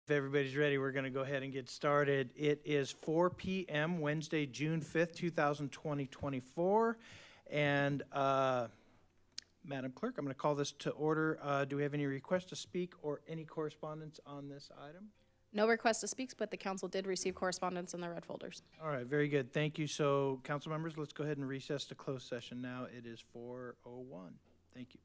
If everybody's ready, we're going to go ahead and get started. It is 4 p.m. Wednesday, June 5th, 2024. And Madam Clerk, I'm going to call this to order. Do we have any requests to speak or any correspondence on this item? No request to speak, but the council did receive correspondence in their red folders. All right, very good. Thank you. So, council members, let's go ahead and recess to closed session now. It is 4:01. Thank you.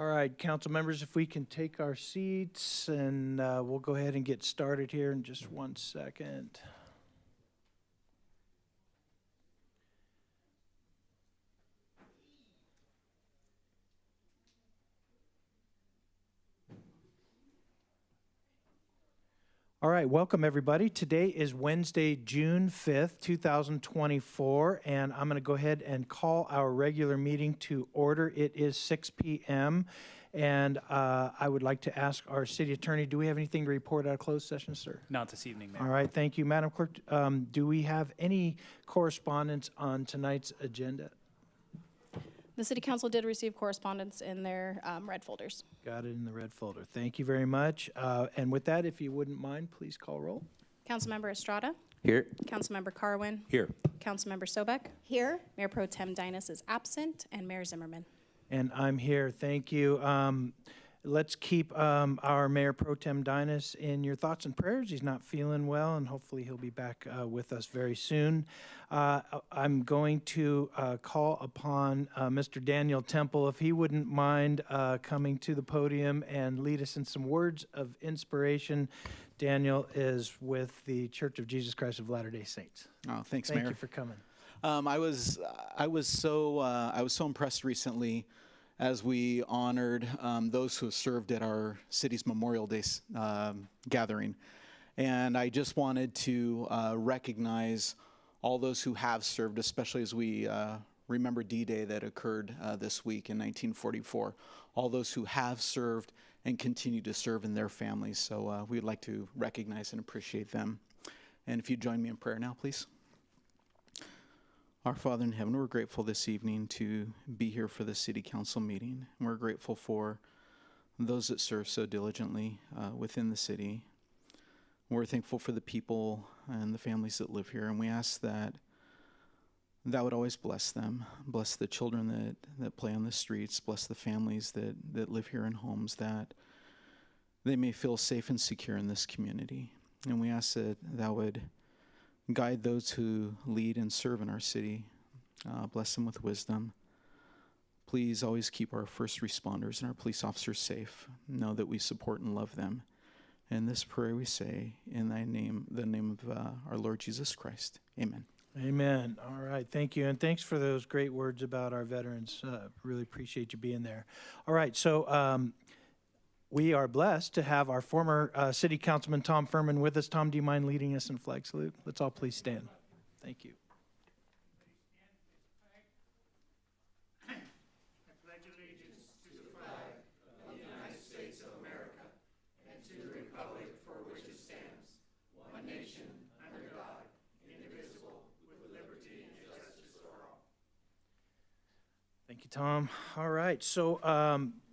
All right, council members, if we can take our seats, and we'll go ahead and get started here in just 1 second. All right, welcome everybody. Today is Wednesday, June 5th, 2024, and I'm going to go ahead and call our regular meeting to order. It is 6 p.m., and I would like to ask our city attorney, do we have anything to report out of closed session, sir? Not this evening, Mayor. All right, thank you. Madam Clerk, do we have any correspondence on tonight's agenda? The city council did receive correspondence in their red folders. Got it in the red folder. Thank you very much. And with that, if you wouldn't mind, please call roll. Councilmember Estrada, Here. Councilmember Carwin, Here. Councilmember Sobek, Here. Mayor Pro Tem Dinas is absent, and Mayor Zimmerman. And I'm here. Thank you. Let's keep our Mayor Pro Tem Dinas in your thoughts and prayers. He's not feeling well, and hopefully he'll be back with us very soon. I'm going to call upon Mr. Daniel Temple, if he wouldn't mind coming to the podium and lead us in some words of inspiration. Daniel is with the Church of Jesus Christ of Latter-day Saints. Oh, thanks, Thank Mayor. you for coming. I was so impressed recently as we honored those who have served at our city's Memorial Day gathering, and I just wanted to recognize all those who have served, especially as we remember D-Day that occurred this week in 1944. All those who have served and continue to serve in their families. So we'd like to recognize and appreciate them. And if you join me in prayer now, please. Our Father in heaven, we're grateful this evening to be here for the city council meeting. And we're grateful for those that serve so diligently within the city. We're thankful for the people and the families that live here, and we ask that would always bless them, bless the children that play on the streets, bless the families that live here in homes, that they may feel safe and secure in this community. And we ask that would guide those who lead and serve in our city. Bless them with wisdom. Please always keep our first responders and our police officers safe. Know that we support and love them. And this prayer we say in thy name, the name of our Lord Jesus Christ. Amen. Amen. All right. Thank you. And thanks for those great words about our veterans. Really appreciate you being there. All right. So we are blessed to have our former city councilman, Tom Furman, with us. Tom, do you mind leading us in flag salute? Let's all please stand. Thank you. Thank you, Tom. All right, so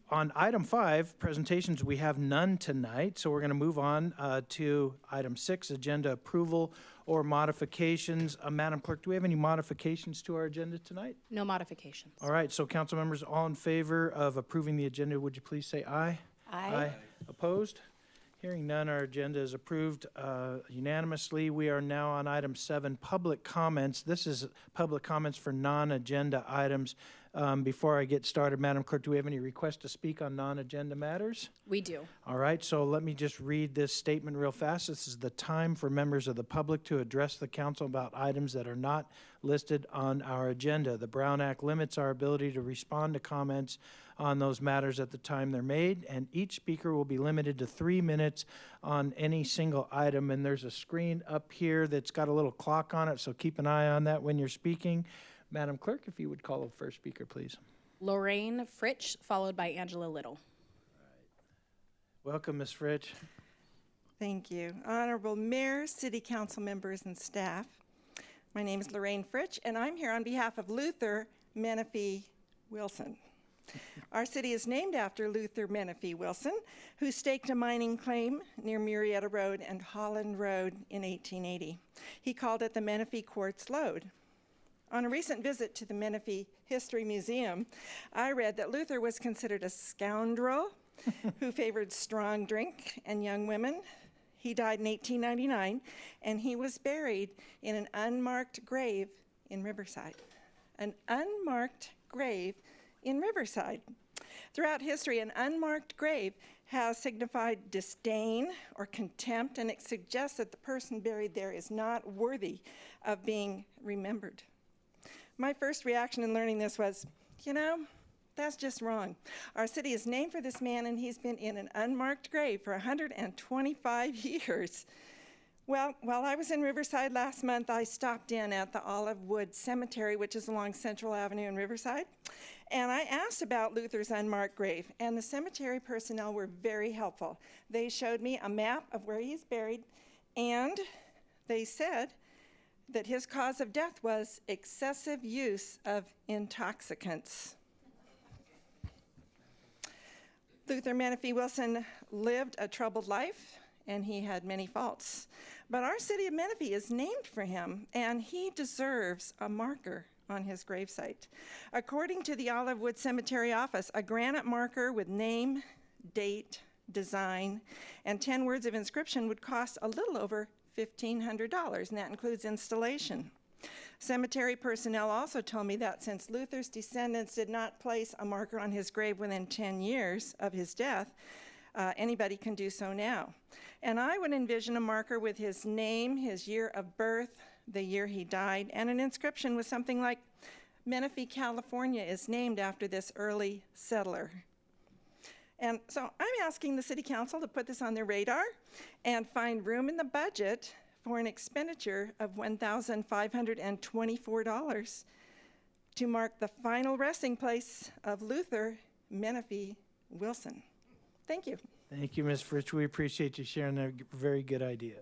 on item 5, presentations, we have none tonight, so we're going to move on to item 6, agenda approval or modifications. Madam Clerk, do we have any modifications to our agenda tonight? No modifications. All right, so council members, all in favor of approving the agenda, would you please say aye? Aye. Opposed? Hearing none, our agenda is approved unanimously. We are now on item 7, public comments. This is public comments for non-agenda items. Before I get started, Madam Clerk, do we have any requests to speak on non-agenda matters? We do. All right, so let me just read this statement real fast. This is the time for members of the public to address the council about items that are not listed on our agenda. The Brown Act limits our ability to respond to comments on those matters at the time they're made, and each speaker will be limited to 3 minutes on any single item. And there's a screen up here that's got a little clock on it, so keep an eye on that when you're speaking. Madam Clerk, if you would call the first speaker, please. Lorraine Fritsch, followed by Angela Little. Welcome, Ms. Fritsch. Thank you. Honorable Mayor, City Council members, and staff. My name is Lorraine Fritsch, and I'm here on behalf of Luther Menifee Wilson. Our city is named after Luther Menifee Wilson, who staked a mining claim near Murrieta Road and Holland Road in 1880. He called it the Menifee Quartz Lode. On a recent visit to the Menifee History Museum, I read that Luther was considered a scoundrel who favored strong drink and young women. He died in 1899, and he was buried in an unmarked grave in Riverside. An unmarked grave in Riverside. Throughout history, an unmarked grave has signified disdain or contempt, and it suggests that the person buried there is not worthy of being remembered. My first reaction in learning this was, that's just wrong. Our city is named for this man, and he's been in an unmarked grave for 125 years. Well, while I was in Riverside last month, I stopped in at the Olive Wood Cemetery, which is along Central Avenue in Riverside, and I asked about Luther's unmarked grave, and the cemetery personnel were very helpful. They showed me a map of where he's buried, and they said that his cause of death was excessive use of intoxicants. Luther Menifee Wilson lived a troubled life, and he had many faults. But our city of Menifee is named for him, and he deserves a marker on his gravesite. According to the Olive Wood Cemetery office, a granite marker with name, date, design, and 10 words of inscription would cost a little over $1,500, and that includes installation. Cemetery personnel also told me that since Luther's descendants did not place a marker on his grave within 10 years of his death, anybody can do so now. And I would envision a marker with his name, his year of birth, the year he died, and an inscription with something like, Menifee, California is named after this early settler. And so I'm asking the City Council to put this on their radar and find room in the budget for an expenditure of $1,524 to mark the final resting place of Luther Menifee Wilson. Thank you. Thank you, Ms. Fritsch. We appreciate you sharing that very good idea.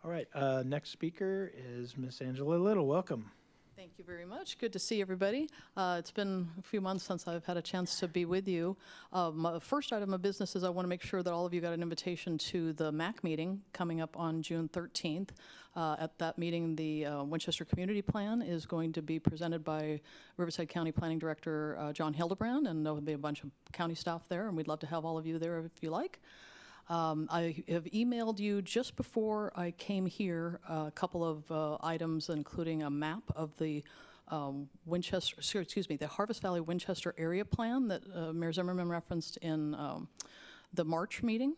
All right, next speaker is Ms. Angela Little. Welcome. Thank you very much. Good to see everybody. It's been a few months since I've had a chance to be with you. My first item of business is I want to make sure that all of you got an invitation to the MAC meeting coming up on June 13th. At that meeting, the Winchester Community Plan is going to be presented by Riverside County Planning Director John Hildebrand, and there will be a bunch of county staff there, and we'd love to have all of you there if you like. I have emailed you just before I came here a couple of items, including a map of the the Harvest Valley Winchester area plan that Mayor Zimmerman referenced in the March meeting.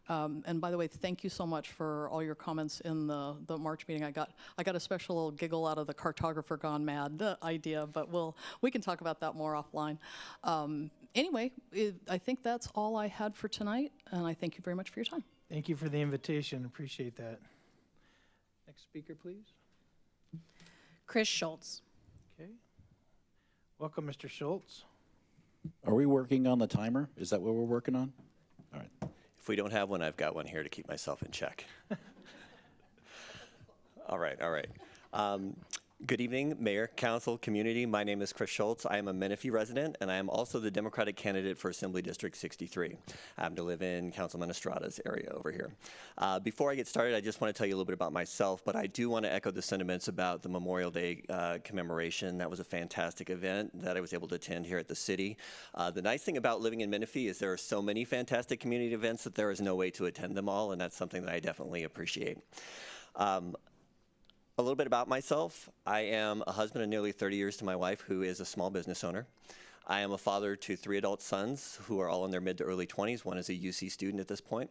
And by the way, thank you so much for all your comments in the March meeting. I got a special little giggle out of the cartographer gone mad idea, but we can talk about that more offline. Anyway, I think that's all I had for tonight, and I thank you very much for your time. Thank you for the invitation. Appreciate that. Next speaker, please. Chris Schultz. Okay. Welcome, Mr. Schultz. Are we working on the timer? Is that what we're working on? All right. If we don't have one, I've got one here to keep myself in check. All right. Good evening, Mayor, Council, community. My name is Chris Schultz. I am a Menifee resident, and I am also the Democratic candidate for Assembly District 63. I happen to live in Councilman Estrada's area over here. Before I get started, I just want to tell you a little bit about myself, but I do want to echo the sentiments about the Memorial Day commemoration. That was a fantastic event that I was able to attend here at the city. The nice thing about living in Menifee is there are so many fantastic community events that there is no way to attend them all, and that's something that I definitely appreciate. A little bit about myself. I am a husband of nearly 30 years to my wife, who is a small business owner. I am a father to 3 adult sons who are all in their mid to early 20s. One is a UC student at this point.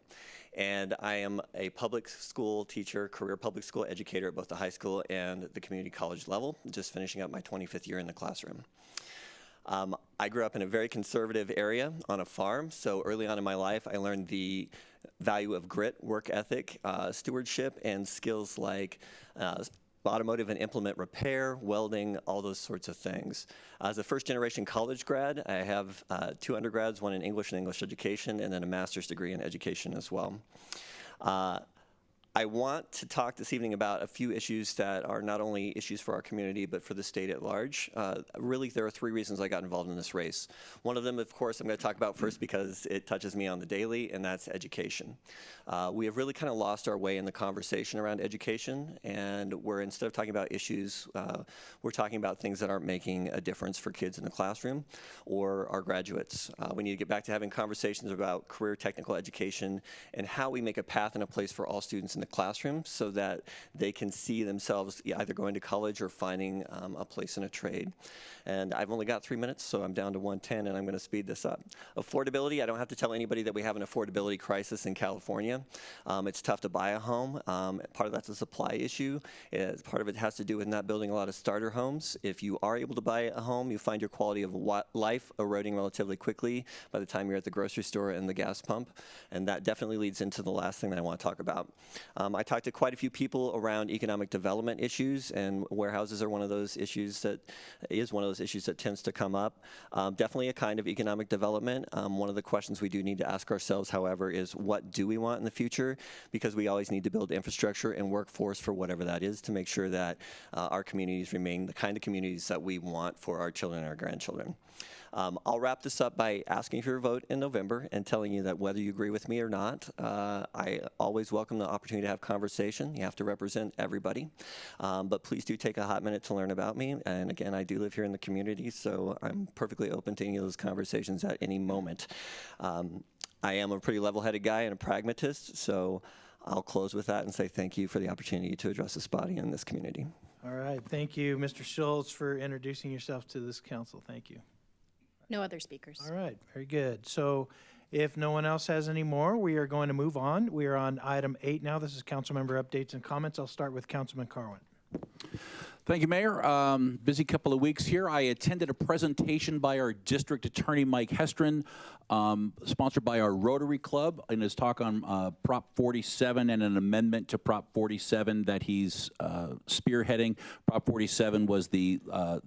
And I am a public school teacher, career public school educator at both the high school and the community college level, just finishing up my 25th year in the classroom. I grew up in a very conservative area on a farm, so early on in my life I learned the value of grit, work ethic, stewardship, and skills like automotive and implement repair, welding, all those sorts of things. As a first-generation college grad, I have 2 undergrads, one in English and English education, and then a master's degree in education as well. I want to talk this evening about a few issues that are not only issues for our community, but for the state at large. Really, there are 3 reasons I got involved in this race. One of them, of course, I'm going to talk about first because it touches me on the daily, and that's education. We have really kind of lost our way in the conversation around education, and instead of talking about issues, we're talking about things that aren't making a difference for kids in the classroom or our graduates. We need to get back to having conversations about career technical education and how we make a path and a place for all students in the classroom so that they can see themselves either going to college or finding a place in a trade. And I've only got 3 minutes, so I'm down to 1:10, and I'm going to speed this up. Affordability, I don't have to tell anybody that we have an affordability crisis in California. It's tough to buy a home. Part of that's a supply issue. Part of it has to do with not building a lot of starter homes. If you are able to buy a home, you find your quality of life eroding relatively quickly by the time you're at the grocery store and the gas pump. And that definitely leads into the last thing that I want to talk about. I talked to quite a few people around economic development issues, and warehouses are one of those issues that tends to come up. Definitely a kind of economic development. One of the questions we do need to ask ourselves, however, is what do we want in the future? Because we always need to build infrastructure and workforce for whatever that is to make sure that our communities remain the kind of communities that we want for our children and our grandchildren. I'll wrap this up by asking for your vote in November and telling you that whether you agree with me or not, I always welcome the opportunity to have conversation. You have to represent everybody. But please do take a hot minute to learn about me. And again, I do live here in the community, so I'm perfectly open to any of those conversations at any moment. I am a pretty level-headed guy and a pragmatist, so I'll close with that and say thank you for the opportunity to address this body and this community. All right, thank you, Mr. Schultz, for introducing yourself to this council. Thank you. No other speakers. All right, very good. So if no one else has any more, we are going to move on. We are on item 8 now. This is council member updates and comments. I'll start with Councilman Carwin. Thank you, Mayor. Busy couple of weeks here. I attended a presentation by our district attorney, Mike Hestron, sponsored by our Rotary Club, in his talk on Prop 47 and an amendment to Prop 47 that he's spearheading. Prop 47 was the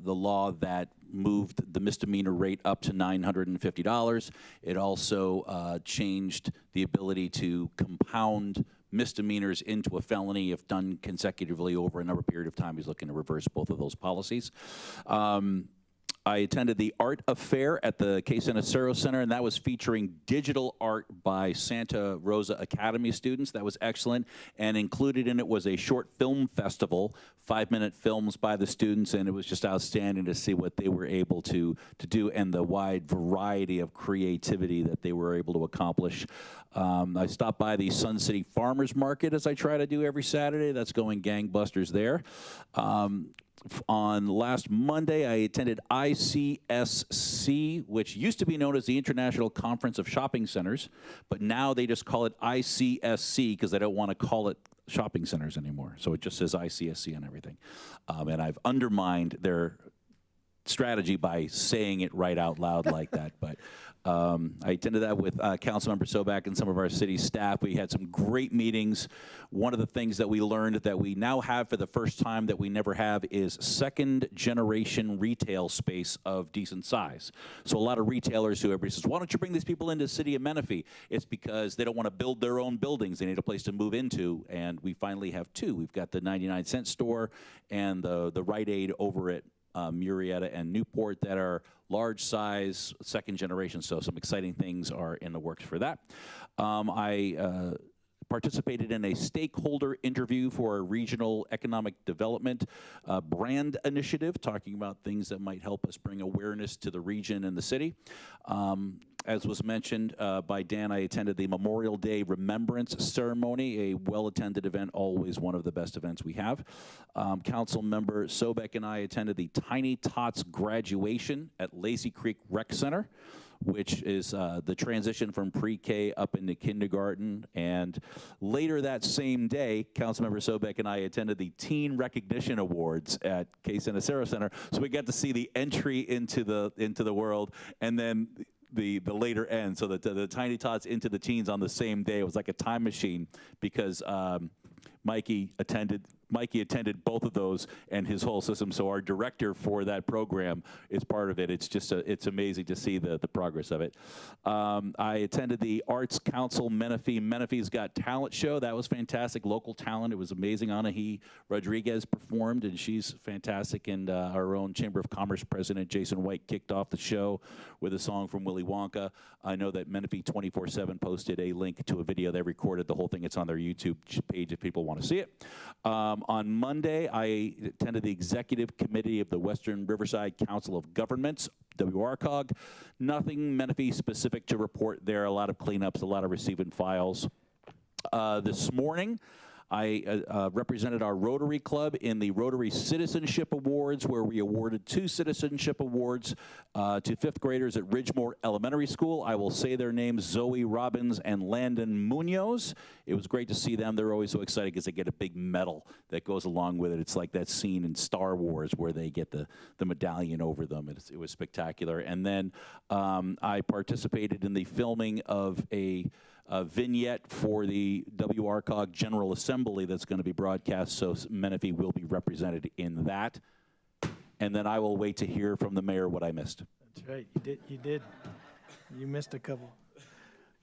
law that moved the misdemeanor rate up to $950. It also changed the ability to compound misdemeanors into a felony if done consecutively over a number period of time. He's looking to reverse both of those policies. I attended the art affair at the San Acero Center, and that was featuring digital art by Santa Rosa Academy students. That was excellent, and included in it was a short film festival, 5-minute films by the students, and it was just outstanding to see what they were able to do and the wide variety of creativity that they were able to accomplish. I stopped by the Sun City Farmers Market, as I try to do every Saturday. That's going gangbusters there. On last Monday, I attended ICSC, which used to be known as the International Conference of Shopping Centers, but now they just call it ICSC because they don't want to call it shopping centers anymore. So it just says ICSC on everything. And I've undermined their strategy by saying it right out loud like that. But I attended that with Councilmember Sobek and some of our city staff. We had some great meetings. One of the things that we learned that we now have for the first time that we never have is second generation retail space of decent size. So a lot of retailers who everybody says, why don't you bring these people into the city of Menifee? It's because they don't want to build their own buildings. They need a place to move into, and we finally have two. We've got the 99-cent store and the Rite Aid over at Murrieta and Newport that are large size, second generation. So some exciting things are in the works for that. I participated in a stakeholder interview for a regional economic development brand initiative, talking about things that might help us bring awareness to the region and the city. As was mentioned by Dan, I attended the Memorial Day Remembrance Ceremony, a well-attended event, always one of the best events we have. Council member Sobek and I attended the Tiny Tots graduation at Lazy Creek Rec Center, which is the transition from pre-K up into kindergarten. And later that same day, Councilmember Sobek and I attended the Teen Recognition Awards at San Acero Center. So we got to see the entry into the world, and then the later end, so that the Tiny Tots into the teens on the same day. It was like a time machine because Mikey attended both of those and his whole system. So our director for that program is part of it. It's just it's amazing to see the progress of it. I attended the Arts Council Menifee's Got Talent show. That was fantastic. Local talent. It was amazing. Anahi Rodriguez performed, and she's fantastic. And our own Chamber of Commerce president, Jason White, kicked off the show with a song from Willy Wonka. I know that Menifee 24/7 posted a link to a video they recorded. The whole thing, it's on their YouTube page if people want to see it. On Monday, I attended the Executive Committee of the Western Riverside Council of Governments, WRCOG. Nothing Menifee specific to report there. A lot of cleanups, a lot of receiving files. This morning, I represented our Rotary Club in the Rotary Citizenship Awards, where we awarded 2 citizenship awards to 5th graders at Ridgemore Elementary School. I will say their names, Zoe Robbins and Landon Munoz. It was great to see them. They're always so excited because they get a big medal that goes along with it. It's like that scene in Star Wars where they get the medallion over them. It was spectacular. And then I participated in the filming of a vignette for the WRCOG General Assembly that's going to be broadcast, so Menifee will be represented in that. And then I will wait to hear from the mayor what I missed. That's right, you did. You missed a couple.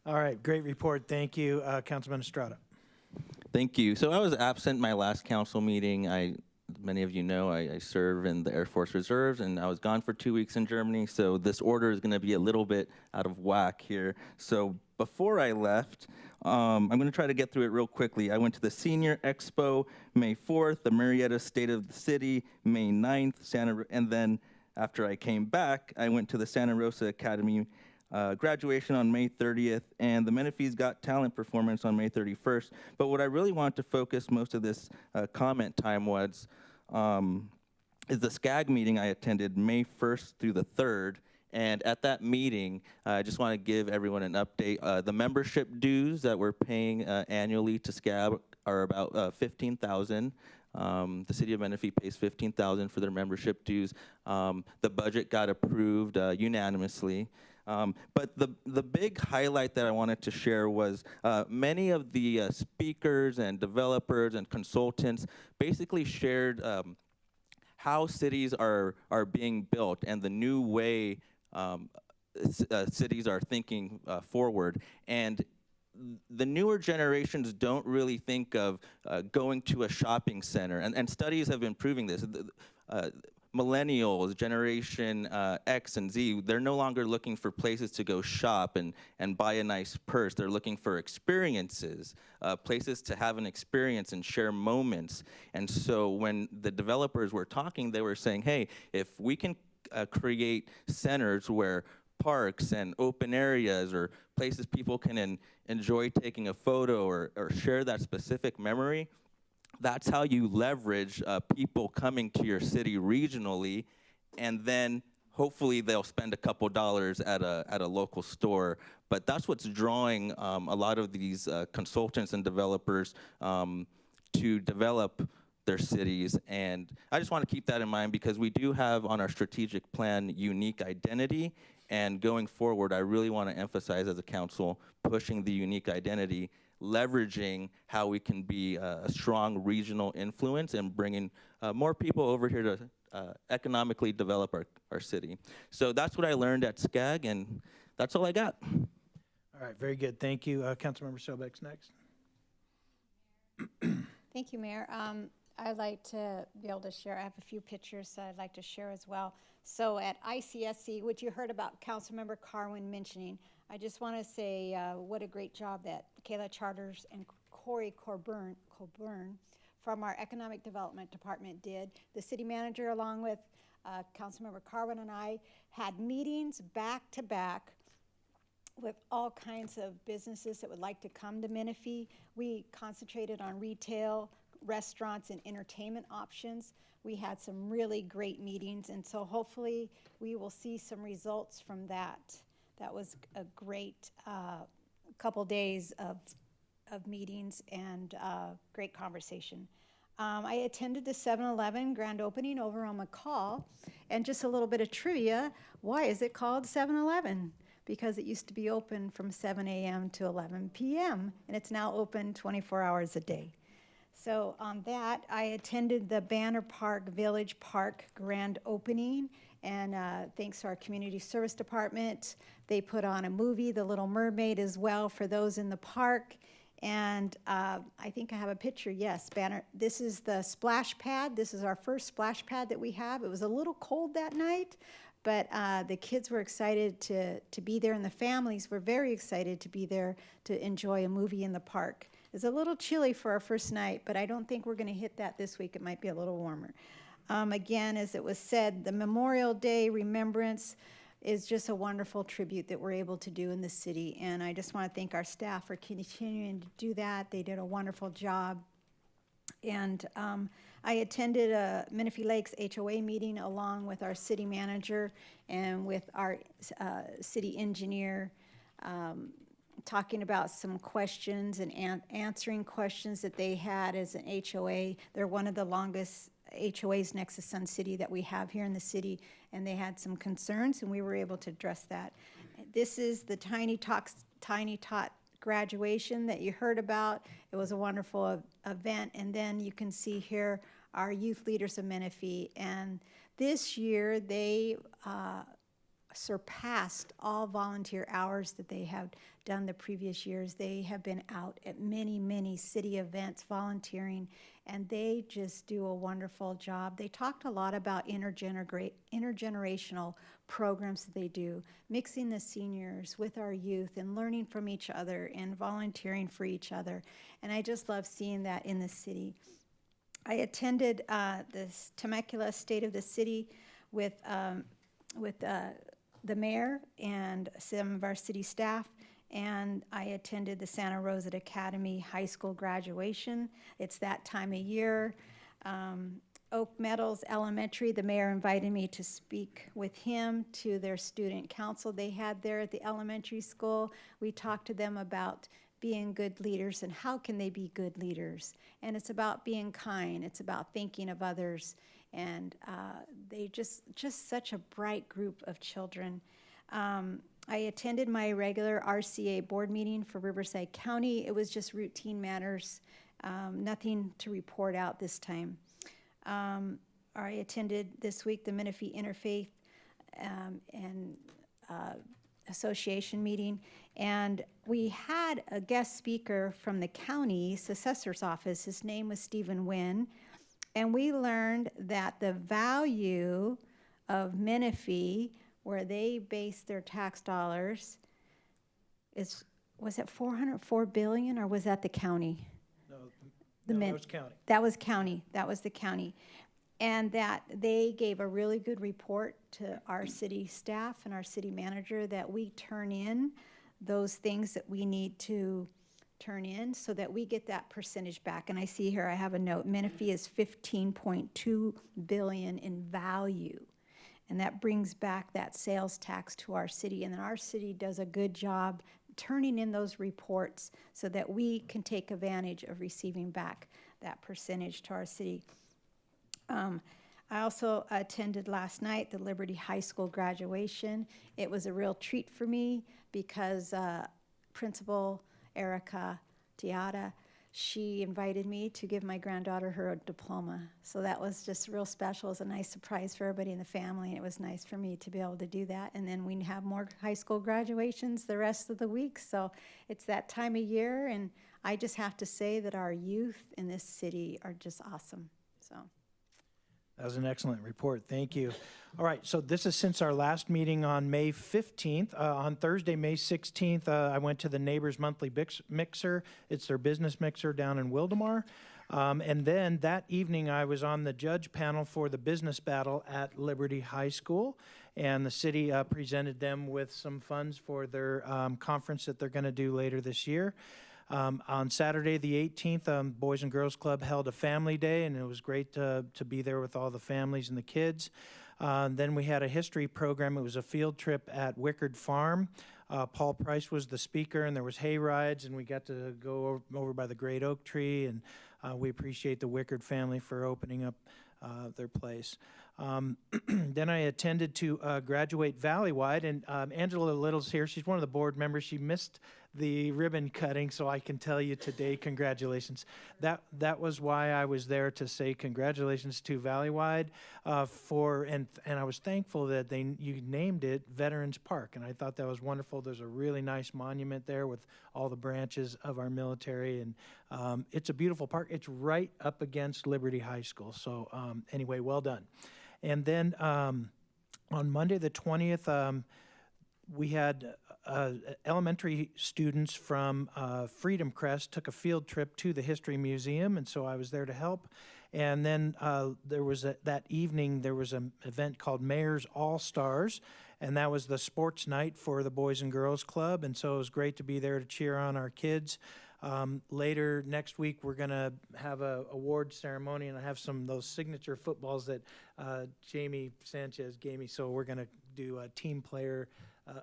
All right, great report, thank you. Councilman Estrada. Thank you. So I was absent my last council meeting. Many of you know I serve in the Air Force Reserves, and I was gone for 2 weeks in Germany, so this order is going to be a little bit out of whack here. So before I left, I'm going to try to get through it real quickly. I went to the Senior Expo May 4th, the Marietta State of the City May 9th, and then after I came back, I went to the Santa Rosa Academy graduation on May 30th, and the Menifee's Got Talent performance on May 31st. But what I really want to focus most of this comment time was is the SCAG meeting I attended May 1st through the 3rd. And at that meeting, I just want to give everyone an update. The membership dues that we're paying annually to SCAG are about $15,000. The city of Menifee pays $15,000 for their membership dues. The budget got approved unanimously. But the big highlight that I wanted to share was many of the speakers and developers and consultants basically shared how cities are being built and the new way cities are thinking forward. And the newer generations don't really think of going to a shopping center, and studies have been proving this. Millennials, Generation X and Z, they're no longer looking for places to go shop and buy a nice purse. They're looking for experiences, places to have an experience and share moments. And so when the developers were talking, they were saying, hey, if we can create centers where parks and open areas or places people can enjoy taking a photo or share that specific memory, that's how you leverage people coming to your city regionally, and then hopefully they'll spend a couple dollars at a local store. But that's what's drawing a lot of these consultants and developers to develop their cities. And I just want to keep that in mind because we do have on our strategic plan unique identity. And going forward, I really want to emphasize as a council pushing the unique identity, leveraging how we can be a strong regional influence and bringing more people over here to economically develop our city. So that's what I learned at SCAG, and that's all I got. All right, very good, thank you. Councilmember Sobek's next. Thank you, Mayor. I'd like to be able to share, I have a few pictures that I'd like to share as well. So at ICSC, which you heard about Councilmember Carwin mentioning, I just want to say what a great job that Kayla Charters and Corey Colburn from our Economic Development Department did. The city manager, along with Councilmember Carwin and I, had meetings back to back with all kinds of businesses that would like to come to Menifee. We concentrated on retail, restaurants, and entertainment options. We had some really great meetings, and so hopefully we will see some results from that. That was a great couple days of meetings and great conversation. I attended the 7-Eleven grand opening over on McCall, and just a little bit of trivia, why is it called 7-Eleven? Because it used to be open from 7 a.m. to 11 p.m., and it's now open 24 hours a day. So on that, I attended the Banner Park Village Park grand opening, and thanks to our community service department, they put on a movie, The Little Mermaid, as well for those in the park. And I think I have a picture, yes, Banner. This is the splash pad. This is our first splash pad that we have. It was a little cold that night, but the kids were excited to be there, and the families were very excited to be there to enjoy a movie in the park. It's a little chilly for our first night, but I don't think we're going to hit that this week. It might be a little warmer. Again, as it was said, the Memorial Day remembrance is just a wonderful tribute that we're able to do in the city, and I just want to thank our staff for continuing to do that. They did a wonderful job. And I attended a Menifee Lakes HOA meeting along with our city manager and with our city engineer, talking about some questions and answering questions that they had as an HOA. They're one of the longest HOAs next to Sun City that we have here in the city, and they had some concerns, and we were able to address that. This is the Tiny Tot graduation that you heard about. It was a wonderful event, and then you can see here our youth leaders of Menifee, and this year they surpassed all volunteer hours that they have done the previous years. They have been out at many, many city events volunteering, and they just do a wonderful job. They talked a lot about intergenerational programs that they do, mixing the seniors with our youth and learning from each other and volunteering for each other. And I just love seeing that in the city. I attended this Temecula State of the City with the mayor and some of our city staff, and I attended the Santa Rosa Academy High School graduation. It's that time of year. Oak Meadows Elementary, the mayor invited me to speak with him to their student council they had there at the elementary school. We talked to them about being good leaders and how can they be good leaders. And it's about being kind. It's about thinking of others. And they just such a bright group of children. I attended my regular RCA board meeting for Riverside County. It was just routine matters, nothing to report out this time. I attended this week the Menifee Interfaith and Association meeting, and we had a guest speaker from the county's assessor's office. His name was Stephen Wynn, and we learned that the value of Menifee, where they base their tax dollars, was it $404 billion, or was that the county? That was county. That was county. That was the county. And that they gave a really good report to our city staff and our city manager that we turn in those things that we need to turn in so that we get that percentage back. And I see here I have a note. Menifee is $15.2 billion in value. And that brings back that sales tax to our city. And then our city does a good job turning in those reports so that we can take advantage of receiving back that percentage to our city. I also attended last night the Liberty High School graduation. It was a real treat for me because Principal Erica Tiata, she invited me to give my granddaughter her diploma. So that was just real special. It was a nice surprise for everybody in the family, and it was nice for me to be able to do that. And then we have more high school graduations the rest of the week. So it's that time of year, and I just have to say that our youth in this city are just awesome. So. That was an excellent report. Thank you. All right, so this is since our last meeting on May 15th. On Thursday, May 16th, I went to the Neighbors Monthly Mixer. It's their business mixer down in Wildemar. And then that evening, I was on the judge panel for the business battle at Liberty High School. And the city presented them with some funds for their conference that they're going to do later this year. On Saturday, the 18th, Boys and Girls Club held a family day, and it was great to be there with all the families and the kids. Then we had a history program. It was a field trip at Wickard Farm. Paul Price was the speaker, and there was hay rides, and we got to go over by the great oak tree, and we appreciate the Wickard family for opening up their place. Then I attended to graduate Valleywide, and Angela Little's here. She's one of the board members. She missed the ribbon cutting, so I can tell you today, congratulations. That was why I was there, to say congratulations to Valleywide and I was thankful that you named it Veterans Park, and I thought that was wonderful. There's a really nice monument there with all the branches of our military, and it's a beautiful park. It's right up against Liberty High School. So anyway, well done. And then on Monday the 20th, we had elementary students from Freedom Crest took a field trip to the History Museum, and so I was there to help. And then there was that evening, there was an event called Mayor's All-Stars, and that was the sports night for the Boys and Girls Club, and so it was great to be there to cheer on our kids. Later next week, we're going to have a award ceremony, and I have some of those signature footballs that Jamie Sanchez gave me. So we're going to do a team player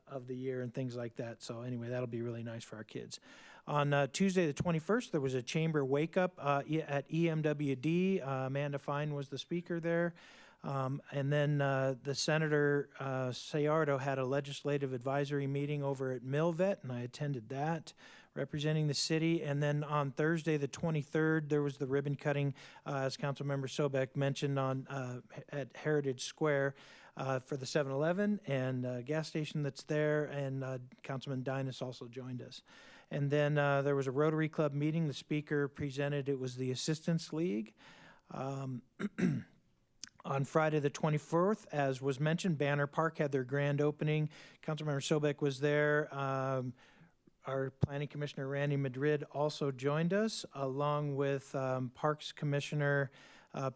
of the year and things like that. So anyway, that'll be really nice for our kids. On Tuesday the 21st, there was a chamber wake-up at EMWD. Amanda Fine was the speaker there. And then the Senator Sayardo had a legislative advisory meeting over at Milvet, and I attended that, representing the city. And then on Thursday the 23rd, there was the ribbon cutting, as Councilmember Sobek mentioned, at Heritage Square for the 7-Eleven and gas station that's there, and Councilman Dinas also joined us. And then there was a Rotary Club meeting. The speaker presented, it was the Assistance League. On Friday the 24th, as was mentioned, Banner Park had their grand opening. Councilmember Sobek was there. Our Planning Commissioner Randy Madrid also joined us, along with Parks Commissioner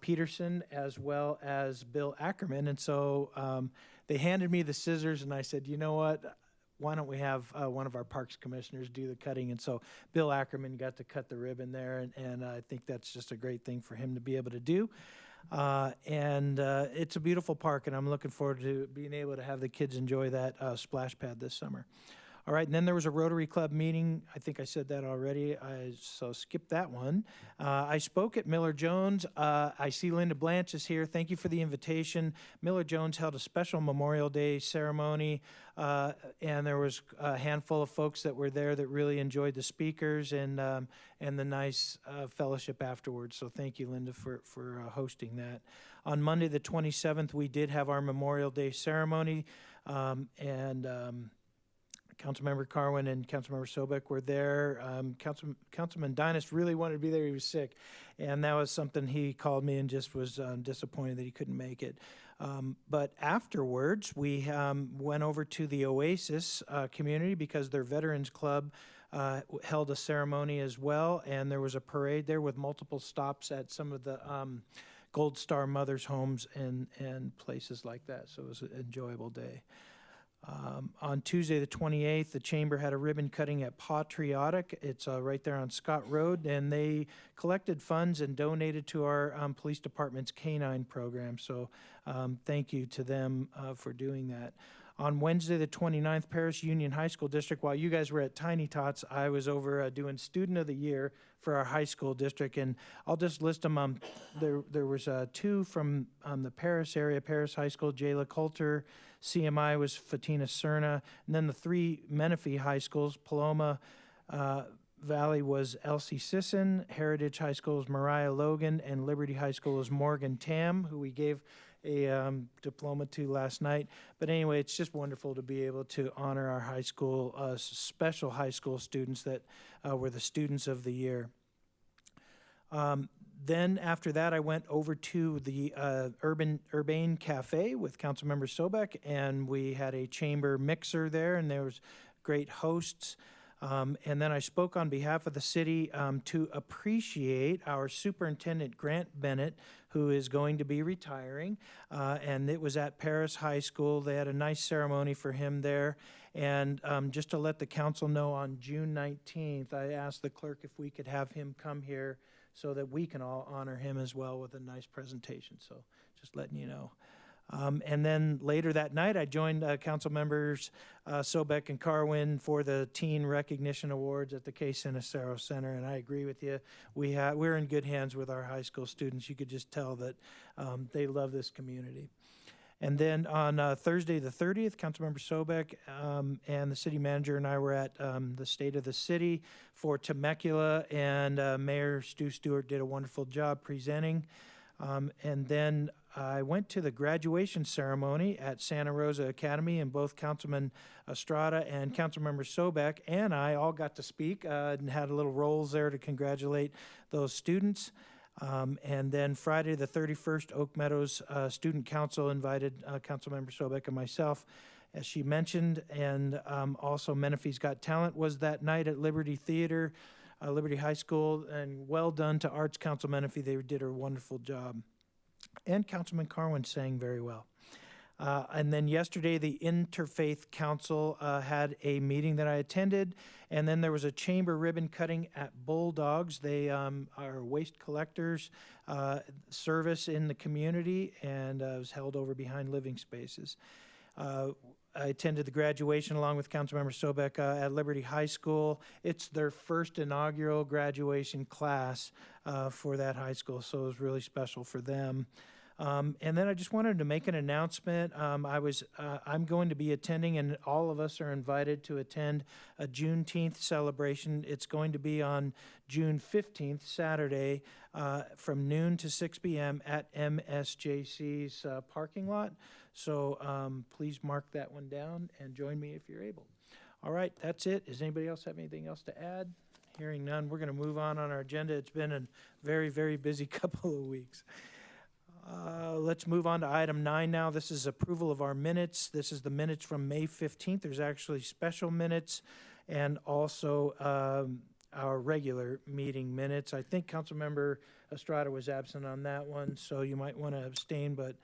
Peterson, as well as Bill Ackerman. And so they handed me the scissors, and I said, you know what? Why don't we have one of our Parks Commissioners do the cutting? And so Bill Ackerman got to cut the ribbon there, and I think that's just a great thing for him to be able to do. It's a beautiful park, and I'm looking forward to being able to have the kids enjoy that splash pad this summer. All right, and then there was a Rotary Club meeting. I think I said that already, so skip that one. I spoke at Miller Jones. I see Linda Blanche is here. Thank you for the invitation. Miller Jones held a special Memorial Day ceremony, and there was a handful of folks that were there that really enjoyed the speakers and the nice fellowship afterwards. So thank you, Linda, for hosting that. On Monday the 27th, we did have our Memorial Day ceremony, Councilmember Carwin and Councilmember Sobek were there. Councilman Dinas really wanted to be there. He was sick, and that was something he called me and just was disappointed that he couldn't make it. But afterwards, we went over to the Oasis community because their Veterans Club held a ceremony as well, and there was a parade there with multiple stops at some of the Gold Star Mothers' homes and places like that. So it was an enjoyable day. On Tuesday the 28th, the Chamber had a ribbon cutting at Patriotic. It's right there on Scott Road, and they collected funds and donated to our police department's K-9 program. So thank you to them for doing that. On Wednesday the 29th, Paris Union High School District, while you guys were at Tiny Tots, I was over doing Student of the Year for our high school district, and I'll just list them. There was two from the Paris area, Paris High School, Jayla Coulter. CMI was Fatina Cerna, and then the three Menifee high schools, Paloma Valley was Elsie Sisson, Heritage High School was Mariah Logan, and Liberty High School was Morgan Tam, who we gave a diploma to last night. But anyway, it's just wonderful to be able to honor our high school, special high school students that were the students of the year. Then after that, I went over to the Urbane Cafe with Councilmember Sobek, and we had a chamber mixer there, and there was great hosts. And then I spoke on behalf of the city to appreciate our Superintendent Grant Bennett, who is going to be retiring. And it was at Paris High School. They had a nice ceremony for him there. And just to let the council know, on June 19th, I asked the clerk if we could have him come here so that we can all honor him as well with a nice presentation. So just letting you know. And then later that night, I joined council members Sobek and Carwin for the Teen Recognition Awards at the K. Sinicero Center. And I agree with you. We're in good hands with our high school students. You could just tell that they love this community. And then on Thursday the 30th, Councilmember Sobek and the city manager and I were at the State of the City for Temecula, and Mayor Stu Stewart did a wonderful job presenting. And then I went to the graduation ceremony at Santa Rosa Academy, and both Councilman Estrada and Councilmember Sobek and I all got to speak and had a little roles there to congratulate those students. And then Friday the 31st, Oak Meadows Student Council invited Councilmember Sobek and myself, as she mentioned, and also Menifee's Got Talent was that night at Liberty Theater, Liberty High School, and well done to Arts Council Menifee. They did a wonderful job. And Councilman Carwin sang very well. And then yesterday, the Interfaith Council had a meeting that I attended, and then there was a chamber ribbon cutting at Bulldogs. They are waste collectors service in the community, and was held over behind Living Spaces. I attended the graduation along with Councilmember Sobek at Liberty High School. It's their first inaugural graduation class for that high school, so it was really special for them. And then I just wanted to make an announcement. I'm going to be attending, and all of us are invited to attend a Juneteenth celebration. It's going to be on June 15th, Saturday, from noon to 6 p.m. at MSJC's parking lot. So please mark that one down and join me if you're able. All right, that's it. Does anybody else have anything else to add? Hearing none, we're going to move on our agenda. It's been a very, very busy couple of weeks. Let's move on to item 9 now. This is approval of our minutes. This is the minutes from May 15th. There's actually special minutes and also our regular meeting minutes. I think Councilmember Estrada was absent on that one, so you might want to abstain, but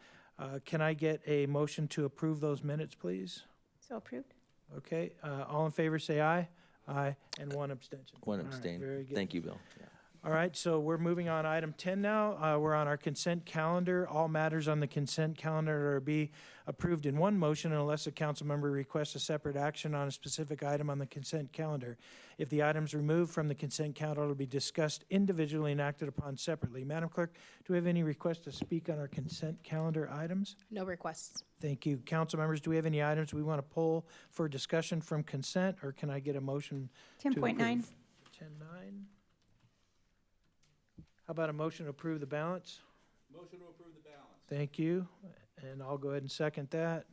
can I get a motion to approve those minutes, please? So approved. Okay, all in favor say aye. Aye, and one abstention. One All right, abstain. very good. Thank you, Bill. Yeah. All right, so we're moving on item 10 now. We're on our consent calendar. All matters on the consent calendar are to be approved in one motion unless a council member requests a separate action on a specific item on the consent calendar. If the item's removed from the consent calendar, it will be discussed individually and acted upon separately. Madam Clerk, do we have any requests to speak on our consent calendar items? No requests. Thank you. Council members, do we have any items we want to pull for discussion from consent, or can I get a motion to 10.9. approve? 10.9. How about a motion to approve the balance? Motion to approve the balance. Thank you, and I'll go ahead and second that.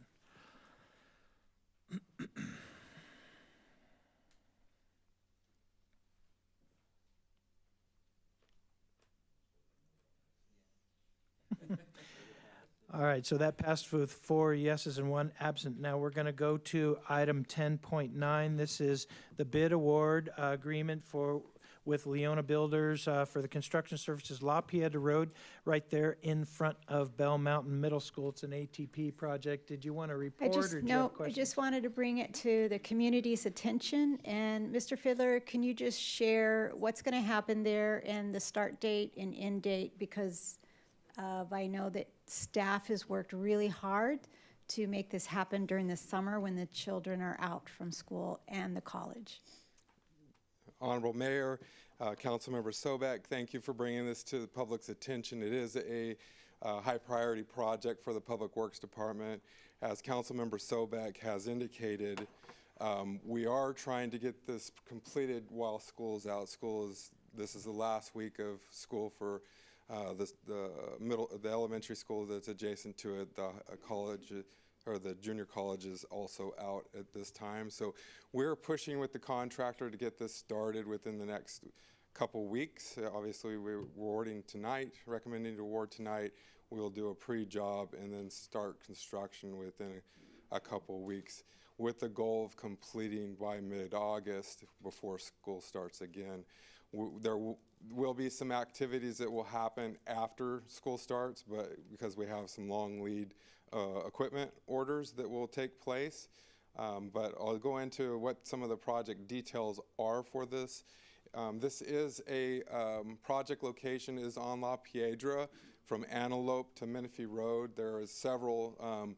All right, so that passed with 4 yeses and 1 absent. Now we're going to go to item 10.9. This is the bid award agreement with Leona Builders for the construction services La Piedra Road, right there in front of Bell Mountain Middle School. It's an ATP project. Did you want to report, or do you have I questions? just wanted to bring it to the community's attention. And Mr. Fiddler, can you just share what's going to happen there and the start date and end date? Because I know that staff has worked really hard to make this happen during the summer when the children are out from school and the college. Honorable Mayor, Councilmember Sobek, thank you for bringing this to the public's attention. It is a high priority project for the Public Works Department. As Councilmember Sobek has indicated, we are trying to get this completed while school is out. This is the last week of school for the elementary school that's adjacent to it. The college or the junior college is also out at this time. So we're pushing with the contractor to get this started within the next couple weeks. Obviously, we're awarding tonight, recommending to award tonight. We'll do a pre-job and then start construction within a couple weeks with the goal of completing by mid-August before school starts again. There will be some activities that will happen after school starts, but because we have some long lead equipment orders that will take place. But I'll go into what some of the project details are for this. This is a project location is on La Piedra from Antelope to Menifee Road. There are several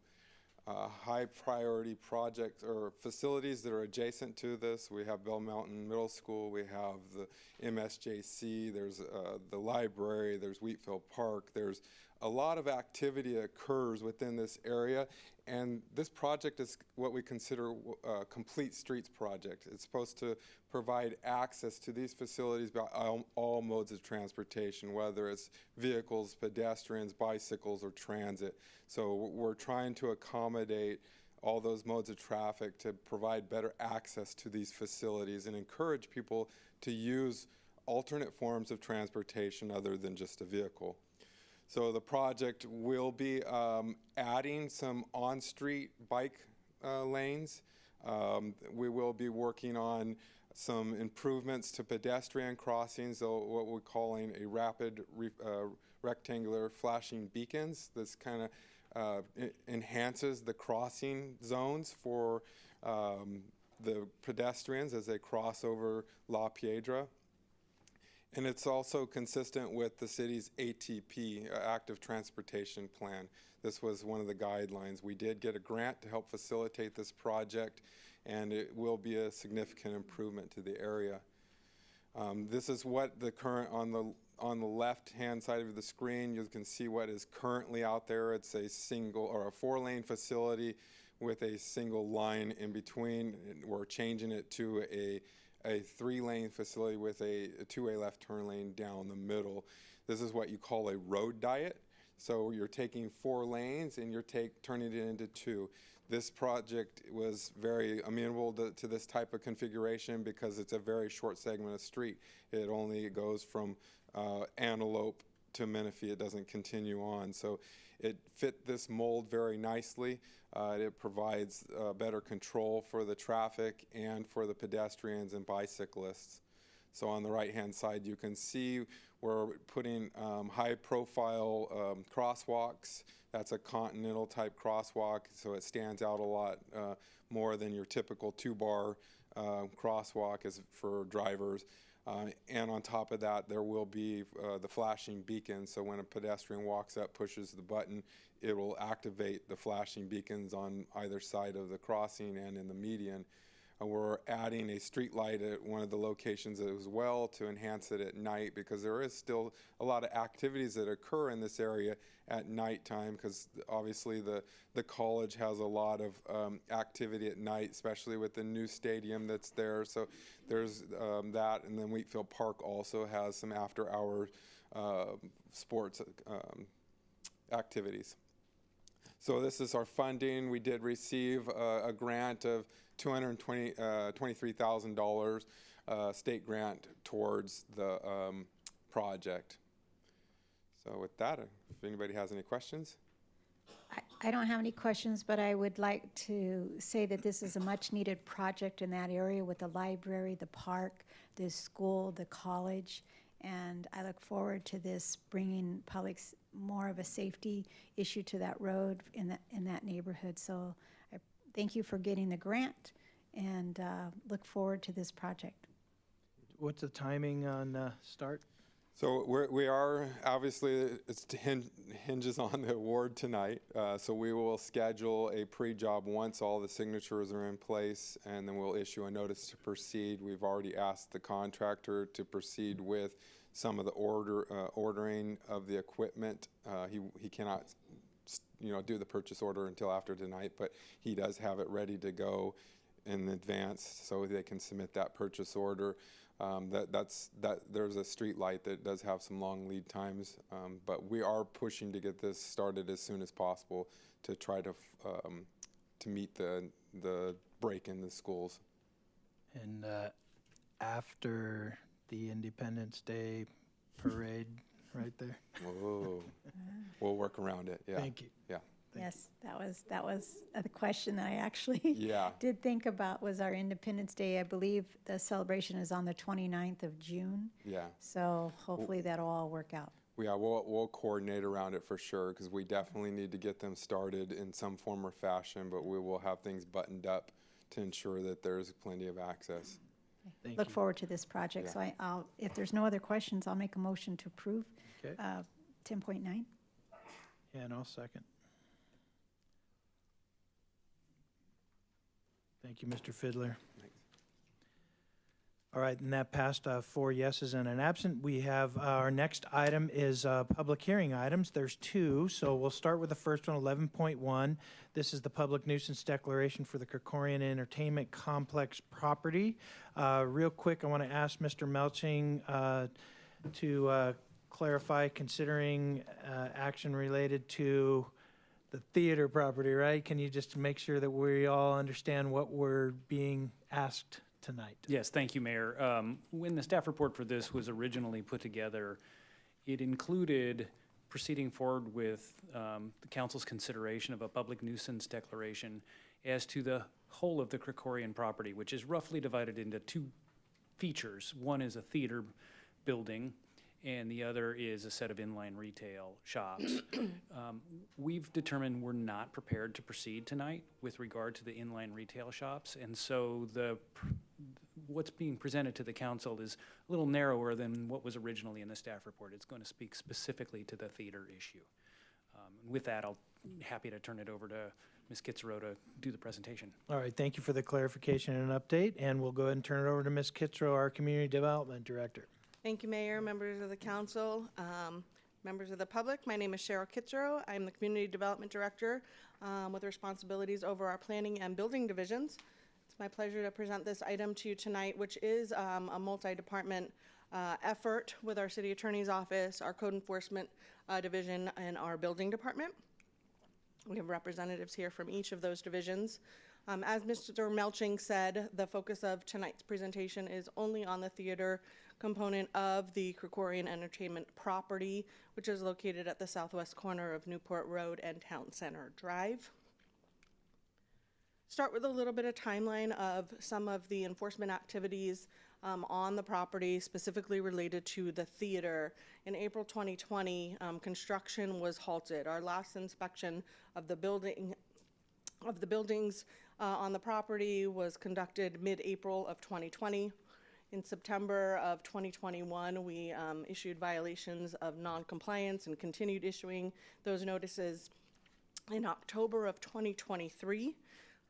high priority projects or facilities that are adjacent to this. We have Bell Mountain Middle School, we have the MSJC, there's the library, there's Wheatfield Park, there's a lot of activity occurs within this area, and this project is what we consider a complete streets project. It's supposed to provide access to these facilities by all modes of transportation, whether it's vehicles, pedestrians, bicycles, or transit. So we're trying to accommodate all those modes of traffic to provide better access to these facilities and encourage people to use alternate forms of transportation other than just a vehicle. So the project will be adding some on-street bike lanes. We will be working on some improvements to pedestrian crossings, so what we're calling a rapid rectangular flashing beacons. This kind enhances the crossing zones for the pedestrians as they cross over La Piedra. And it's also consistent with the city's ATP, Active Transportation Plan. This was one of the guidelines. We did get a grant to help facilitate this project, and it will be a significant improvement to the area. This is what the current, on the left-hand side of the screen, you can see what is currently out there. It's a single, or a 4-lane facility with a single line in between. We're changing it to a 3-lane facility with a 2-way left turn lane down the middle. This is what you call a road diet. So you're taking 4 lanes and you're turning it into 2. This project was very amenable to this type of configuration because it's a very short segment of street. It only goes from Antelope to Menifee. It doesn't continue on. So it fit this mold very nicely. It provides better control for the traffic and for the pedestrians and bicyclists. So on the right-hand side, you can see we're putting high-profile crosswalks. That's a continental type crosswalk, so it stands out a lot more than your typical 2-bar crosswalk is for drivers. And on top of that, there will be the flashing beacon. So when a pedestrian walks up, pushes the button, it will activate the flashing beacons on either side of the crossing and in the median. We're adding a street light at one of the locations as well to enhance it at night, because there is still a lot of activities that occur in this area at nighttime, because obviously the college has a lot of activity at night, especially with the new stadium that's there. So there's that, and then Wheatfield Park also has some after-hour sports activities. So this is our funding. We did receive a grant of $23,000 state grant towards the project. So with that, if anybody has any questions. I don't have any questions, but I would like to say that this is a much-needed project in that area with the library, the park, the school, the college, and I look forward to this bringing public's more of a safety issue to that road in that neighborhood. So I thank you for getting the grant, and look forward to this project. What's the timing on start? So we are, obviously, it hinges on the award tonight. So we will schedule a pre-job once all the signatures are in place, and then we'll issue a notice to proceed. We've already asked the contractor to proceed with some of the ordering of the equipment. He cannot, do the purchase order until after tonight, but he does have it ready to go in advance so they can submit that purchase order. There's a street light that does have some long lead times, but we are pushing to get this started as soon as possible to try to meet the break in the schools. And after the Independence Day parade, right there. Whoa. We'll work around it. Yeah. Thank you. Yeah. Yes, that was the question that I actually Yeah. did think about, was our Independence Day. I believe the celebration is on the 29th of June. Yeah. So hopefully that'll all work out. Yeah, we'll coordinate around it for sure, because we definitely need to get them started in some form or fashion, but we will have things buttoned up to ensure that there's plenty of access. Thank Look you. forward to this project. Yeah. So I'll, if there's no other questions, I'll make a motion to approve Okay. 10.9. Yeah, and I'll second. Thank you, Mr. Fiddler. Thanks. All right, and that passed 4 yeses and an absent. We have our next item is public hearing items. There's 2, so we'll start with the first one, 11.1. This is the public nuisance declaration for the Krikorian Entertainment Complex property. Real quick, I want to ask Mr. Melching to clarify, considering action related to the theater property, right? Can you just make sure that we all understand what we're being asked tonight? Yes, thank you, Mayor. When the staff report for this was originally put together, it included proceeding forward with the council's consideration of a public nuisance declaration as to the whole of the Krikorian property, which is roughly divided into 2 features. One is a theater building, and the other is a set of inline retail shops. We've determined we're not prepared to proceed tonight with regard to the inline retail shops, and so what's being presented to the council is a little narrower than what was originally in the staff report. It's going to speak specifically to the theater issue. With that, I'll be happy to turn it over to Ms. Kitzrow to do the presentation. All right, thank you for the clarification and update, and we'll go ahead and turn it over to Ms. Kitzrow, our Community Development Director. Thank you, Mayor, members of the council, members of the public. My name is Cheryl Kitzrow. I'm the Community Development Director with responsibilities over our planning and building divisions. It's my pleasure to present this item to you tonight, which is a multi-department effort with our City Attorney's Office, our Code Enforcement Division, and our Building Department. We have representatives here from each of those divisions. As Mr. Melching said, the focus of tonight's presentation is only on the theater component of the Krikorian Entertainment property, which is located at the southwest corner of Newport Road and Town Center Drive. Start with a little bit of timeline of some of the enforcement activities on the property, specifically related to the theater. In April 2020, construction was halted. Our last inspection of the buildings on the property was conducted mid-April of 2020. In September of 2021, we issued violations of non-compliance and continued issuing those notices. In October of 2023,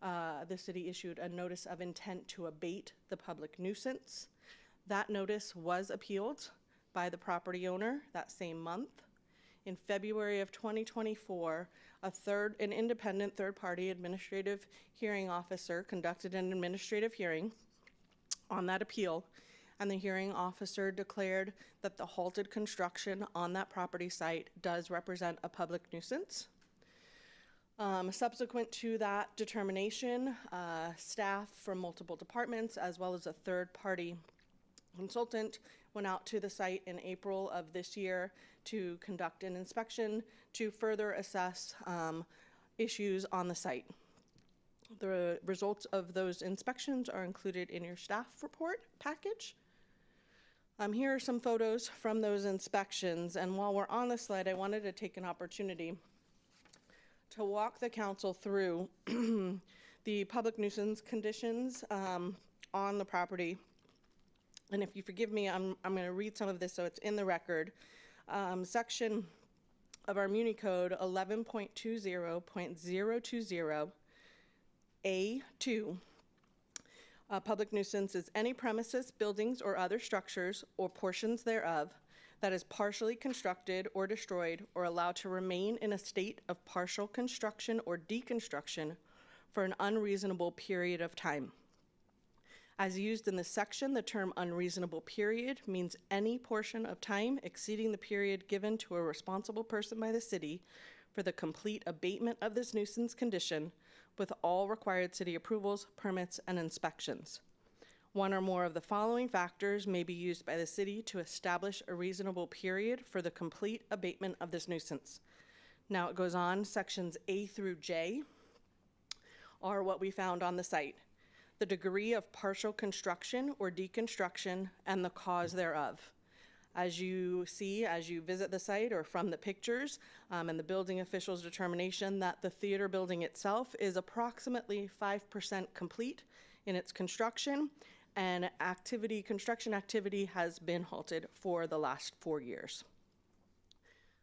the city issued a notice of intent to abate the public nuisance. That notice was appealed by the property owner that same month. In February of 2024, an independent third-party administrative hearing officer conducted an administrative hearing on that appeal, and the hearing officer declared that the halted construction on that property site does represent a public nuisance. Subsequent to that determination, staff from multiple departments, as well as a third-party consultant, went out to the site in April of this year to conduct an inspection to further assess issues on the site. The results of those inspections are included in your staff report package. Here are some photos from those inspections, and while we're on the slide, I wanted to take an opportunity to walk the council through the public nuisance conditions on the property. And if you forgive me, I'm going to read some of this so it's in the record. Section of our Muni Code 11.20.020 A2. Public nuisance is any premises, buildings, or other structures or portions thereof that is partially constructed or destroyed or allowed to remain in a state of partial construction or deconstruction for an unreasonable period of time. As used in this section, the term unreasonable period means any portion of time exceeding the period given to a responsible person by the city for the complete abatement of this nuisance condition with all required city approvals, permits, and inspections. One or more of the following factors may be used by the city to establish a reasonable period for the complete abatement of this nuisance. Now it goes on, sections A through J are what we found on the site. The degree of partial construction or deconstruction and the cause thereof. As you see, as you visit the site or from the pictures and the building official's determination that the theater building itself is approximately 5% complete in its construction, and construction activity has been halted for the last 4 years.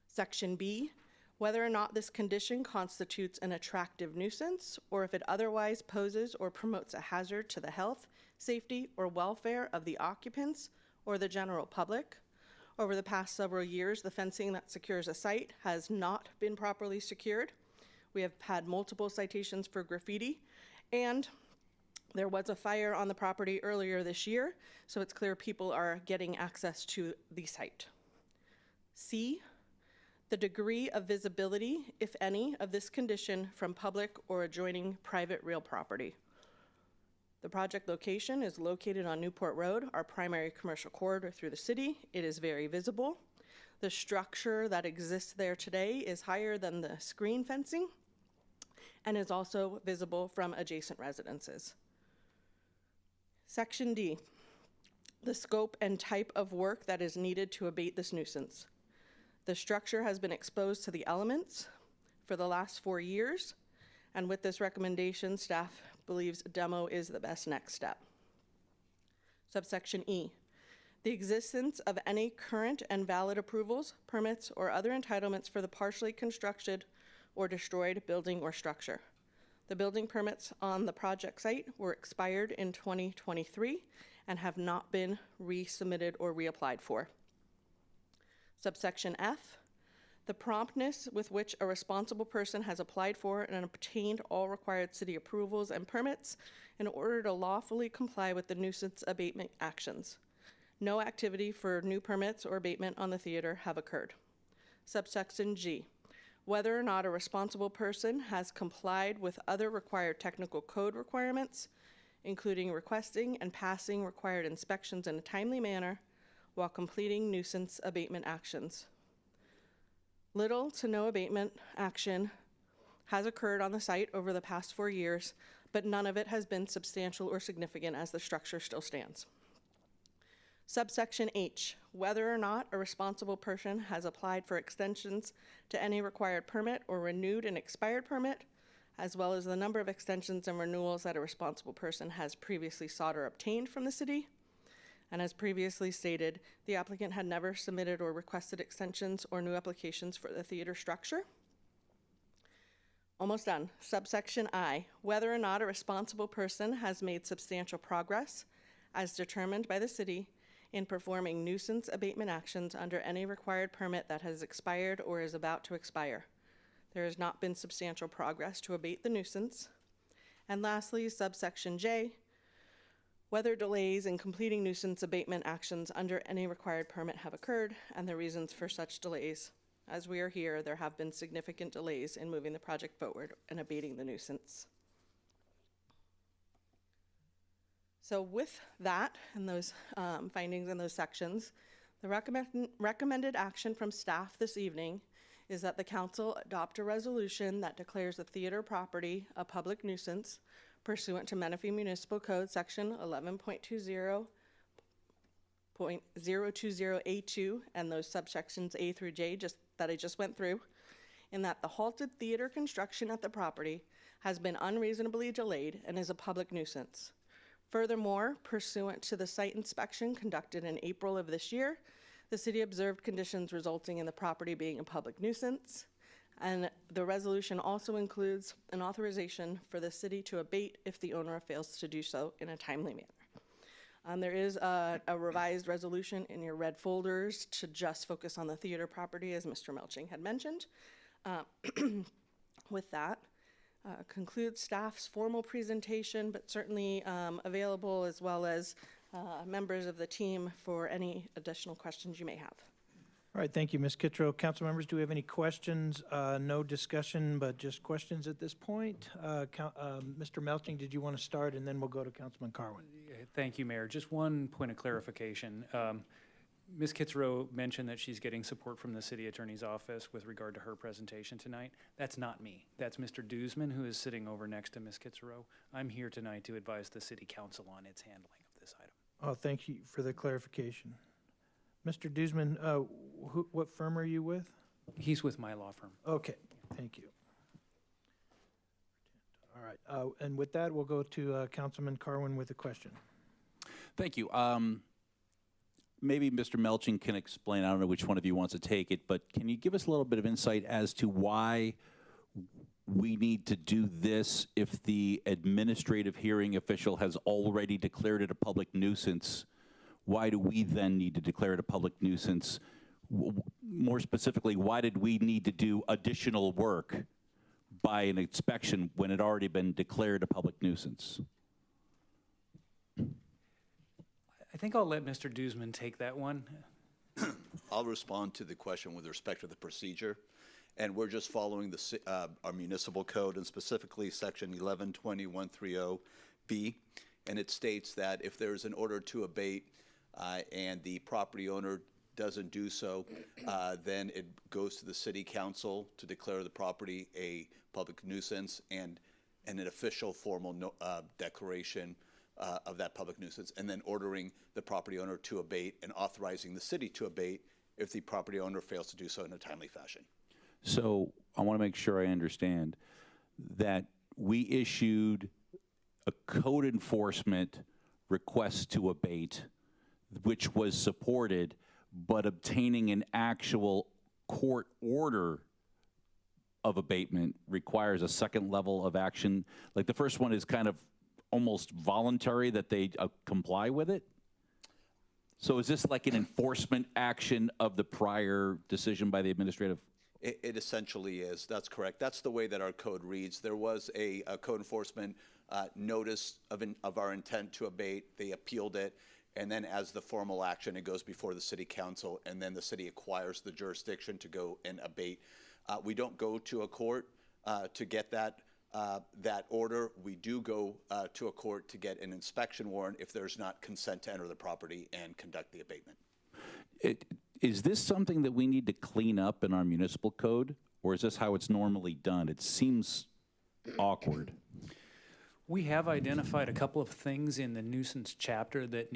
Section B, whether or not this condition constitutes an attractive nuisance or if it otherwise poses or promotes a hazard to the health, safety, or welfare of the occupants or the general public. Over the past several years, the fencing that secures a site has not been properly secured. We have had multiple citations for graffiti, and there was a fire on the property earlier this year, so it's clear people are getting access to the site. C, the degree of visibility, if any, of this condition from public or adjoining private real property. The project location is located on Newport Road, our primary commercial corridor through the city. It is very visible. The structure that exists there today is higher than the screen fencing and is also visible from adjacent residences. Section D, the scope and type of work that is needed to abate this nuisance. The structure has been exposed to the elements for the last 4 years, and with this recommendation, staff believes a demo is the best next step. Subsection E, the existence of any current and valid approvals, permits, or other entitlements for the partially constructed or destroyed building or structure. The building permits on the project site were expired in 2023 and have not been resubmitted or reapplied for. Subsection F, the promptness with which a responsible person has applied for and obtained all required city approvals and permits in order to lawfully comply with the nuisance abatement actions. No activity for new permits or abatement on the theater have occurred. Subsection G, whether or not a responsible person has complied with other required technical code requirements, including requesting and passing required inspections in a timely manner while completing nuisance abatement actions. Little to no abatement action has occurred on the site over the past 4 years, but none of it has been substantial or significant as the structure still stands. Subsection H, whether or not a responsible person has applied for extensions to any required permit or renewed an expired permit, as well as the number of extensions and renewals that a responsible person has previously sought or obtained from the city. And as previously stated, the applicant had never submitted or requested extensions or new applications for the theater structure. Almost done. Subsection I, whether or not a responsible person has made substantial progress as determined by the city in performing nuisance abatement actions under any required permit that has expired or is about to expire. There has not been substantial progress to abate the nuisance. And lastly, subsection J, whether delays in completing nuisance abatement actions under any required permit have occurred and the reasons for such delays. As we are here, there have been significant delays in moving the project forward and abating the nuisance. So with that and those findings in those sections, the recommended action from staff this evening is that the council adopt a resolution that declares the theater property a public nuisance pursuant to Menifee Municipal Code Section 11.20.020A2 and those subsections A through J that I just went through, in that the halted theater construction at the property has been unreasonably delayed and is a public nuisance. Furthermore, pursuant to the site inspection conducted in April of this year, the city observed conditions resulting in the property being a public nuisance. And the resolution also includes an authorization for the city to abate if the owner fails to do so in a timely manner. There is a revised resolution in your red folders to just focus on the theater property, as Mr. Melching had mentioned. With that, concludes staff's formal presentation, but certainly available as well as members of the team for any additional questions you may have. All right, thank you, Ms. Kittro. Council members, do we have any questions? No discussion, but just questions at this point. Mr. Melching, did you want to start, and then we'll go to Councilman Carwin. Thank you, Mayor. Just one point of clarification. Ms. Kitzrow mentioned that she's getting support from the city attorney's office with regard to her presentation tonight. That's not me. That's Mr. Duzman, who is sitting over next to Ms. Kitzrow. I'm here tonight to advise the city council on its handling of this item. Oh, thank you for the clarification. Mr. Duzman, what firm are you with? He's with my law firm. Okay, thank you. All right, and with that, we'll go to Councilman Carwin with a question. Thank you. Maybe Mr. Melching can explain, I don't know which one of you wants to take it, but can you give us a little bit of insight as to why we need to do this if the administrative hearing official has already declared it a public nuisance? Why do we then need to declare it a public nuisance? More specifically, why did we need to do additional work by an inspection when it had already been declared a public nuisance? I think I'll let Mr. Duzman take that one. I'll respond to the question with respect to the procedure. And we're just following our municipal code, and specifically section 11.20.130B. And it states that if there's an order to abate and the property owner doesn't do so, then it goes to the city council to declare the property a public nuisance, and an official formal declaration of that public nuisance, and then ordering the property owner to abate and authorizing the city to abate if the property owner fails to do so in a timely fashion. So I want to make sure I understand that we issued a code enforcement request to abate, which was supported, but obtaining an actual court order of abatement requires a second level of action. Like the first one is kind of almost voluntary that they comply with it? So is this like an enforcement action of the prior decision by the administrative? It essentially is. That's correct. That's the way that our code reads. There was a code enforcement notice of our intent to abate. They appealed it. And then as the formal action, it goes before the city council, and then the city acquires the jurisdiction to go and abate. We don't go to a court to get that order. We do go to a court to get an inspection warrant if there's not consent to enter the property and conduct the abatement. Is this something that we need to clean up in our municipal code, or is this how it's normally done? It seems awkward. We have identified a couple of things in the nuisance chapter that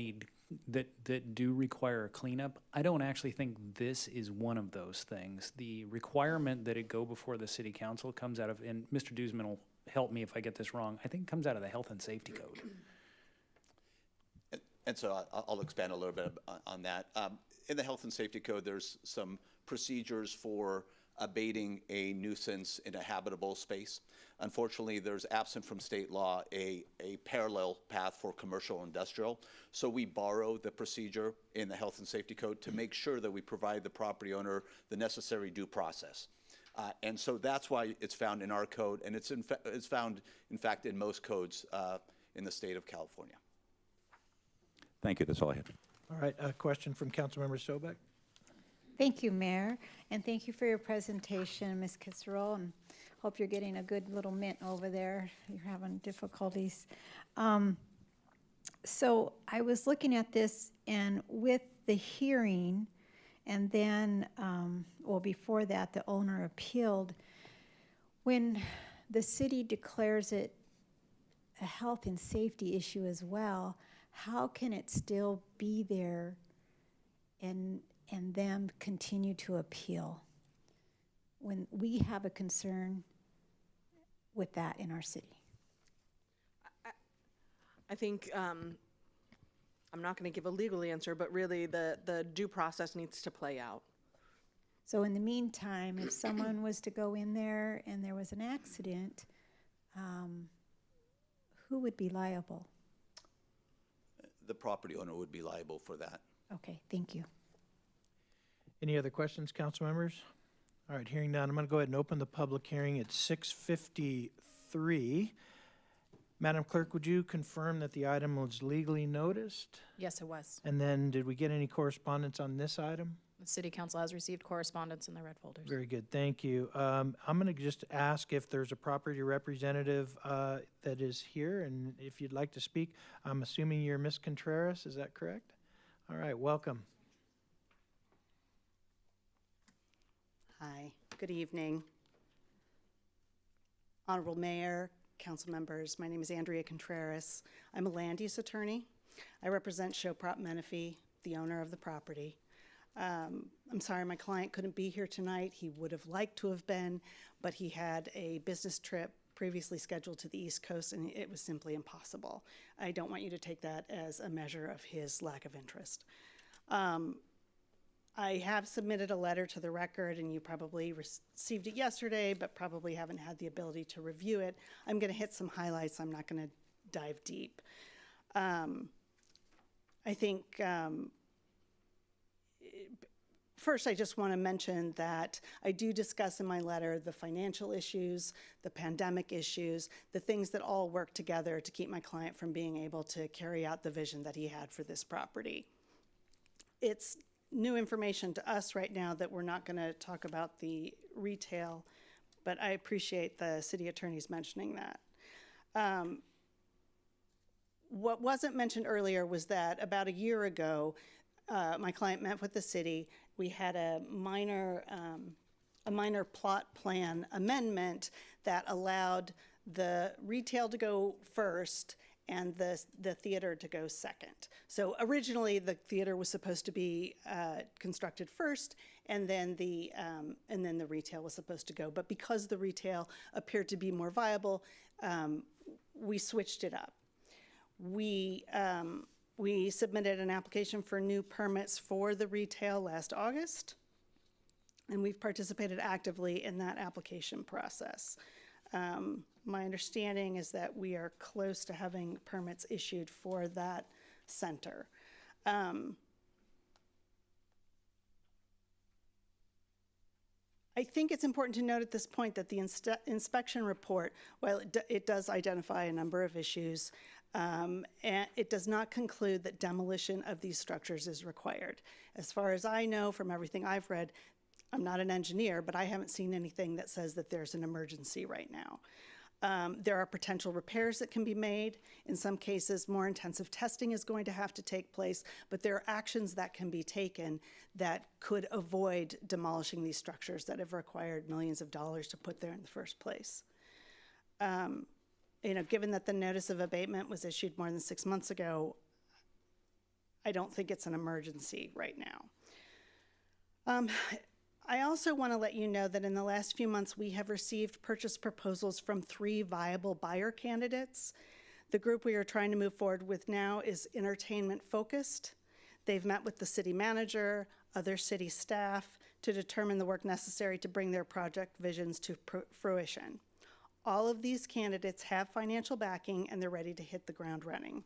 do require a cleanup. I don't actually think this is one of those things. The requirement that it go before the city council comes out of, and Mr. Duzman will help me if I get this wrong, I think it comes out of the health and safety code. And so I'll expand a little bit on that. In the health and safety code, there's some procedures for abating a nuisance in a habitable space. Unfortunately, there's absent from state law a parallel path for commercial and industrial. So we borrow the procedure in the health and safety code to make sure that we provide the property owner the necessary due process. And so that's why it's found in our code, and it's found, in fact, in most codes in the state of California. Thank you. That's all I have. All right, a question from Councilmember Sobek. Thank you, Mayor, and thank you for your presentation, Ms. Kisserell, and hope you're getting a good little mint over there. You're having difficulties. So I was looking at this, and with the hearing, and then, well, before that, the owner appealed. When the city declares it a health and safety issue as well, how can it still be there and them continue to appeal when we have a concern with that in our city? I think I'm not going to give a legal answer, but really the due process needs to play out. So in the meantime, if someone was to go in there and there was an accident, who would be liable? The property owner would be liable for that. Okay, thank you. Any other questions, council members? All right, hearing none, I'm going to go ahead and open the public hearing at 6:53. Madam Clerk, would you confirm that the item was legally noticed? Yes, it was. And then did we get any correspondence on this item? The city council has received correspondence in the red folders. Very good, thank you. I'm going to just ask if there's a property representative that is here, and if you'd like to speak. I'm assuming you're Ms. Contreras, is that correct? All right, welcome. Hi, good evening. Honorable Mayor, council members, my name is Andrea Contreras. I'm a land use attorney. I represent Shoprop Menifee, the owner of the property. I'm sorry my client couldn't be here tonight. He would have liked to have been, but he had a business trip previously scheduled to the East Coast, and it was simply impossible. I don't want you to take that as a measure of his lack of interest. I have submitted a letter to the record, and you probably received it yesterday, but probably haven't had the ability to review it. I'm going to hit some highlights. I'm not going to dive deep. I think first, I just want to mention that I do discuss in my letter the financial issues, the pandemic issues, the things that all work together to keep my client from being able to carry out the vision that he had for this property. It's new information to us right now that we're not going to talk about the retail, but I appreciate the city attorneys mentioning that. What wasn't mentioned earlier was that about a year ago, my client met with the city. We had a minor plot plan amendment that allowed the retail to go first and the theater to go second. So originally, the theater was supposed to be constructed first, and then the retail was supposed to go. But because the retail appeared to be more viable, we switched it up. We submitted an application for new permits for the retail last August, and we've participated actively in that application process. My understanding is that we are close to having permits issued for that center. I think it's important to note at this point that the inspection report, while it does identify a number of issues, and it does not conclude that demolition of these structures is required. As far as I know from everything I've read, I'm not an engineer, but I haven't seen anything that says that there's an emergency right now. There are potential repairs that can be made. In some cases, more intensive testing is going to have to take place, but there are actions that can be taken that could avoid demolishing these structures that have required millions of dollars to put there in the first place. Given that the notice of abatement was issued more than 6 months ago, I don't think it's an emergency right now. I also want to let you know that in the last few months, we have received purchase proposals from 3 viable buyer candidates. The group we are trying to move forward with now is entertainment focused. They've met with the city manager, other city staff to determine the work necessary to bring their project visions to fruition. All of these candidates have financial backing and they're ready to hit the ground running.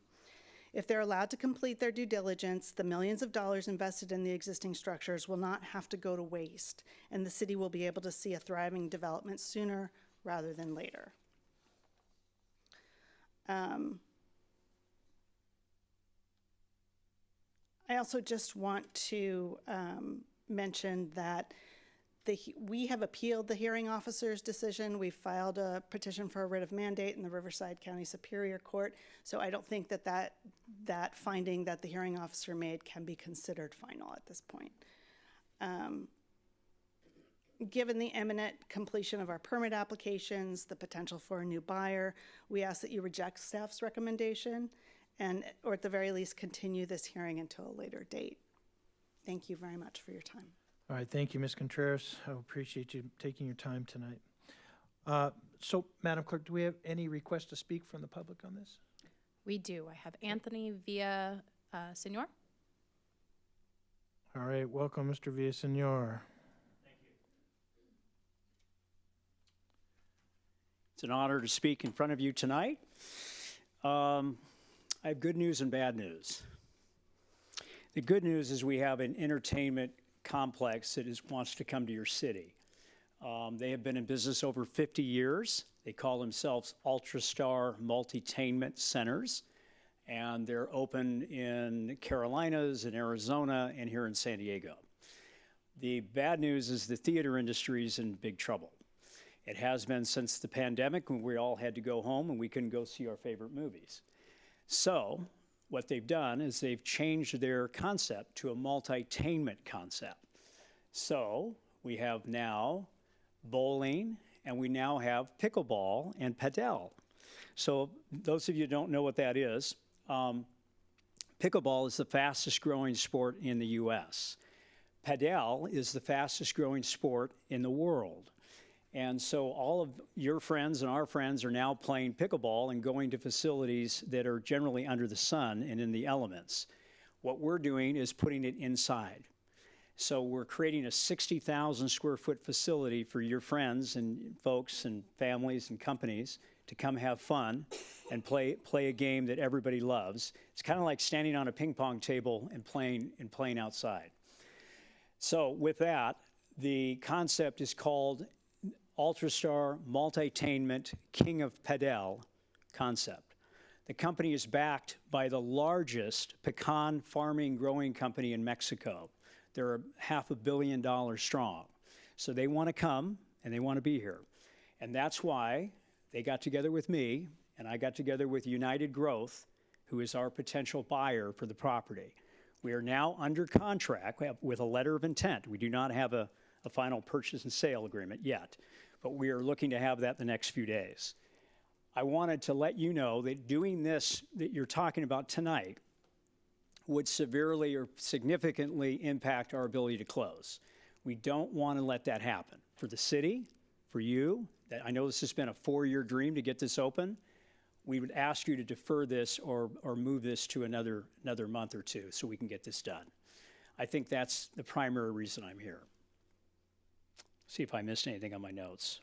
If they're allowed to complete their due diligence, the millions of dollars invested in the existing structures will not have to go to waste, and the city will be able to see a thriving development sooner rather than later. I also just want to mention that we have appealed the hearing officer's decision. We filed a petition for a writ of mandate in the Riverside County Superior Court. So I don't think that finding that the hearing officer made can be considered final at this point. Given the imminent completion of our permit applications, the potential for a new buyer, we ask that you reject staff's recommendation or at the very least continue this hearing until a later date. Thank you very much for your time. All right, thank you, Ms. Contreras. I appreciate you taking your time tonight. So, Madam Clerk, do we have any requests to speak from the public on this? We do. I have Anthony Villasenor. All right, welcome, Mr. Villasenor. It's an honor to speak in front of you tonight. I have good news and bad news. The good news is we have an entertainment complex that wants to come to your city. They have been in business over 50 years. They call themselves Ultrastar Multitainment Centers, and they're open in Carolinas, in Arizona, and here in San Diego. The bad news is the theater industry is in big trouble. It has been since the pandemic when we all had to go home and we couldn't go see our favorite movies. So what they've done is they've changed their concept to a multitainment concept. So we have now bowling, and we now have pickleball and padel. So those of you who don't know what that is, pickleball is the fastest growing sport in the US. Padel is the fastest growing sport in the world. And so all of your friends and our friends are now playing pickleball and going to facilities that are generally under the sun and in the elements. What we're doing is putting it inside. So we're creating a 60,000 square foot facility for your friends and folks and families and companies to come have fun and play a game that everybody loves. It's kind of like standing on a ping pong table and playing outside. So with that, the concept is called Ultrastar Multitainment King of Padel concept. The company is backed by the largest pecan farming growing company in Mexico. They're $500 million strong. So they want to come and they want to be here. And that's why they got together with me and I got together with United Growth, who is our potential buyer for the property. We are now under contract with a letter of intent. We do not have a final purchase and sale agreement yet, but we are looking to have that the next few days. I wanted to let you know that doing this that you're talking about tonight would severely or significantly impact our ability to close. We don't want to let that happen. For the city, for you, I know this has been a 4-year dream to get this open. We would ask you to defer this or move this to another month or two so we can get this done. I think that's the primary reason I'm here. See if I missed anything on my notes.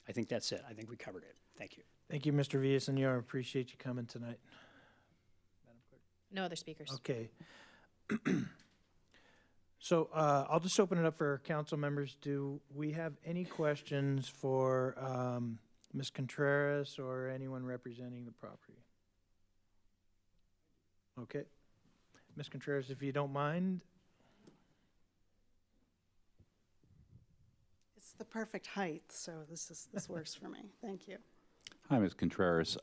I think that's it. I think we covered it. Thank you. Thank you, Mr. Villaseñor. Appreciate you coming tonight. No other speakers. Okay. So I'll just open it up for council members. Do we have any questions for Ms. Contreras or anyone representing the property? Okay. Ms. Contreras, if you don't mind. It's the perfect height, so this works for me. Thank you. Hi, Ms. Contreras.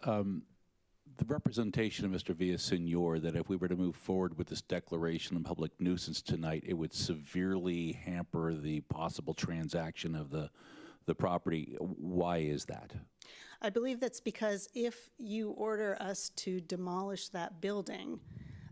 The representation of Mr. Villaseñor that if we were to move forward with this declaration of public nuisance tonight, it would severely hamper the possible transaction of the property. Why is that? I believe that's because if you order us to demolish that building,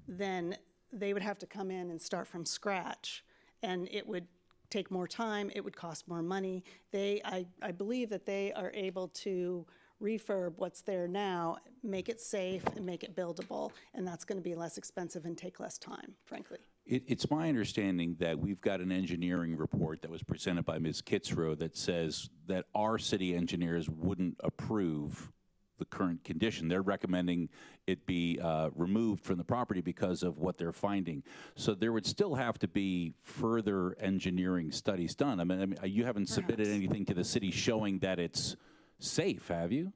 then they would have to come in and start from scratch, and it would take more time, it would cost more money. I believe that they are able to refurb what's there now, make it safe and make it buildable, and that's going to be less expensive and take less time, frankly. It's my understanding that we've got an engineering report that was presented by Ms. Kitzrow that says that our city engineers wouldn't approve the current condition. They're recommending it be removed from the property because of what they're finding. So there would still have to be further engineering studies done. I mean you haven't submitted anything to the city showing that it's safe, have you?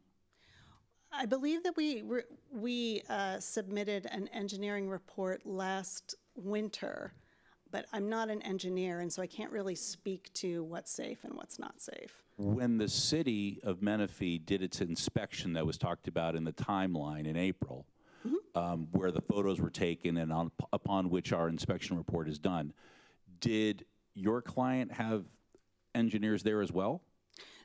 I believe that we submitted an engineering report last winter, but I'm not an engineer, and so I can't really speak to what's safe and what's not safe. When the city of Menifee did its inspection that was talked about in the timeline in April, where the photos were taken and upon which our inspection report is done, did your client have engineers there as well?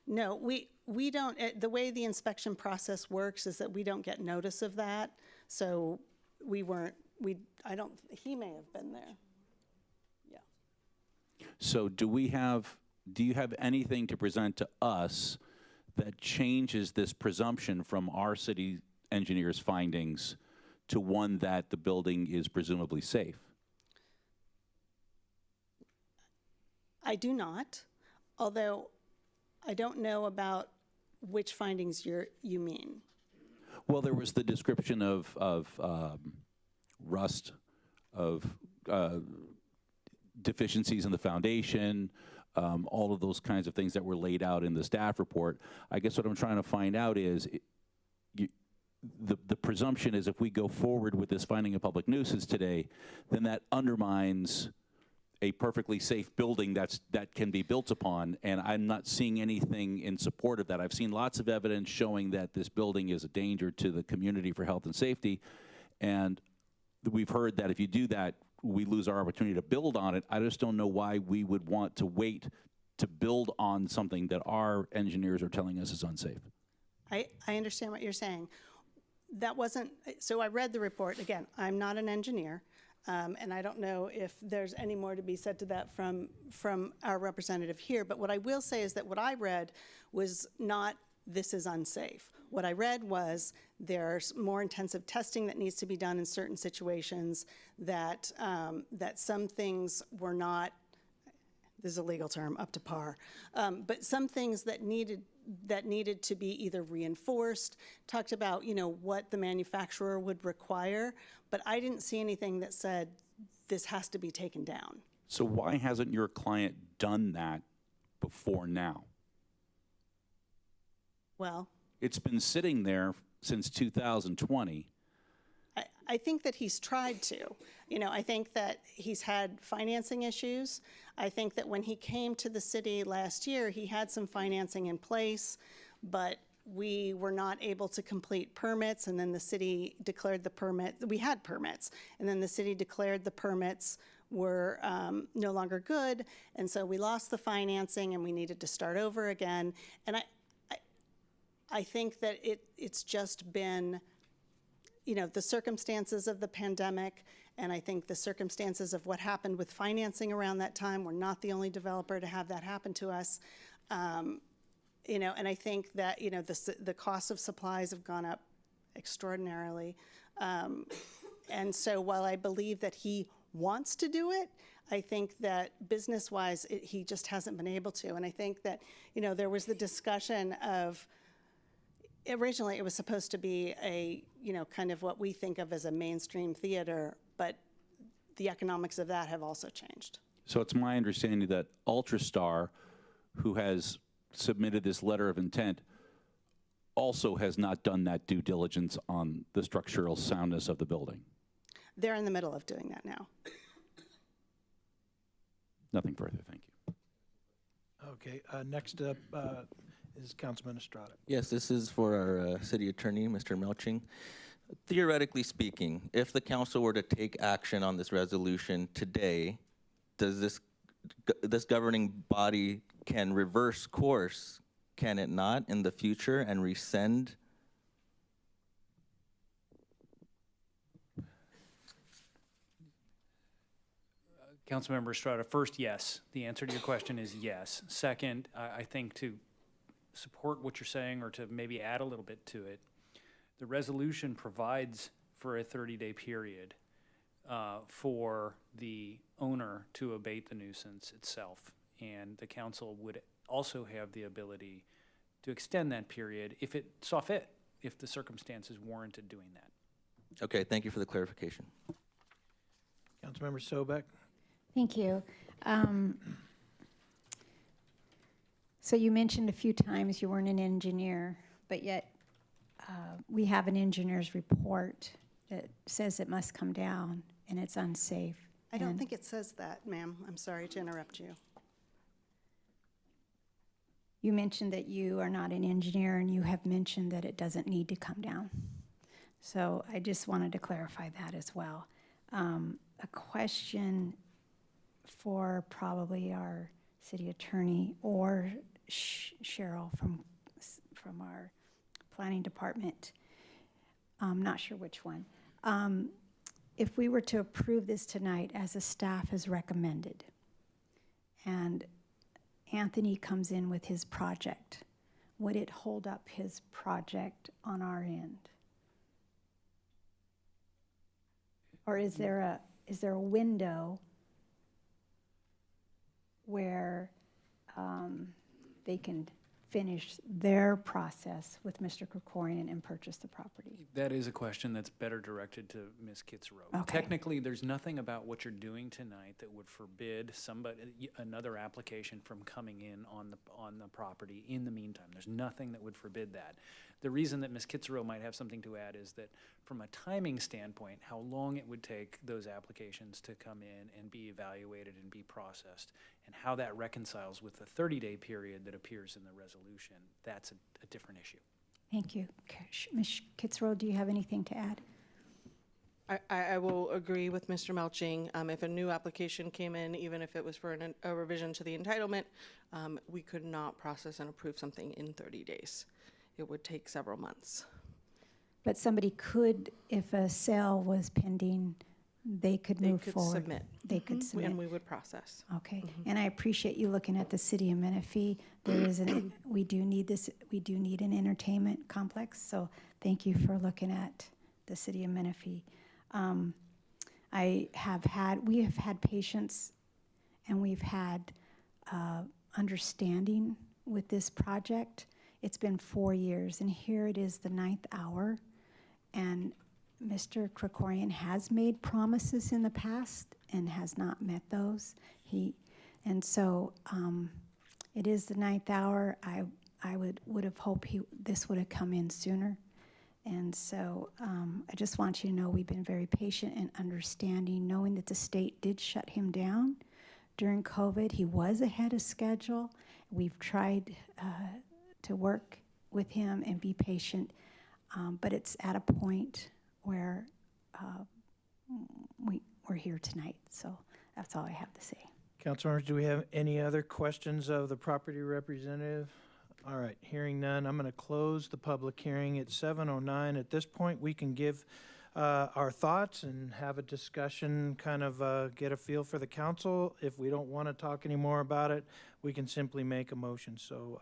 No, we don't. The way the inspection process works is that we don't get notice of that, so we weren't. He may have been there. Yeah. So do you have anything to present to us that changes this presumption from our city engineer's findings to one that the building is presumably safe? I do not, although I don't know about which findings you mean. Well, there was the description of rust, of deficiencies in the foundation, all of those kinds of things that were laid out in the staff report. I guess what I'm trying to find out is the presumption is if we go forward with this finding of public nuisance today, then that undermines a perfectly safe building that can be built upon, and I'm not seeing anything in support of that. I've seen lots of evidence showing that this building is a danger to the community for health and safety, and we've heard that if you do that, we lose our opportunity to build on it. I just don't know why we would want to wait to build on something that our engineers are telling us is unsafe. I understand what you're saying. That wasn't, so I read the report. Again, I'm not an engineer. And I don't know if there's any more to be said to that from our representative here. But what I will say is that what I read was not, this is unsafe. What I read was there's more intensive testing that needs to be done in certain situations, that some things were not, this is a legal term, up to par, but some things that needed to be either reinforced, talked about, what the manufacturer would require, but I didn't see anything that said this has to be taken down. So why hasn't your client done that before now? Well, it's been sitting there since 2020. I think that he's tried to. I think that he's had financing issues. I think that when he came to the city last year, he had some financing in place, but we were not able to complete permits, and then the city declared the permit. We had permits, and then the city declared the permits were no longer good, and so we lost the financing, and we needed to start over again. And I think that it's just been, the circumstances of the pandemic, and I think the circumstances of what happened with financing around that time. We're not the only developer to have that happen to us. And I think that, the cost of supplies have gone up extraordinarily. And so while I believe that he wants to do it, I think that business-wise, he just hasn't been able to. And I think that, there was the discussion of, originally it was supposed to be a, kind of what we think of as a mainstream theater, but the economics of that have also changed. So it's my understanding that Ultrastar, who has submitted this letter of intent, also has not done that due diligence on the structural soundness of the building. They're in the middle of doing that now. Nothing further, thank you. Okay, next up is Councilman Estrada. Yes, this is for our city attorney, Mr. Melching. Theoretically speaking, if the council were to take action on this resolution today, does this governing body can reverse course, can it not, in the future and rescind? Councilmember Estrada, first, yes. The answer to your question is yes. Second, I think to support what you're saying or to maybe add a little bit to it, the resolution provides for a 30-day period for the owner to abate the nuisance itself. And the council would also have the ability to extend that period if it saw fit, if the circumstances warranted doing that. Okay, thank you for the clarification. Councilmember Sobek. Thank you. So you mentioned a few times you weren't an engineer, but yet we have an engineer's report that says it must come down and it's unsafe. I don't think it says that, ma'am. I'm sorry to interrupt you. You mentioned that you are not an engineer and you have mentioned that it doesn't need to come down. So I just wanted to clarify that as well. A question for probably our city attorney or Cheryl from our planning department. I'm not sure which one. If we were to approve this tonight as the staff has recommended, and Anthony comes in with his project, would it hold up his project on our end? Or is there a window where they can finish their process with Mr. Krikorian and purchase the property? That is a question that's better directed to Ms. Kitzrow. Okay. Technically, there's nothing about what you're doing tonight that would forbid another application from coming in on the property in the meantime. There's nothing that would forbid that. The reason that Ms. Kitzrow might have something to add is that from a timing standpoint, how long it would take those applications to come in and be evaluated and be processed, and how that reconciles with the 30-day period that appears in the resolution, that's a different issue. Thank you. Ms. Kitzrow, do you have anything to add? I will agree with Mr. Melching. If a new application came in, even if it was for a revision to the entitlement, we could not process and approve something in 30 days. It would take several months. But somebody could, if a sale was pending, they could move forward. Submit. They could submit. And we would process. Okay. And I appreciate you looking at the city of Menifee. There is we do need an entertainment complex, so thank you for looking at the city of Menifee. We have had patience and we've had understanding with this project. It's been 4 years, and here it is the 9th hour, and Mr. Krikorian has made promises in the past and has not met those. So it is the 9th hour. I would have hoped this would have come in sooner. And so I just want you to know we've been very patient and understanding, knowing that the state did shut him down during COVID. He was ahead of schedule. We've tried to work with him and be patient, but it's at a point where we're here tonight. So that's all I have to say. Councilmembers, do we have any other questions of the property representative All right, hearing none, I'm going to close the public hearing at 7:09. At this point, we can give our thoughts and have a discussion, kind of get a feel for the council. If we don't want to talk anymore about it, we can simply make a motion. So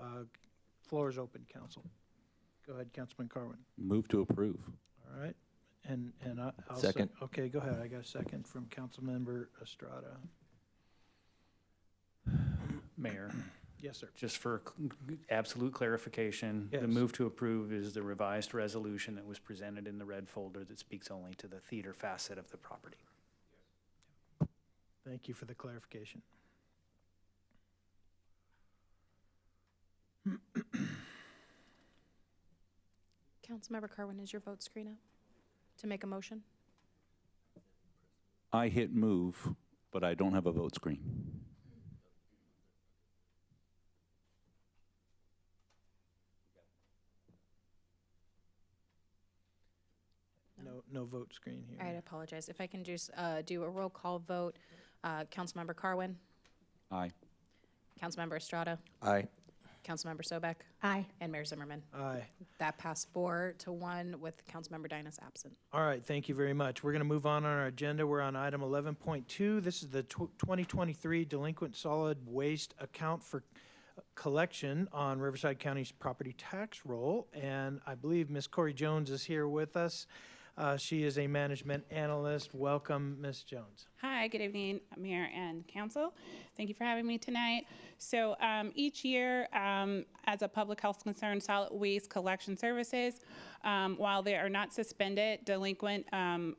floor is open, council. Go ahead, Councilman Carwin. Move to approve. All right, and I'll Second. Okay, go ahead. I got a second from Councilmember Estrada. Mayor, Yes, sir. just for absolute clarification, Yes. the move to approve is the revised resolution that was presented in the red folder that speaks only to the theater facet of the property. Thank you for the clarification. Councilmember Carwin, is your vote screen up to make a motion? I hit move, but I don't have a vote screen. No vote screen here. All right, I apologize. If I can just do a roll call vote. Councilmember Carwin, Aye. Councilmember Estrada, Aye. Councilmember Sobek, Aye. and Mayor Zimmerman. Aye. That passed 4-1 with Councilmember Dynas absent. All right, thank you very much. We're going to move on our agenda. We're on item 11.2. This is the 2023 Delinquent Solid Waste Account for Collection on Riverside County's property tax roll. And I believe Ms. Corey Jones is here with us. She is a management analyst. Welcome, Ms. Jones. Hi, good evening, Mayor and Council. Thank you for having me tonight. So each year, as a public health concern, solid waste collection services, while they are not suspended, delinquent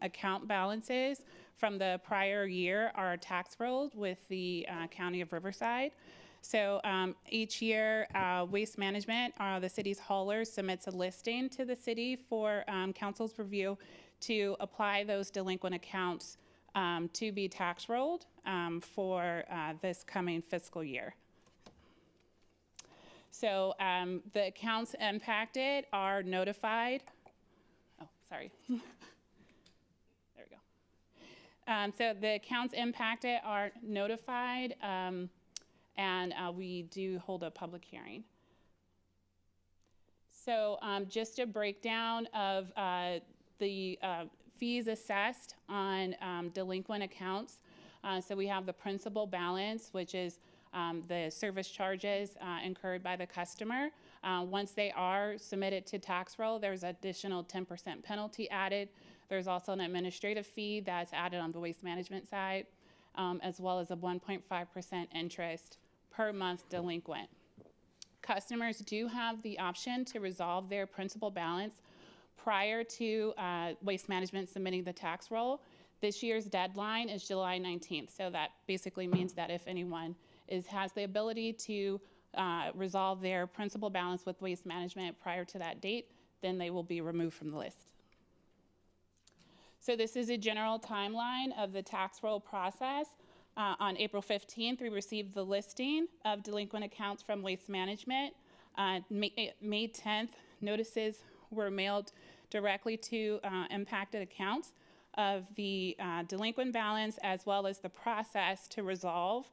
account balances from the prior year are tax rolled with the County of Riverside. So each year, Waste Management, the city's haulers, submits a listing to the city for council's review to apply those delinquent accounts to be tax rolled for this coming fiscal year. So the accounts impacted are notified. Oh, sorry. There we go. So the accounts impacted are notified. And we do hold a public hearing. So just a breakdown of the fees assessed on delinquent accounts. So we have the principal balance, which is the service charges incurred by the customer. Once they are submitted to tax roll, there's additional 10% penalty added. There's also an administrative fee that's added on the waste management side, as well as a 1.5% interest per month delinquent. Customers do have the option to resolve their principal balance prior to Waste Management submitting the tax roll. This year's deadline is July 19th, so that basically means that if anyone has the ability to resolve their principal balance with Waste Management prior to that date, then they will be removed from the list. So this is a general timeline of the tax roll process. On April 15th, we received the listing of delinquent accounts from Waste Management. May 10th, notices were mailed directly to impacted accounts of the delinquent balance, as well as the process to resolve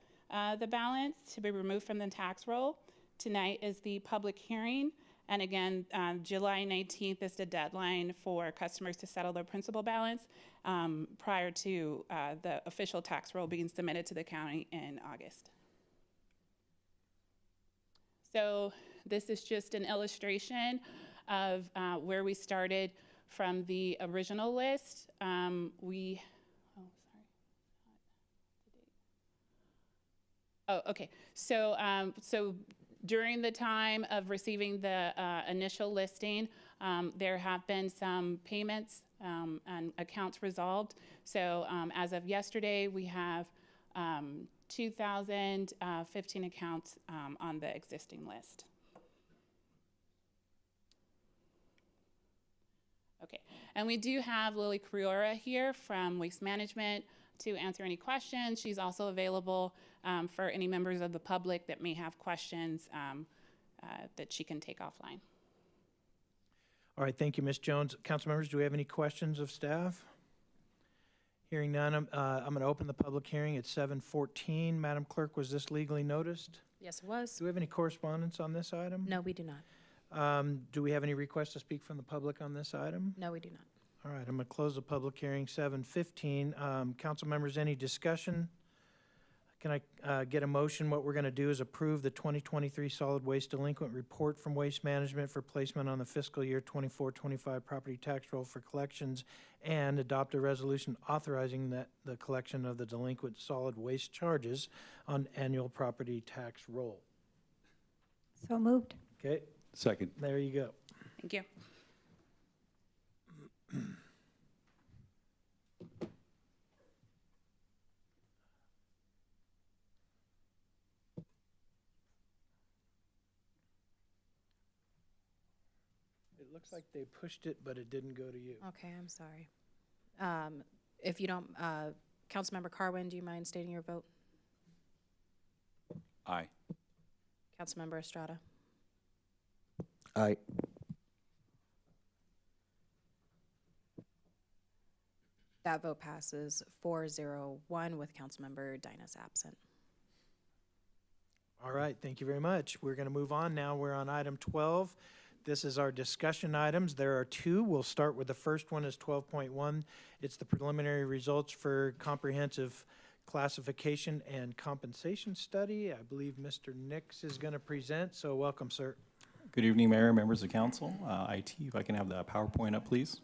the balance to be removed from the tax roll. Tonight is the public hearing. And again, July 19th is the deadline for customers to settle their principal balance prior to the official tax roll being submitted to the county in August. So this is just an illustration of where we started from the original list. So during the time of receiving the initial listing, there have been some payments and accounts resolved. So as of yesterday, we have 2,015 accounts on the existing list. Okay, and we do have Lily Criora here from Waste Management to answer any questions. She's also available for any members of the public that may have questions that she can take offline. All right, thank you, Ms. Jones. Council members, do we have any questions of staff? Hearing none, I'm going to open the public hearing at 7:14. Madam Clerk, was this legally noticed? Yes, it was. Do we have any correspondence on this item? No, we do not. Do we have any requests to speak from the public on this item? No, we do not. All right, I'm going to close the public hearing, 7:15. Council members, any discussion? Can I get a motion? What we're going to do is approve the 2023 solid waste delinquent report from Waste Management for placement on the fiscal year 24-25 property tax roll for collections, and adopt a resolution authorizing the collection of the delinquent solid waste charges on annual property tax roll. So moved. Okay, Second. there you go. Thank you. It looks like they pushed it, but it didn't go to you. Okay, I'm sorry. If you don't, Councilmember Carwin, do you mind stating your vote? Aye. Councilmember Estrada? Aye. That vote passes 4-0-1 with Councilmember Dynas absent. All right, thank you very much. We're going to move on now. We're on item 12. This is our discussion items. There are two. We'll start with the first one is 12.1. It's the preliminary results for comprehensive classification and compensation study. I believe Mr. Nix is going to present, so welcome, sir. Good evening, Mayor, members of council. IT, if I can have the PowerPoint up, please.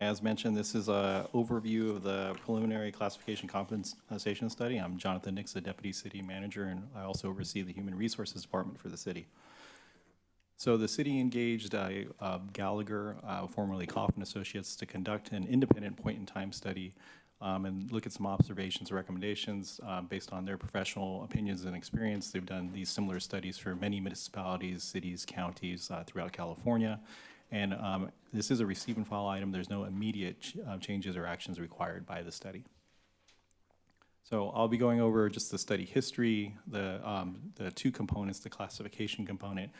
As mentioned, this is an overview of the preliminary classification compensation study. I'm Jonathan Nix, the Deputy City Manager, and I also oversee the Human Resources Department for the city. So the city engaged Gallagher, formerly Coffin Associates, to conduct an independent point-in-time study and look at some observations and recommendations based on their professional opinions and experience. They've done these similar studies for many municipalities, cities, counties throughout California. And this is a receive and file item. There's no immediate changes or actions required by the study. So I'll be going over just the study history, the two components, the classification component,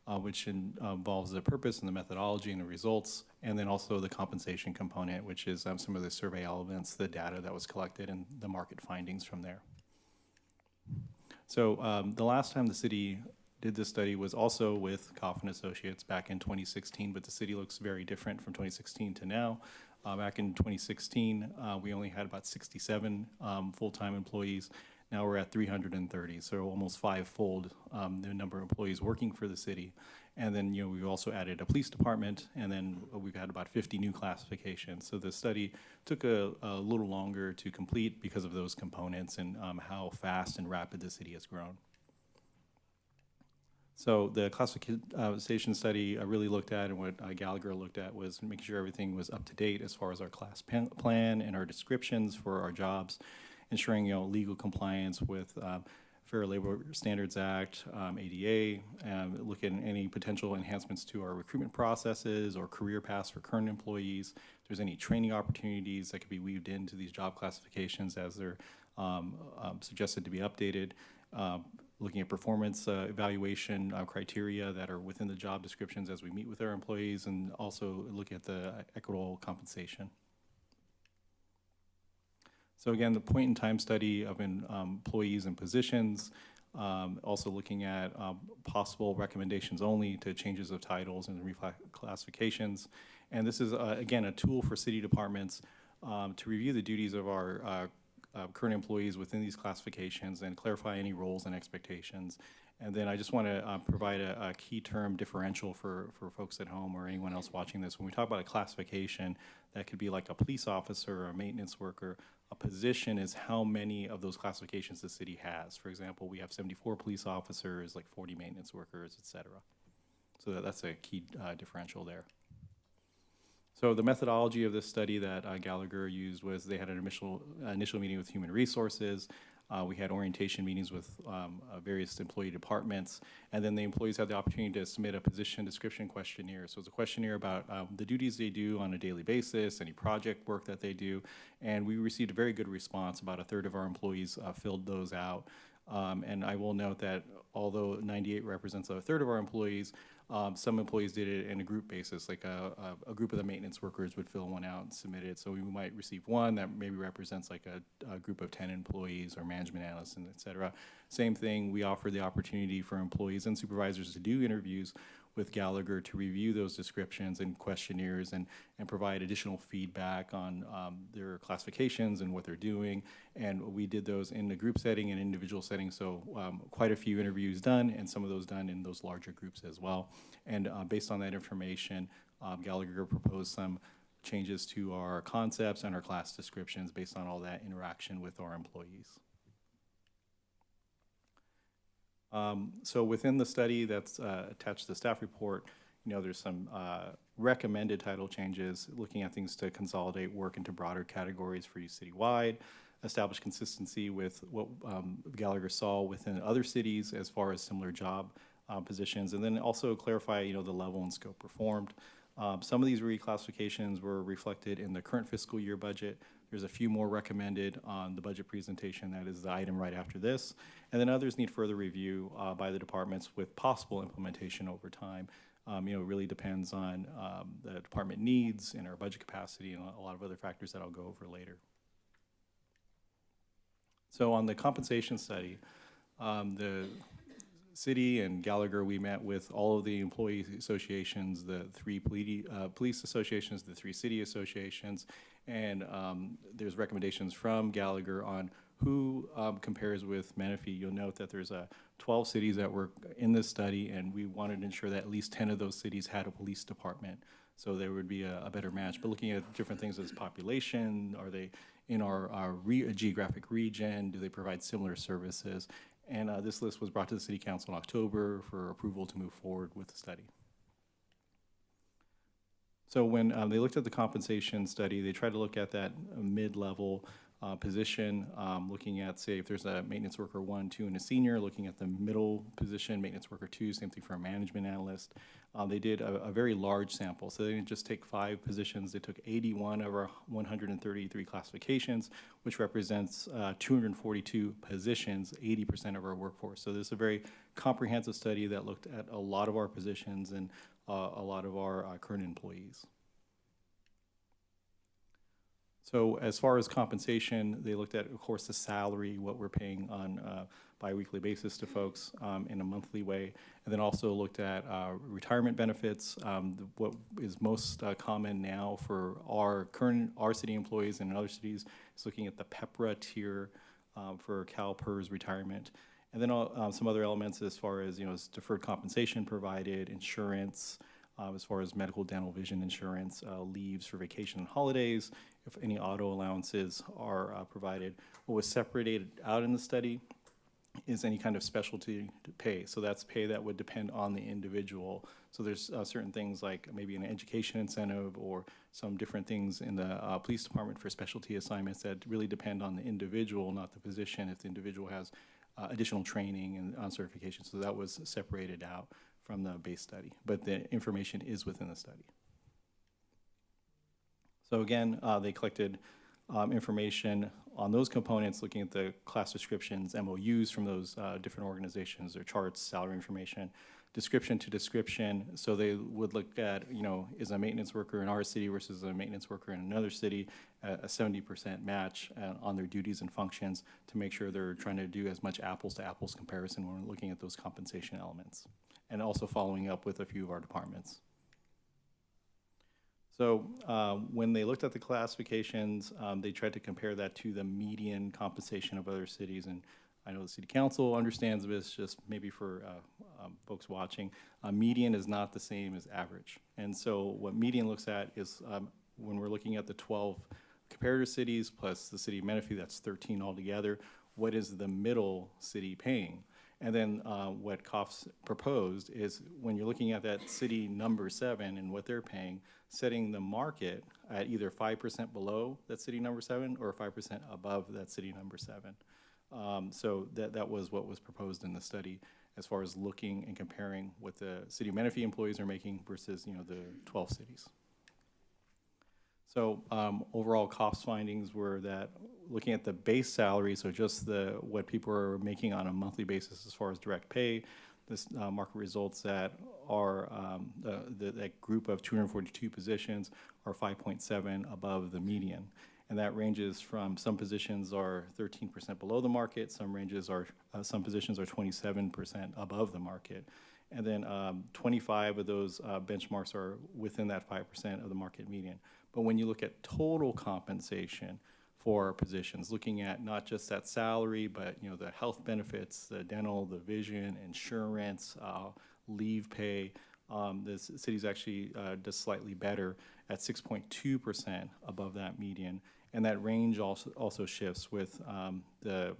which involves the purpose and the methodology and the results, and then also the compensation component, which is some of the survey elements, the data that was collected, and the market findings from there. So the last time the city did this study was also with Coffin Associates back in 2016, but the city looks very different from 2016 to now. Back in 2016, we only had about 67 full-time employees. Now we're at 330, so almost five-fold the number of employees working for the city. And then, we've also added a police department, and then we've had about 50 new classifications. So the study took a little longer to complete because of those components and how fast and rapid the city has grown. So the classification study I really looked at, and what Gallagher looked at, was making sure everything was up to date as far as our class plan and our descriptions for our jobs, ensuring legal compliance with Fair Labor Standards Act, ADA, look at any potential enhancements to our recruitment processes or career paths for current employees. If there's any training opportunities that could be weaved into these job classifications as they're suggested to be updated. Looking at performance evaluation criteria that are within the job descriptions as we meet with our employees, and also looking at the equitable compensation. So again, the point-in-time study of employees and positions, also looking at possible recommendations only to changes of titles and reclassifications. And this is, again, a tool for city departments to review the duties of our current employees within these classifications and clarify any roles and expectations. And then I just want to provide a key term differential for folks at home or anyone else watching this. When we talk about a classification, that could be like a police officer or a maintenance worker. A position is how many of those classifications the city has. For example, we have 74 police officers, like 40 maintenance workers, et cetera. So that's a key differential there. So the methodology of this study that Gallagher used was they had an initial meeting with Human Resources. We had orientation meetings with various employee departments, and then the employees had the opportunity to submit a position description questionnaire. So it's a questionnaire about the duties they do on a daily basis, any project work that they do, and we received a very good response. About a third of our employees filled those out. And I will note that although 98 represents a third of our employees, Some employees did it in a group basis, like a group of the maintenance workers would fill one out and submit it. So we might receive one that maybe represents like a group of 10 employees or management analysts, and et cetera. Same thing, we offer the opportunity for employees and supervisors to do interviews with Gallagher to review those descriptions and questionnaires and provide additional feedback on their classifications and what they're doing. And we did those in the group setting and individual setting, so quite a few interviews done, and some of those done in those larger groups as well. And based on that information, Gallagher proposed some changes to our concepts and our class descriptions based on all that interaction with our employees. So within the study that's attached to the staff report, there's some recommended title changes, looking at things to consolidate work into broader categories for use citywide, establish consistency with what Gallagher saw within other cities as far as similar job positions, and then also clarify, the level and scope performed. Some of these reclassifications were reflected in the current fiscal year budget. There's a few more recommended on the budget presentation. That is the item right after this. And then others need further review by the departments with possible implementation over time. It really depends on the department needs and our budget capacity and a lot of other factors that I'll go over later. So on the compensation study, the city and Gallagher, we met with all of the employee associations, the 3 police associations, the 3 city associations, and there's recommendations from Gallagher on who compares with Menifee. You'll note that there's 12 cities that were in this study, and we wanted to ensure that at least 10 of those cities had a police department, so there would be a better match. But looking at different things as population, are they in our geographic region, do they provide similar services? And this list was brought to the City Council in October for approval to move forward with the study. So when they looked at the compensation study, they tried to look at that mid-level position, looking at, say, if there's a maintenance worker 1, 2, and a senior, looking at the middle position, maintenance worker 2, same thing for a management analyst. They did a very large sample, so they didn't just take 5 positions, they took 81 of our 133 classifications, which represents 242 positions, 80% of our workforce. So this is a very comprehensive study that looked at a lot of our positions and a lot of our current employees. So as far as compensation, they looked at, of course, the salary, what we're paying on a bi-weekly basis to folks in a monthly way, and then also looked at retirement benefits. What is most common now for our city employees and in other cities is looking at the PEPRA tier for CalPERS retirement. And then some other elements as far as, deferred compensation provided, insurance, as far as medical, dental, vision insurance, leaves for vacation and holidays, if any auto allowances are provided. What was separated out in the study is any kind of specialty pay. So that's pay that would depend on the individual. So there's certain things like maybe an education incentive or some different things in the police department for specialty assignments that really depend on the individual, not the position, if the individual has additional training and certification. So that was separated out from the base study, but the information is within the study. So again, they collected information on those components, looking at the class descriptions, MOUs from those different organizations, their charts, salary information, description to description. So they would look at, is a maintenance worker in our city versus a maintenance worker in another city, a 70% match on their duties and functions to make sure they're trying to do as much apples to apples comparison when we're looking at those compensation elements, and also following up with a few of our departments. So when they looked at the classifications, they tried to compare that to the median compensation of other cities. And I know the City Council understands this, just maybe for folks watching, median is not the same as average. And so what median looks at is when we're looking at the 12 comparator cities plus the city of Menifee, that's 13 altogether, what is the middle city paying? And then what COF's proposed is when you're looking at that city number 7 and what they're paying, setting the market at either 5% below that city number 7 or 5% above that city number 7. So that was what was proposed in the study as far as looking and comparing what the city of Menifee employees are making versus the 12 cities. So overall cost findings were that looking at the base salary, so just what people are making on a monthly basis as far as direct pay, this market results that are that group of 242 positions are 5.7 above the median. And that ranges from some positions are 13% below the market, some positions are 27% above the market. And then 25 of those benchmarks are within that 5% of the market median. But when you look at total compensation for positions, looking at not just that salary, but the health benefits, the dental, the vision, insurance, leave pay, the city's actually does slightly better at 6.2% above that median. And that range also shifts with the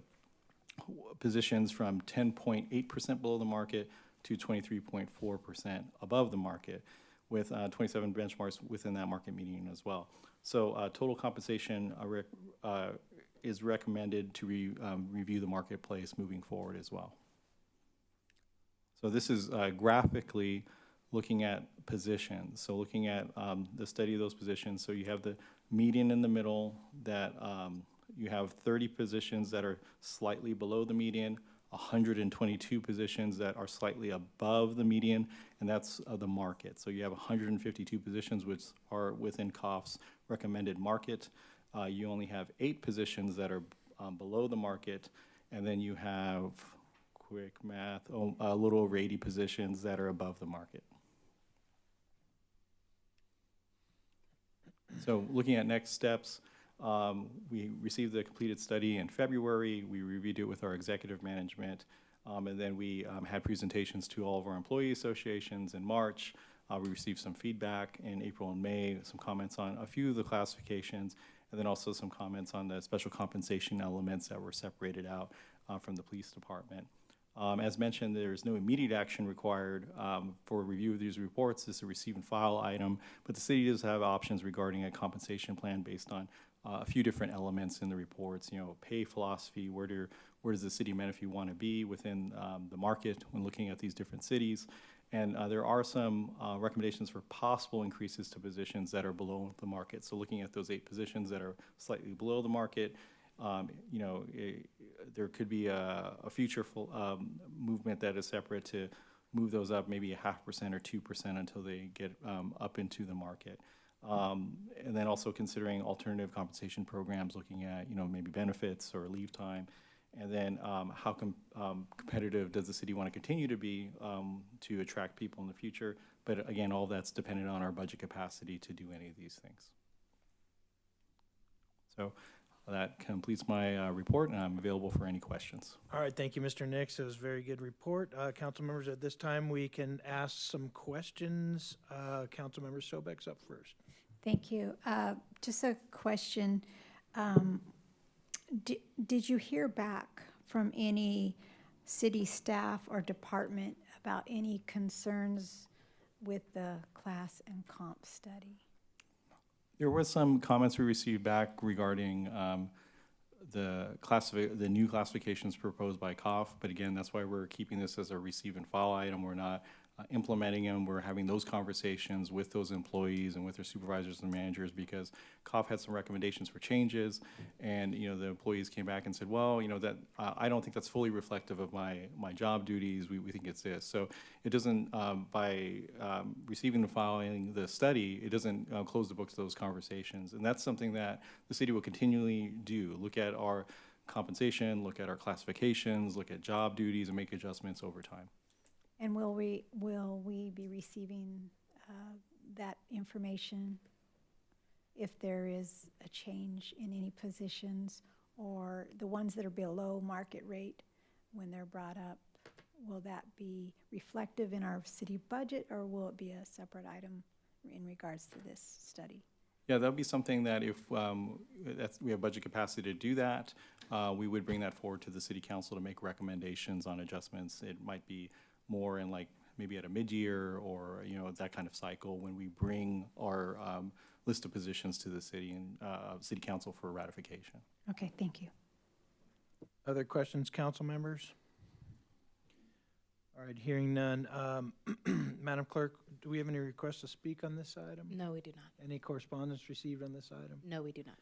positions from 10.8% below the market to 23.4% above the market, with 27 benchmarks within that market median as well. So total compensation is recommended to review the marketplace moving forward as well. So this is graphically looking at positions. So looking at the study of those positions. So you have the median in the middle, that you have 30 positions that are slightly below the median, 122 positions that are slightly above the median, and that's the market. So you have 152 positions which are within COF's recommended market. You only have 8 positions that are below the market, and then you have, quick math, a little over 80 positions that are above the market. So looking at next steps, we received the completed study in February. We reviewed it with our executive management, and then we had presentations to all of our employee associations in March. We received some feedback in April and May, some comments on a few of the classifications, and then also some comments on the special compensation elements that were separated out from the police department. As mentioned, there's no immediate action required for review of these reports. This is a receive and file item, but the city does have options regarding a compensation plan based on a few different elements in the reports. Pay philosophy, where does the city of Menifee want to be within the market when looking at these different cities. And there are some recommendations for possible increases to positions that are below the market. So looking at those 8 positions that are slightly below the market, there could be a future movement that is separate to move those up maybe 0.5% or 2% until they get up into the market. And then also considering alternative compensation programs, looking at maybe benefits or leave time. And then how competitive does the city want to continue to be to attract people in the future? But again, all that's dependent on our budget capacity to do any of these things. So that completes my report, and I'm available for any questions. All right, thank you, Mr. Nix. It was a very good report. Council members, at this time, we can ask some questions. Councilmember Sobek's up first. Thank you. Just a question. Did you hear back from any city staff or department about any concerns with the class and comp study? There were some comments we received back regarding the new classifications proposed by COF, but again, that's why we're keeping this as a receive and file item. We're not implementing them. We're having those conversations with those employees and with their supervisors and managers, because COF had some recommendations for changes, and the employees came back and said, well, that I don't think that's fully reflective of my job duties. We think it's this. So it doesn't, by receiving and filing the study, it doesn't close the books to those conversations. And that's something that the city will continually do. Look at our compensation, look at our classifications, look at job duties, and make adjustments over time. And will we be receiving that information if there is a change in any positions, or the ones that are below market rate when they're brought up? Will that be reflective in our city budget, or will it be a separate item in regards to this study? Yeah, that'll be something that if we have budget capacity to do that, we would bring that forward to the city council to make recommendations on adjustments. It might be more in maybe at a mid-year or that kind of cycle when we bring our list of positions to the city and city council for ratification. Okay, thank you. Other questions, council members? All right, hearing none. Madam Clerk, do we have any requests to speak on this item? No, we do not. Any correspondence received on this item? No, we do not.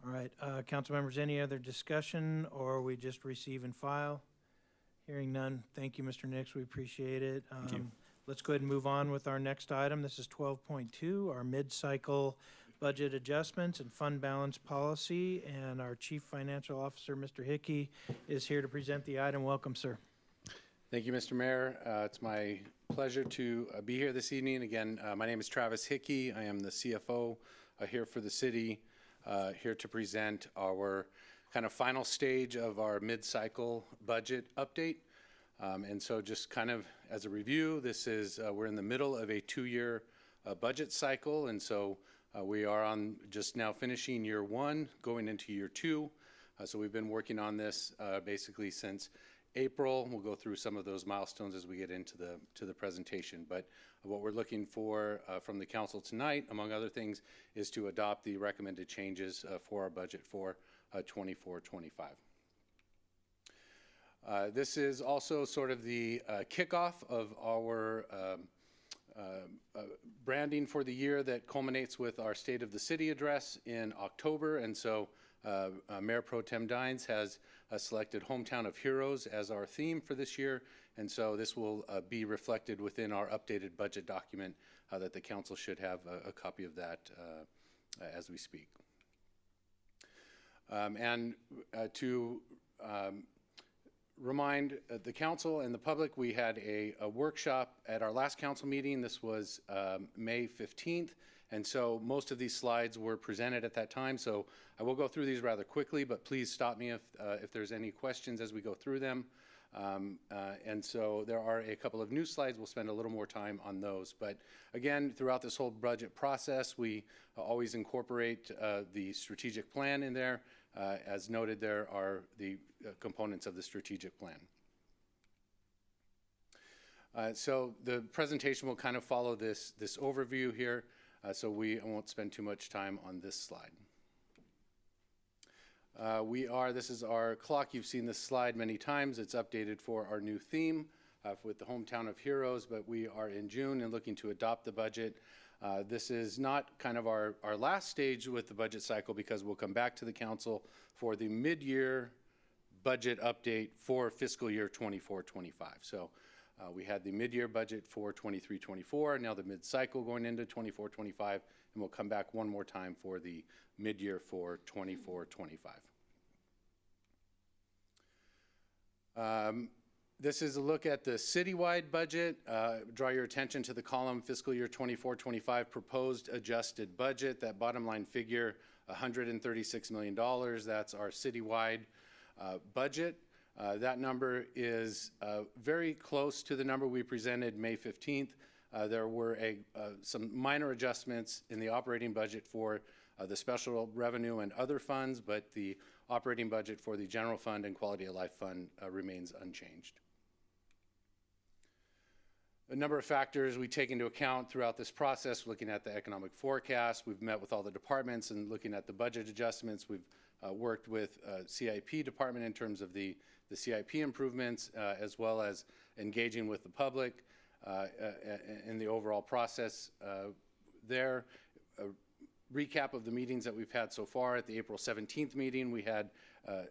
All right, council members, any other discussion, or we just receive and file? Hearing none, thank you, Mr. Nix, we appreciate it. Let's go ahead and move on with our next item. This is 12.2, our mid-cycle budget adjustments and fund balance policy, and our Chief Financial Officer, Mr. Hickey, is here to present the item. Welcome, sir. Thank you, Mr. Mayor. It's my pleasure to be here this evening. Again, my name is Travis Hickey. I am the CFO here for the city, here to present our kind of final stage of our mid-cycle budget update. And so just kind of as a review, this is, we're in the middle of a 2-year budget cycle. And so we are on just now finishing year 1, going into year 2. So we've been working on this basically since April. We'll go through some of those milestones as we get into the presentation. But what we're looking for from the council tonight, among other things, is to adopt the recommended changes for our budget for 24-25. This is also sort of the kickoff of our branding for the year that culminates with our State of the City address in October. And so Mayor Pro Tem Dines has selected Hometown of Heroes as our theme for this year. And so this will be reflected within our updated budget document that the council should have a copy of that as we speak. And to remind the council and the public, we had a workshop at our last council meeting. This was May 15th. And so most of these slides were presented at that time. So I will go through these rather quickly, but please stop me if there's any questions as we go through them. And so there are a couple of new slides. We'll spend a little more time on those. But again, throughout this whole budget process, we always incorporate the strategic plan in there. As noted, there are the components of the strategic plan. So the presentation will kind of follow this overview here. So I won't spend too much time on this slide. This is our clock. You've seen this slide many times. It's updated for our new theme with the Hometown of Heroes, but we are in June and looking to adopt the budget. This is not kind of our last stage with the budget cycle, because we'll come back to the council for the mid-year budget update for fiscal year 24-25. So we had the mid-year budget for 23-24, now the mid-cycle going into 24-25, and we'll come back one more time for the mid-year for 24-25. This is a look at the citywide budget. Draw your attention to the column fiscal year 24-25 proposed adjusted budget. That bottom line figure, $136 million. That's our citywide budget. That number is very close to the number we presented May 15th. There were some minor adjustments in the operating budget for the special revenue and other funds, but the operating budget for the general fund and quality of life fund remains unchanged. A number of factors we take into account throughout this process, looking at the economic forecast. We've met with all the departments and looking at the budget adjustments. We've worked with CIP department in terms of the CIP improvements, as well as engaging with the public in the overall process there. A recap of the meetings that we've had so far. At the April 17th meeting, we had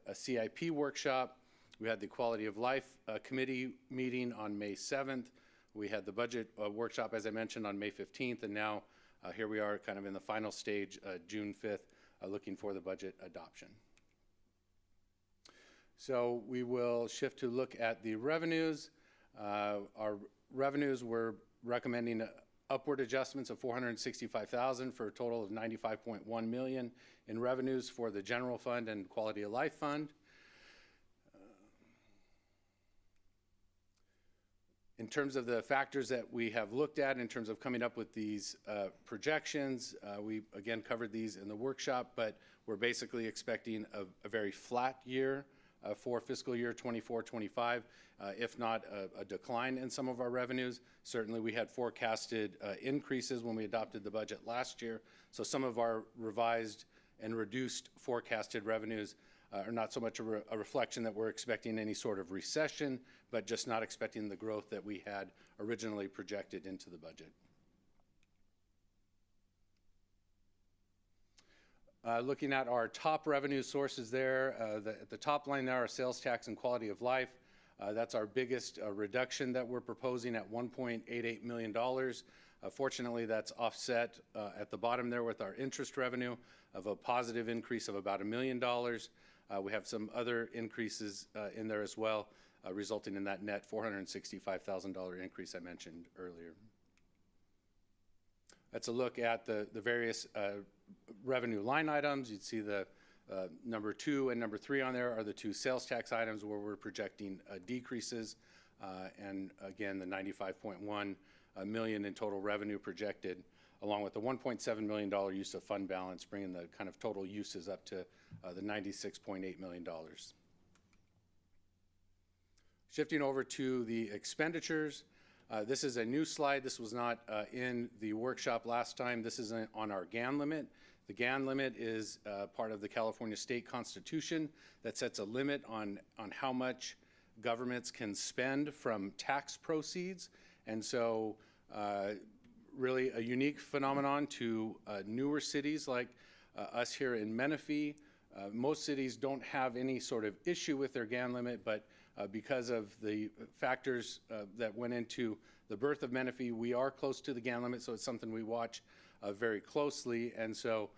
a CIP workshop. We had the Quality of Life Committee meeting on May 7th. We had the budget workshop, as I mentioned, on May 15th, and now here we are kind of in the final stage, June 5th, looking for the budget adoption. So we will shift to look at the revenues. Our revenues, we're recommending upward adjustments of $465,000 for a total of $95.1 million in revenues for the general fund and quality of life fund. In terms of the factors that we have looked at in terms of coming up with these projections, we again covered these in the workshop, but we're basically expecting a very flat year for fiscal year 24-25, if not a decline in some of our revenues. Certainly we had forecasted increases when we adopted the budget last year, so some of our revised and reduced forecasted revenues are not so much a reflection that we're expecting any sort of recession, but just not expecting the growth that we had originally projected into the budget. Looking at our top revenue sources there, at the top line there are sales tax and quality of life. That's our biggest reduction that we're proposing at $1.88 million. Fortunately, that's offset at the bottom there with our interest revenue of a positive increase of about $1 million. We have some other increases in there as well, resulting in that net $465,000 increase I mentioned earlier. That's a look at the various revenue line items. You'd see the number 2 and number 3 on there are the 2 sales tax items where we're projecting decreases, and again, the $95.1 million in total revenue projected, along with the $1.7 million use of fund balance, bringing the kind of total uses up to the $96.8 million. Shifting over to the expenditures, this is a new slide. This was not in the workshop last time. This is on our GAN limit. The GAN limit is part of the California State Constitution that sets a limit on how much governments can spend from tax proceeds. And so really a unique phenomenon to newer cities like us here in Menifee. Most cities don't have any sort of issue with their GAN limit, but because of the factors that went into the birth of Menifee, we are close to the GAN limit, so it's something we watch very closely. And so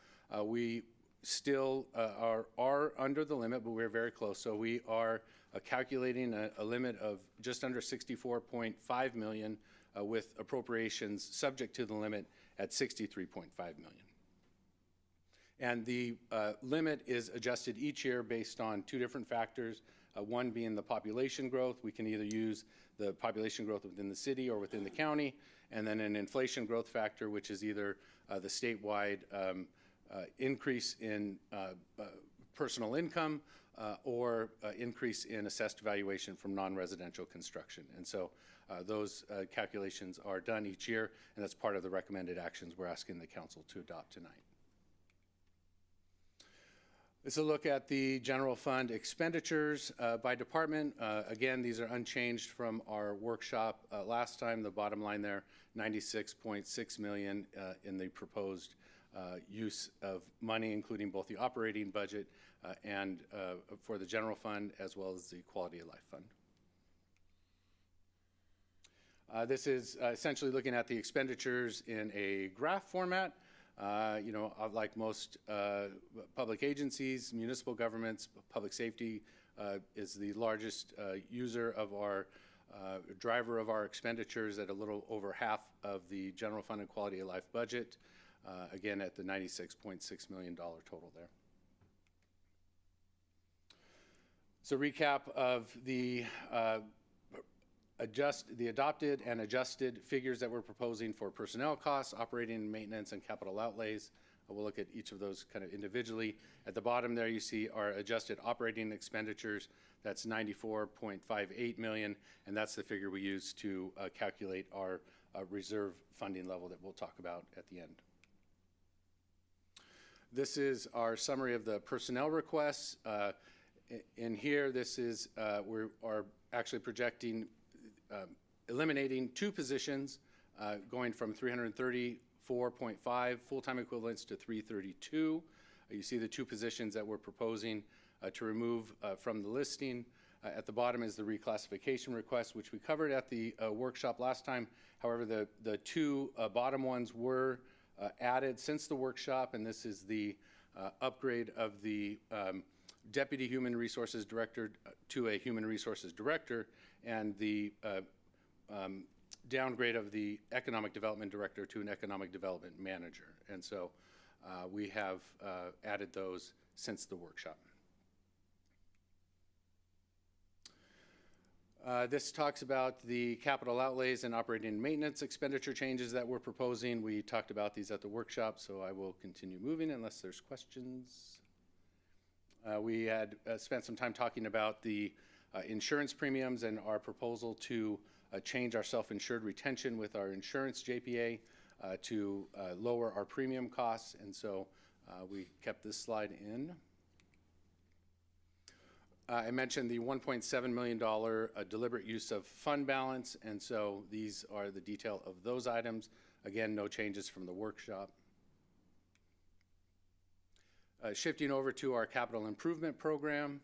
we still are under the limit, but we're very close. So we are calculating a limit of just under $64.5 million with appropriations subject to the limit at $63.5 million. And the limit is adjusted each year based on 2 different factors, one being the population growth. We can either use the population growth within the city or within the county, and then an inflation growth factor, which is either the statewide increase in personal income or increase in assessed valuation from non-residential construction. And so those calculations are done each year, and that's part of the recommended actions we're asking the council to adopt tonight. This is a look at the general fund expenditures by department. Again, these are unchanged from our workshop last time. The bottom line there, $96.6 million in the proposed use of money, including both the operating budget and for the general fund, as well as the quality of life fund. This is essentially looking at the expenditures in a graph format. You know, like most public agencies, municipal governments, public safety is the largest user of our driver of our expenditures at a little over half of the general fund and quality of life budget, again at the $96.6 million total there. So recap of the adopted and adjusted figures that we're proposing for personnel costs, operating, maintenance, and capital outlays. We'll look at each of those kind of individually. At the bottom there, you see our adjusted operating expenditures. That's $94.58 million, and that's the figure we use to calculate our reserve funding level that we'll talk about at the end. This is our summary of the personnel requests. In here, this is we are actually projecting eliminating 2 positions, going from 334.5 full-time equivalents to 332. You see the 2 positions that we're proposing to remove from the listing. At the bottom is the reclassification request, which we covered at the workshop last time. However, the 2 bottom ones were added since the workshop, and this is the upgrade of the Deputy Human Resources Director to a Human Resources Director, and the downgrade of the Economic Development Director to an Economic Development Manager. And so we have added those since the workshop. This talks about the capital outlays and operating and maintenance expenditure changes that we're proposing. We talked about these at the workshop, so I will continue moving unless there's questions. We had spent some time talking about the insurance premiums and our proposal to change our self-insured retention with our insurance JPA to lower our premium costs, and so we kept this slide in. I mentioned the $1.7 million deliberate use of fund balance, and so these are the detail of those items. Again, no changes from the workshop. Shifting over to our capital improvement program.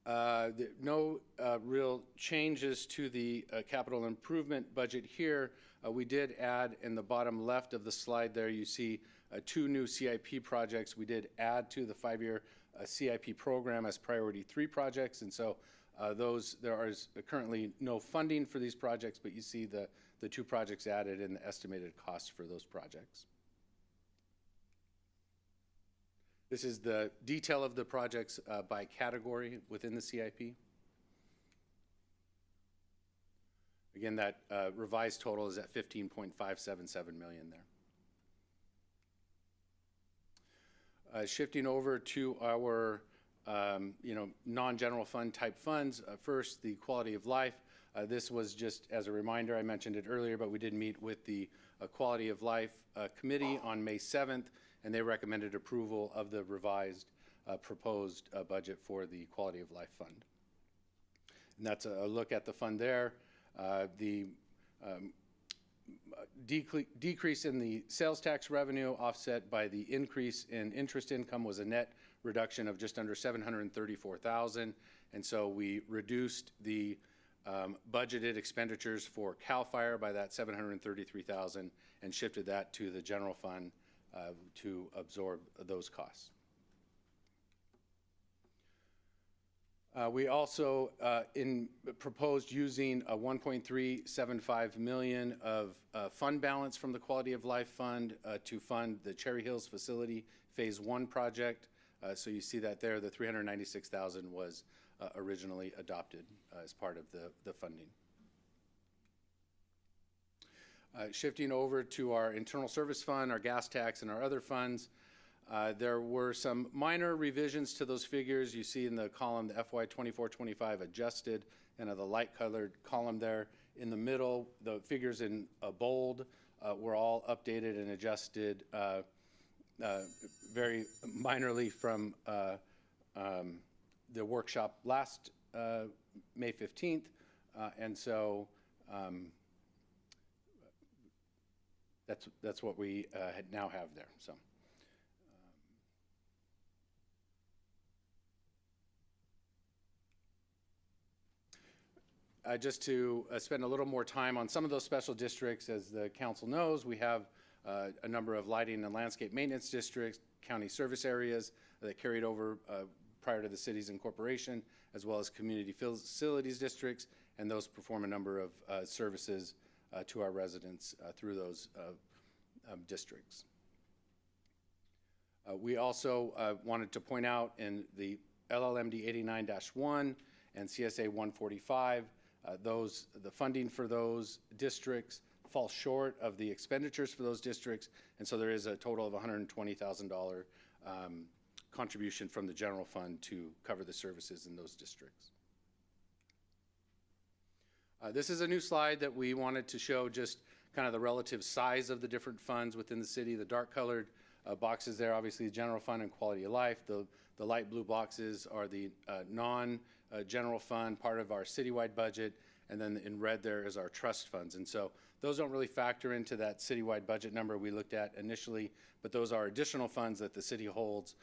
No real changes to the capital improvement budget here. We did add in the bottom left of the slide there, you see 2 new CIP projects. We did add to the 5-year CIP program as priority 3 projects, and so there is currently no funding for these projects, but you see the 2 projects added and the estimated cost for those projects. This is the detail of the projects by category within the CIP. Again, that revised total is at $15.577 million there. Shifting over to our non-general fund type funds. First, the quality of life. This was just as a reminder, I mentioned it earlier, but we did meet with the Quality of Life Committee on May 7th, and they recommended approval of the revised proposed budget for the Quality of Life Fund. And that's a look at the fund there. The decrease in the sales tax revenue offset by the increase in interest income was a net reduction of just under $734,000, and so we reduced the budgeted expenditures for CAL FIRE by that $733,000 and shifted that to the general fund to absorb those costs. We also proposed using a $1.375 million of fund balance from the Quality of Life Fund to fund the Cherry Hills Facility Phase 1 project. So you see that there, the $396,000 was originally adopted as part of the funding. Shifting over to our internal service fund, our gas tax, and our other funds, there were some minor revisions to those figures. You see in the column, the FY 24-25 adjusted, and the light colored column there. In the middle, the figures in bold were all updated and adjusted very minorly from the workshop last May 15th. And so that's what we now have there. So. Just to spend a little more time on some of those special districts, as the council knows, we have a number of lighting and landscape maintenance districts, county service areas that carried over prior to the city's incorporation, as well as community facilities districts, and those perform a number of services to our residents through those districts. We also wanted to point out in the LLMD 89-1 and CSA 145, the funding for those districts falls short of the expenditures for those districts, and so there is a total of $120,000 contribution from the general fund to cover the services in those districts. This is a new slide that we wanted to show just kind of the relative size of the different funds within the city. The dark colored boxes there, obviously the general fund and quality of life. The light blue boxes are the non-general fund, part of our citywide budget, and then in red there is our trust funds. And so those don't really factor into that citywide budget number we looked at initially, but those are additional funds that the city holds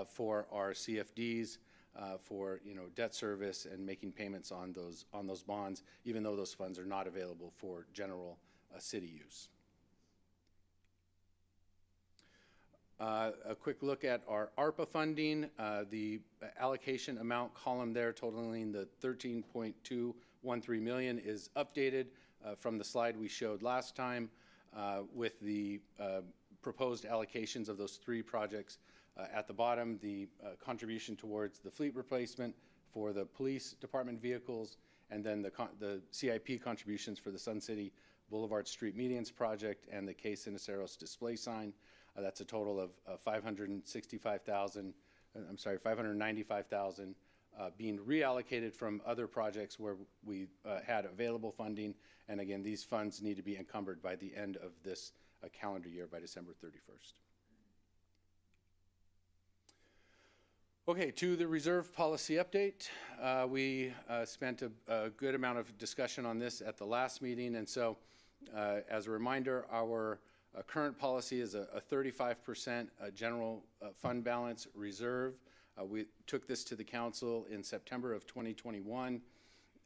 for our CFDs, for debt service and making payments on those bonds, even though those funds are not available for general city use. A quick look at our ARPA funding, the allocation amount column there totaling the $13.213 million is updated from the slide we showed last time with the proposed allocations of those 3 projects. At the bottom, the contribution towards the fleet replacement for the police department vehicles, and then the CIP contributions for the Sun City Boulevard Street Medians project and the K. Siniceros display sign. That's a total of $595,000 being reallocated from other projects where we had available funding. And again, these funds need to be encumbered by the end of this calendar year, by December 31st. Okay, to the reserve policy update. We spent a good amount of discussion on this at the last meeting, and so as a reminder, our current policy is a 35% general fund balance reserve. We took this to the council in September of 2021,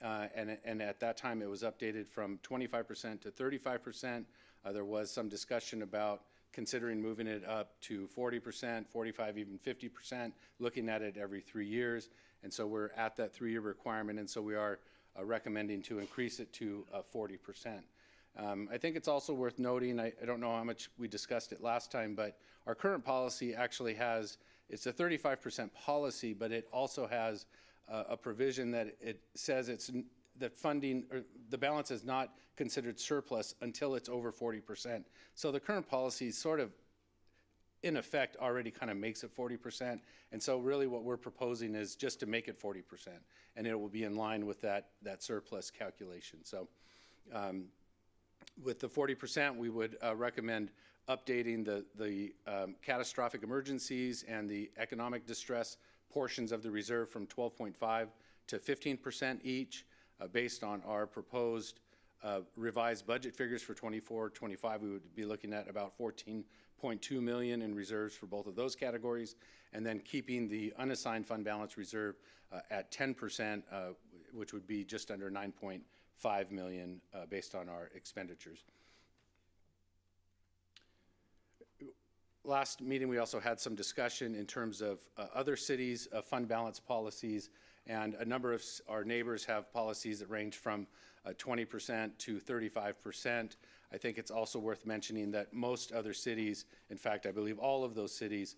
and at that time it was updated from 25% to 35%. There was some discussion about considering moving it up to 40%, 45, even 50%, looking at it every 3 years. And so we're at that 3-year requirement, and so we are recommending to increase it to 40%. I think it's also worth noting, I don't know how much we discussed it last time, but our current policy actually has, it's a 35% policy, but it also has a provision that it says that funding, or the balance is not considered surplus until it's over 40%. So the current policy sort of, in effect, already kind of makes it 40%. And so really what we're proposing is just to make it 40%, and it will be in line with that surplus calculation. So with the 40%, we would recommend updating the catastrophic emergencies and the economic distress portions of the reserve from 12.5 to 15% each, based on our proposed revised budget figures for 24-25. We would be looking at about 14.2 million in reserves for both of those categories, and then keeping the unassigned fund balance reserve at 10%, which would be just under 9.5 million based on our expenditures. Last meeting, we also had some discussion in terms of other cities' fund balance policies, and a number of our neighbors have policies that range from 20% to 35%. I think it's also worth mentioning that most other cities, in fact, I believe all of those cities,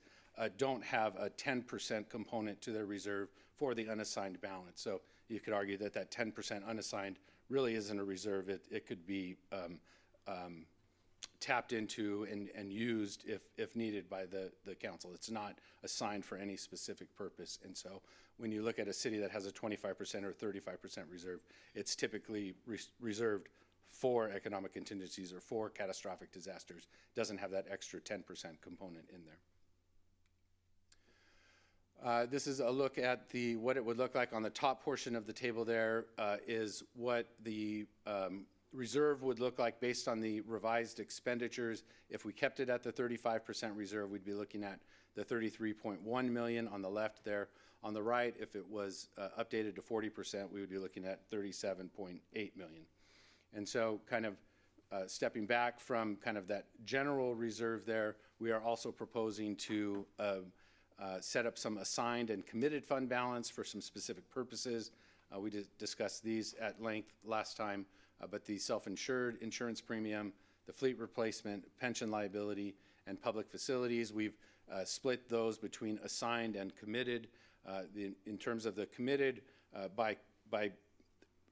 don't have a 10% component to their reserve for the unassigned balance. So you could argue that that 10% unassigned really isn't a reserve. It could be tapped into and used if needed by the council. It's not assigned for any specific purpose. And so when you look at a city that has a 25% or 35% reserve, it's typically reserved for economic contingencies or for catastrophic disasters. Doesn't have that extra 10% component in there. This is a look at what it would look like on the top portion of the table. There is what the reserve would look like based on the revised expenditures. If we kept it at the 35% reserve, we'd be looking at the 33.1 million on the left there. On the right, if it was updated to 40%, we would be looking at 37.8 million. And so kind of stepping back from kind of that general reserve there, we are also proposing to set up some assigned and committed fund balance for some specific purposes. We discussed these at length last time, but the self-insured insurance premium, the fleet replacement, pension liability, and public facilities, we've split those between assigned and committed. In terms of the committed, by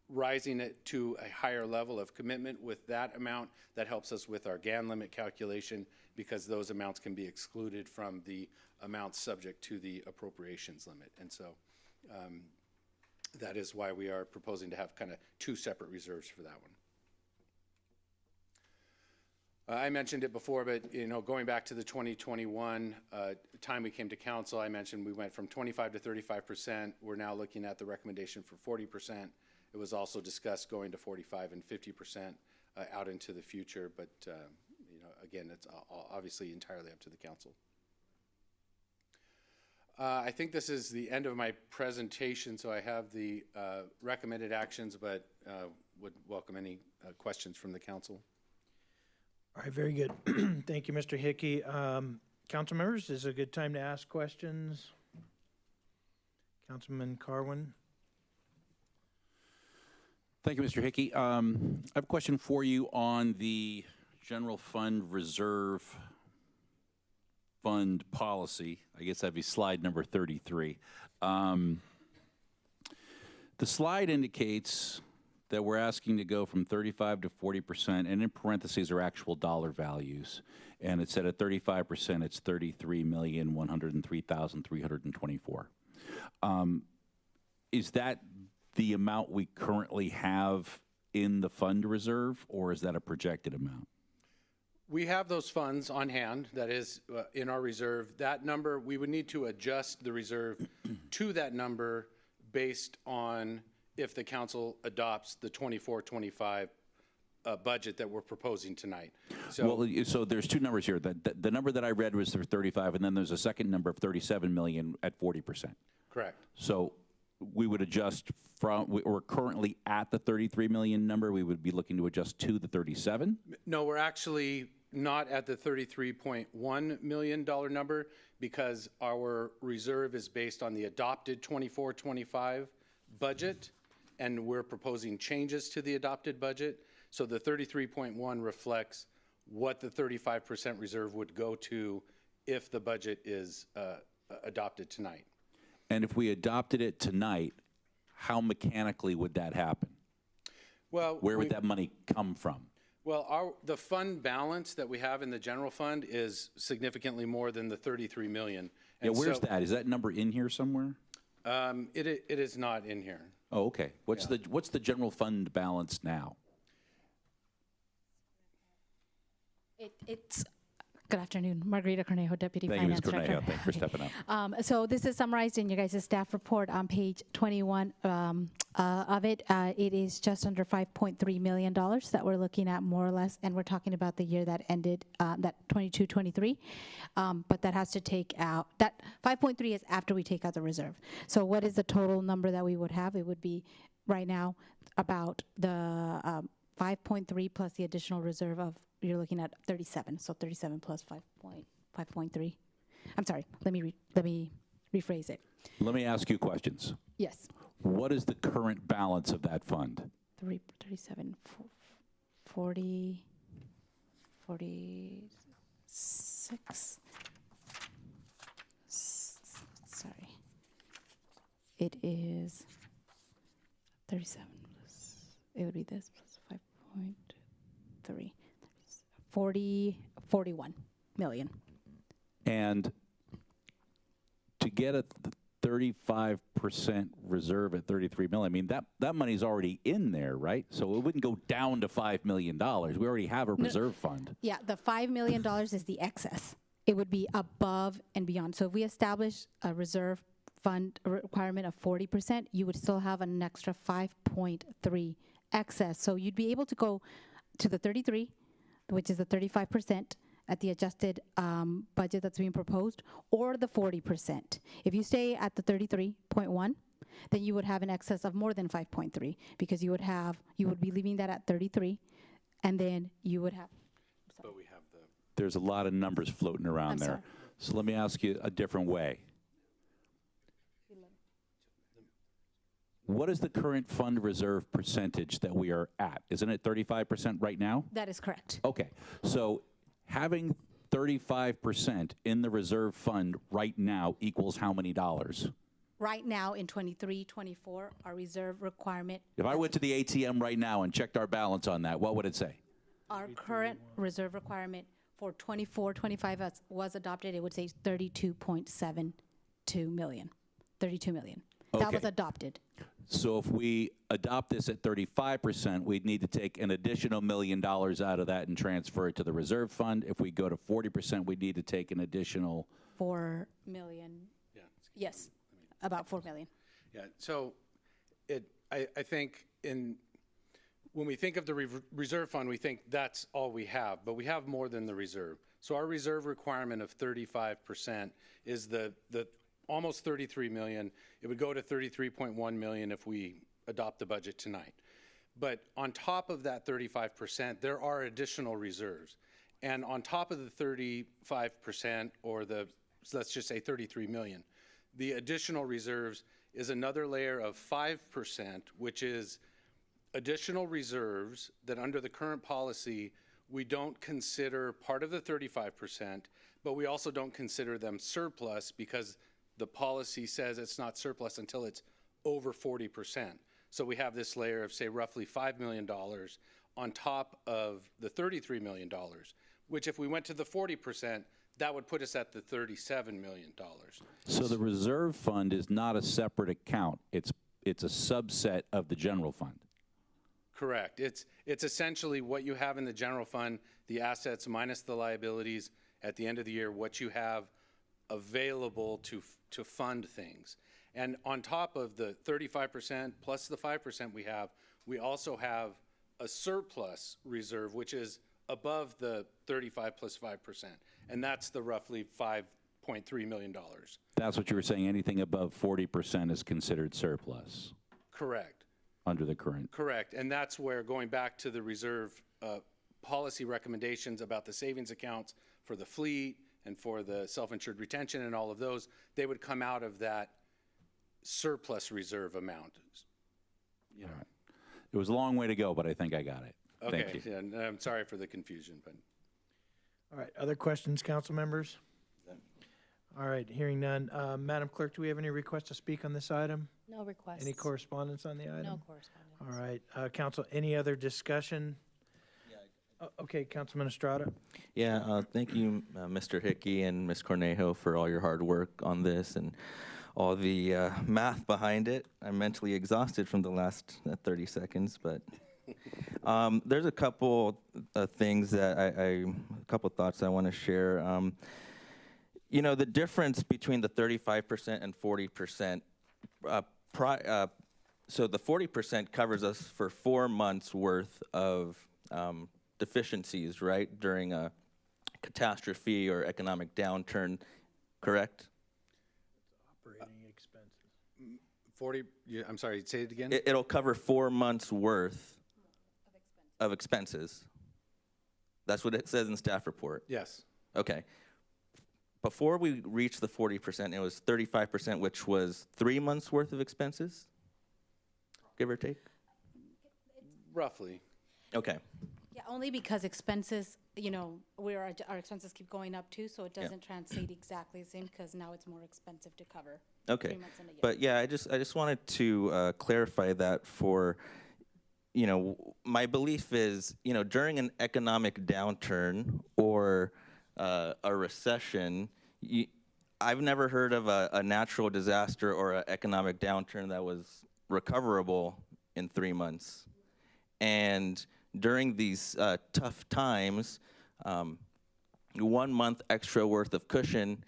rising it to a higher level of commitment with that amount, that helps us with our GAN limit calculation, because those amounts can be excluded from the amounts subject to the appropriations limit. And so that is why we are proposing to have kind of two separate reserves for that one. I mentioned it before, but going back to the 2021 time we came to council, I mentioned we went from 25 to 35%. We're now looking at the recommendation for 40%. It was also discussed going to 45 and 50% out into the future, but again, it's obviously entirely up to the council. I think this is the end of my presentation, so I have the recommended actions, but would welcome any questions from the council. All right, very good. Thank you, Mr. Hickey. Council members, this is a good time to ask questions. Councilman Carwin. Thank you, Mr. Hickey. I have a question for you on the general fund reserve fund policy. I guess that'd be slide number 33. The slide indicates that we're asking to go from 35 to 40%, and in parentheses are actual dollar values. And it said at 35%, it's 33,103,324. Is that the amount we currently have in the fund reserve, or is that a projected amount? We have those funds on hand, that is in our reserve. That number, we would need to adjust the reserve to that number based on if the council adopts the 24-25 budget that we're proposing tonight. So, Well, so there's two numbers here. The number that I read was for 35, and then there's a second number of 37 million at 40%. correct. So we would adjust from, we're currently at the 33 million number. We would be looking to adjust to the 37. No, we're actually not at the $33.1 million number because our reserve is based on the adopted 24-25 budget, and we're proposing changes to the adopted budget. So the 33.1 reflects what the 35% reserve would go to if the budget is adopted tonight. And if we adopted it tonight, how mechanically would that happen? Well, Where would that money come from? Well, the fund balance that we have in the general fund is significantly more than the 33 million. Yeah, And where's so, that? Is that number in here somewhere? It is not in here. Oh, okay. What's the general fund balance now? It's, good afternoon, Margarita Cornejo, Deputy Thank you, Ms. Finance Director. Cornejo. Thanks for stepping up. So this is summarized in your guys' staff report on page 21 of it. It is just under $5.3 million that we're looking at, more or less, and we're talking about the year that ended, that 22-23. But that has to take out, that 5.3 is after we take out the reserve. So what is the total number that we would have? It would be right now about the 5.3 plus the additional reserve of, you're looking at 37. So 37 plus 5.3. I'm sorry. Let me rephrase it. Let me ask you questions. Yes. What is the current balance of that fund? 37, 40, 46. Sorry. It is 37 plus, it would be this plus 5.3. 41 million. And to get a 35% reserve at 33 million, I mean, that money's already in there, right? So it wouldn't go down to $5 million. We already have a reserve fund. Yeah, the $5 million is the excess. It would be above and beyond. So if we establish a reserve fund requirement of 40%, you would still have an extra 5.3 excess. So you'd be able to go to the 33, which is the 35% at the adjusted budget that's being proposed, or the 40%. If you stay at the 33.1, then you would have an excess of more than 5.3 because you would be leaving that at 33, and then you would have. But we have the. There's a lot of numbers floating around I'm there. sorry. So let me ask you a different way. What is the current fund reserve percentage that we are at? Isn't it 35% right now? That is correct. Okay, so having 35% in the reserve fund right now equals how many dollars? Right now in 23, 24, our reserve requirement, If I went to the ATM right now and checked our balance on that, what would it say? our current reserve requirement for 24, 25 was adopted, it would say 32.72 million. 32 million. That was Okay. adopted. So if we adopt this at 35%, we'd need to take an additional $1 million out of that and transfer it to the reserve fund. If we go to 40%, we'd need to take an additional. 4 million. Yeah. Yes, about 4 million. Yeah, so I think when we think of the reserve fund, we think that's all we have, but we have more than the reserve. So our reserve requirement of 35% is the almost 33 million. It would go to 33.1 million if we adopt the budget tonight. But on top of that 35%, there are additional reserves. And on top of the 35%, or let's just say 33 million, the additional reserves is another layer of 5%, which is additional reserves that under the current policy, we don't consider part of the 35%, but we also don't consider them surplus because the policy says it's not surplus until it's over 40%. So we have this layer of, say, roughly $5 million on top of the $33 million, which if we went to the 40%, that would put us at the $37 million. So the reserve fund is not a separate account. It's a subset of the general fund. Correct. It's essentially what you have in the general fund, the assets minus the liabilities at the end of the year, what you have available to fund things. And on top of the 35% plus the 5% we also have a surplus reserve, which is above the 35 plus 5%. And that's the roughly $5.3 million. That's what you were saying. Anything above 40% is considered surplus Correct. under the current. Correct. And that's where, going back to the reserve policy recommendations about the savings accounts for the fleet and for the self-insured retention and all of those, they would come out of that surplus reserve amount. You know. All right. It was a long way to go, but I think I got it. Okay. Thank you. Yeah, and I'm sorry for the confusion, but. All right, other questions, council members? All right, hearing none. Madam Clerk, do we have any requests to speak on this item? No requests. Any correspondence on the item? No correspondence. All right, council, any other discussion? Okay, Councilman Estrada. Yeah, thank you, Mr. Hickey and Ms. Cornejo, for all your hard work on this and all the math behind it. I'm mentally exhausted from the last 30 seconds, but there's a couple things that a couple thoughts I want to share. You know, the difference between the 35% and 40%, so the 40% covers us for 4 months worth of deficiencies, right, during a catastrophe or economic downturn, correct? Operating expenses. 40, I'm sorry, say it again? It'll cover 4 months worth of expenses. That's what it says in the staff report. Yes. Okay. Before we reached the 40%, it was 35%, which was 3 months worth of expenses, give or take? Roughly. Okay. Yeah, only because expenses, you know, our expenses keep going up too, so it doesn't translate exactly the same because now it's more expensive to cover. Okay. 3 months in a year. But yeah, I just wanted to clarify that for, you know, my belief is, you know, during an economic downturn or a recession, I've never heard of a natural disaster or an economic downturn that was recoverable in 3 months. And during these tough times, 1 month extra worth of cushion,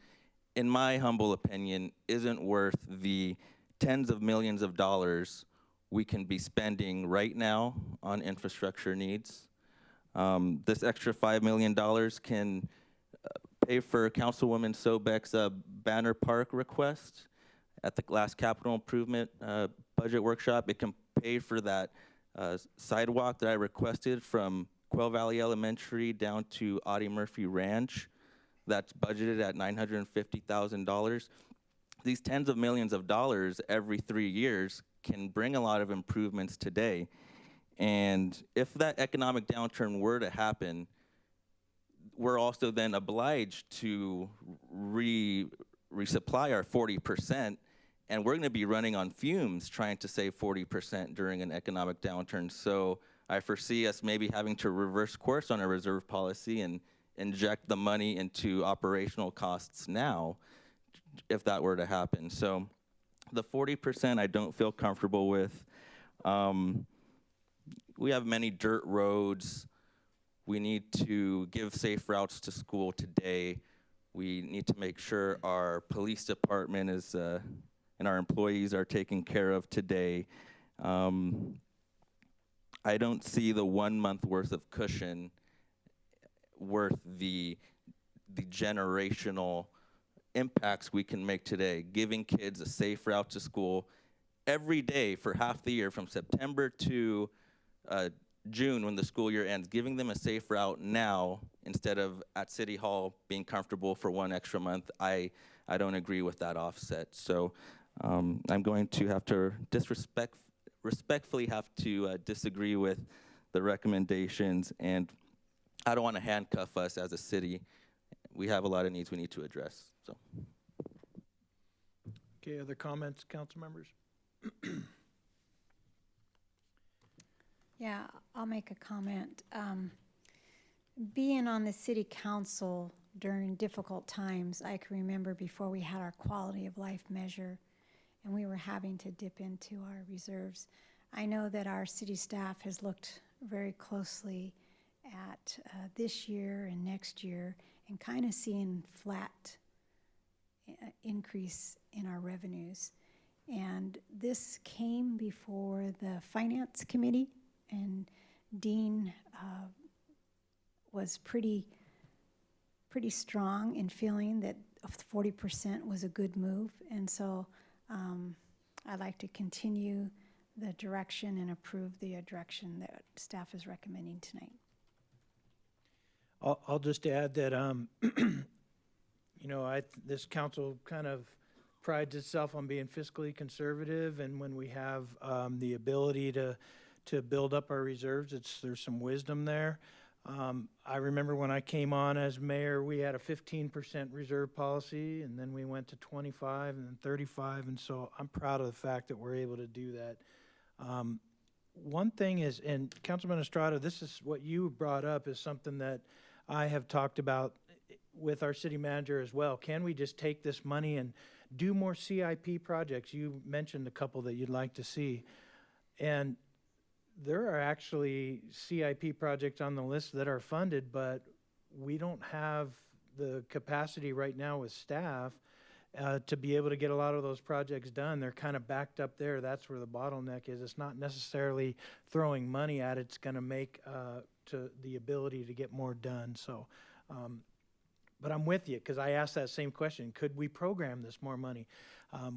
in my humble opinion, isn't worth the tens of millions of dollars we can be spending right now on infrastructure needs. This extra $5 million can pay for Councilwoman Sobek's Banner Park request at the last capital improvement budget workshop. It can pay for that sidewalk that I requested from Quail Valley Elementary down to Audie Murphy Ranch. That's budgeted at $950,000. These tens of millions of dollars every 3 years can bring a lot of improvements today. And if that economic downturn were to happen, we're also then obliged to resupply our 40%, and we're going to be running on fumes trying to save 40% during an economic downturn. So I foresee us maybe having to reverse course on our reserve policy and inject the money into operational costs now if that were to happen. So the 40% I don't feel comfortable with. We have many dirt roads. We need to give safe routes to school today. We need to make sure our police department is and our employees are taken care of today. I don't see the 1 month worth of cushion worth the generational impacts we can make today, giving kids a safe route to school every day for half the year from September to June when the school year ends, giving them a safe route now instead of at City Hall being comfortable for 1 extra month. I don't agree with that offset. So I'm going to have to respectfully have to disagree with the recommendations, and I don't want to handcuff us as a city. We have a lot of needs we need to address. So. Okay, other comments, council members? Yeah, I'll make a comment. Being on the city council during difficult times, I can remember before we had our quality of life measure and we were having to dip into our reserves. I know that our city staff has looked very closely at this year and next year and kind of seeing flat increase in our revenues. And this came before the finance committee, and Dean was pretty strong in feeling that 40% was a good move. And so I'd like to continue the direction and approve the direction that staff is recommending tonight. I'll just add that, you know, this council kind of prides itself on being fiscally conservative, and when we have the ability to build up our reserves, there's some wisdom there. I remember when I came on as mayor, we had a 15% reserve policy, and then we went to 25 and then 35, and so I'm proud of the fact that we're able to do that. One thing is, and Councilman Estrada, this is what you brought up, is something that I have talked about with our city manager as well. Can we just take this money and do more CIP projects? You mentioned a couple that you'd like to see. And there are actually CIP projects on the list that are funded, but we don't have the capacity right now with staff to be able to get a lot of those projects done. They're kind of backed up there. That's where the bottleneck is. It's not necessarily throwing money at it. It's going to make to the ability to get more done. So, but I'm with you, because I asked that same question. Could we program this more money?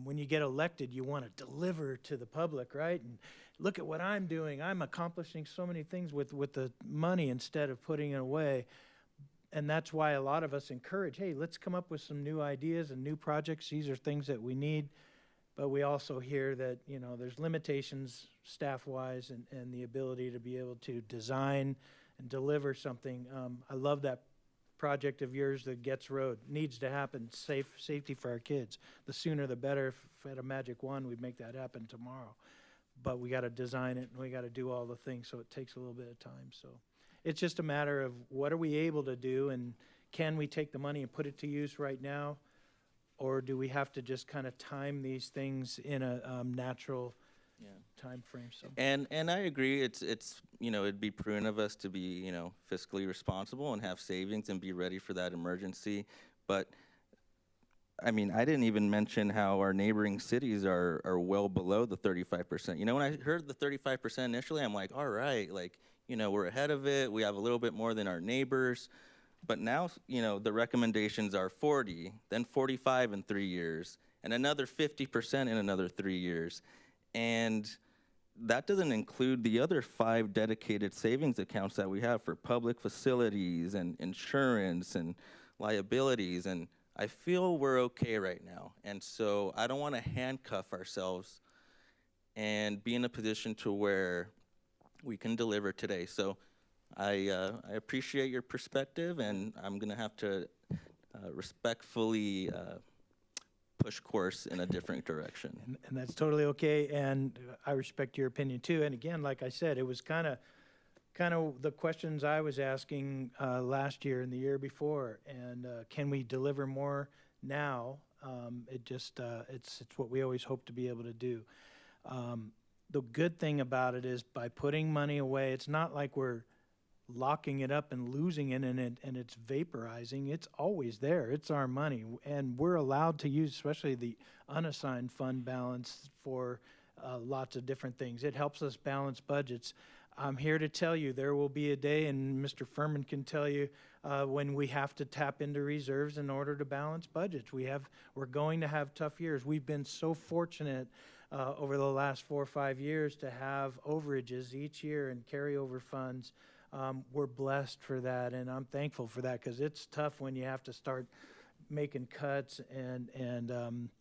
When you get elected, you want to deliver to the public, right? And look at what I'm doing. I'm accomplishing so many things with the money instead of putting it away. And that's why a lot of us encourage, hey, let's come up with some new ideas and new projects. These are things that we need. But we also hear that, you know, there's limitations staff-wise and the ability to be able to design and deliver something. I love that project of yours, the Getz Road. Needs to happen. Safety for our kids. The sooner the better. If I had a magic wand, we'd make that happen tomorrow. But we got to design it and we got to do all the things, so it takes a little bit of time. So it's just a matter of what are we able to do, and can we take the money and put it to use right now, or do we have to just kind of time these things in a natural time frame? So And I agree. It's you know, it'd be prudent of us to be, you know, fiscally responsible and have savings and be ready for that emergency. But I mean, I didn't even mention how our neighboring cities are well below the 35%. You know, when I heard the 35% initially, I'm like, all right, like, you know, we're ahead of it. We have a little bit more than our neighbors. But now, you know, the recommendations are 40, then 45 in 3 years, and another 50% in another 3 years. And that doesn't include the other 5 dedicated savings accounts that we have for public facilities and insurance and liabilities. And I feel we're okay right now. And so I don't want to handcuff ourselves and be in a position to where we can deliver today. So I appreciate your perspective, and I'm going to have to respectfully push course in a different direction. And that's totally okay, and I respect your opinion too. And again, like I said, it was kind of the questions I was asking last year and the year before. And can we deliver more now? It's what we always hope to be able to do. The good thing about it is, by putting money away, it's not like we're locking it up and losing it and it's vaporizing. It's always there. It's our money, and we're allowed to use, especially the unassigned fund balance, for lots of different things. It helps us balance budgets. I'm here to tell you there will be a day, and Mr. Furman can tell you, when we have to tap into reserves in order to balance budgets. We're going to have tough years. We've been so fortunate over the last 4 or 5 years to have overages each year and carryover funds. We're blessed for that, and I'm thankful for that, because it's tough when you have to start making cuts and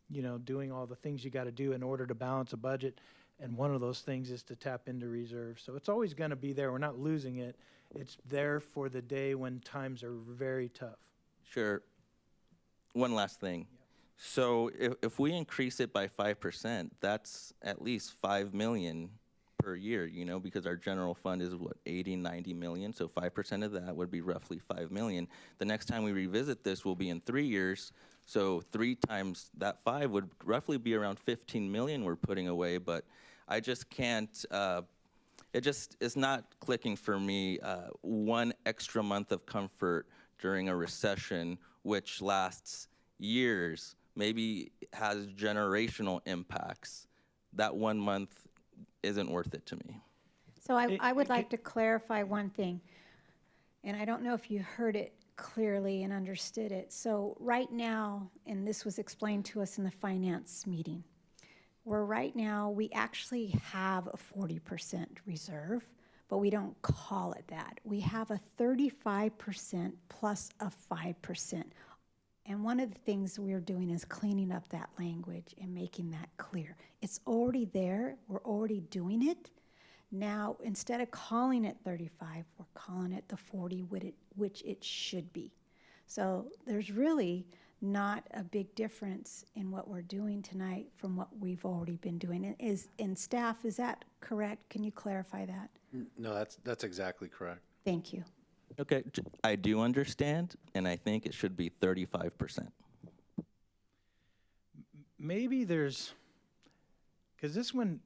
you know, doing all the things you got to do in order to balance a budget. And one of those things is to tap into reserves. So it's always going to be there. We're not losing it. It's there for the day when times are very tough. Sure. One last thing. Yeah. So if we increase it by 5%, that's at least $5 million per year, you know, because our general fund is what, 80, 90 million. So 5% of that would be roughly 5 million. The next time we revisit this will be in 3 years. So 3 times that 5 would roughly be around 15 million we're putting away. But I just can't, it's not clicking for me. 1 extra month of comfort during a recession, which lasts years, maybe has generational impacts. That 1 month isn't worth it to me. So I would like to clarify one thing, and I don't know if you heard it clearly and understood it. So right now, and this was explained to us in the finance meeting, where right now we actually have a 40% reserve, but we don't call it that. We have a 35% plus a 5%. And one of the things we're doing is cleaning up that language and making that clear. It's already there, we're already doing it. Now, instead of calling it 35, we're calling it the 40, which it should be. So there's really not a big difference in what we're doing tonight from what we've already been doing. And staff, is that correct? Can you clarify that? No, that's exactly correct. Thank you. Okay, I do understand, and I think it should be 35%. Maybe there's, because this one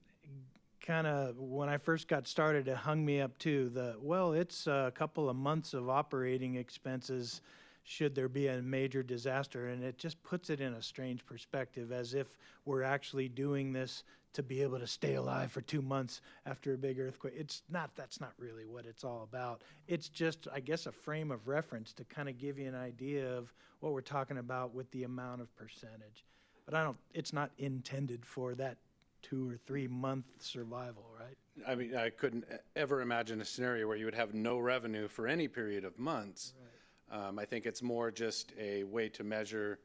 kind of, when I first got started, it hung me up too. Well, it's a couple of months of operating expenses should there be a major disaster, and it just puts it in a strange perspective, as if we're actually doing this to be able to stay alive for 2 months after a big earthquake. That's not really what it's all about. It's just, I guess, a frame of reference to kind of give you an idea of what we're talking about with the amount of percentage. But it's not intended for that 2 or 3 month survival, right? I mean, I couldn't ever imagine a scenario where you would have no revenue for any period of months. Right. I think it's more just a way to measure,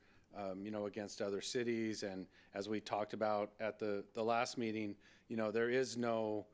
against other cities. And as we talked about at the last meeting, there is no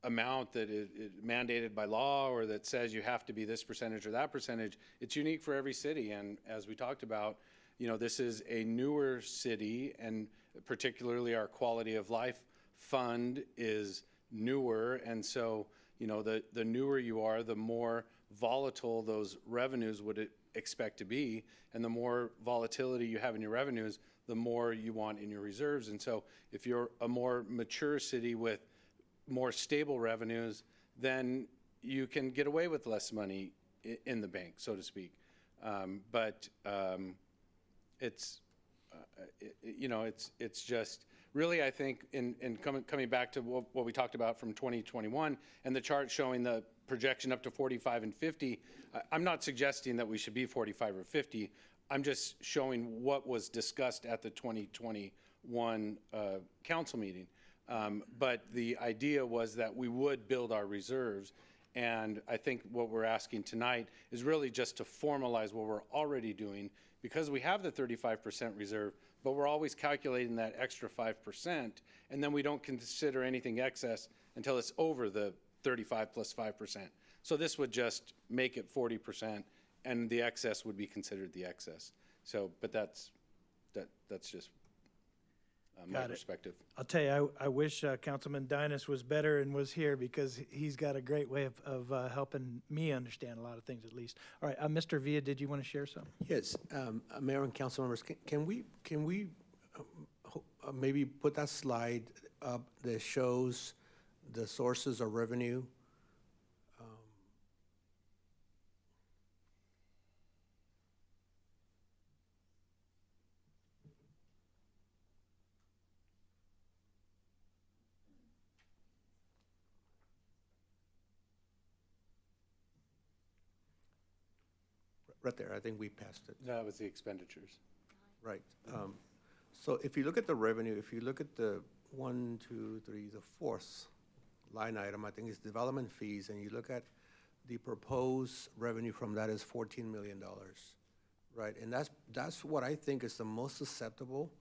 amount that is mandated by law or that says you have to be this percentage or that percentage. It's unique for every city. And as we talked about, this is a newer city, and particularly our quality of life fund is newer. And so, the newer you are, the more volatile those revenues would expect to be. And the more volatility you have in your revenues, the more you want in your reserves. And so if you're a more mature city with more stable revenues, then you can get away with less money in the bank, so to speak. It's just really, I think, in coming back to what we talked about from 2021 and the chart showing the projection up to 45 and 50, I'm not suggesting that we should be 45 or 50. I'm just showing what was discussed at the 2021 council meeting. But the idea was that we would build our reserves. And I think what we're asking tonight is really just to formalize what we're already doing, because we have the 35% reserve, but we're always calculating that extra 5%, and then we don't consider anything excess until it's over the 35 plus 5%. So this would just make it 40%, and the excess would be considered the excess. So, but that's just my perspective. I'll tell you, I wish Councilman Dinas was better and was here, because he's got a great way of helping me understand a lot of things, at least. All right, Mr. Villa, did you want to share something? Yes, Mayor and council members, can we maybe put that slide up that shows the sources of revenue? Right there, I think we passed it. That was the expenditures. Right. So if you look at the revenue, if you look at the the fourth line item, I think it's development fees, and you look at the proposed revenue from that is $14 million, right? And that's what I think is the most susceptible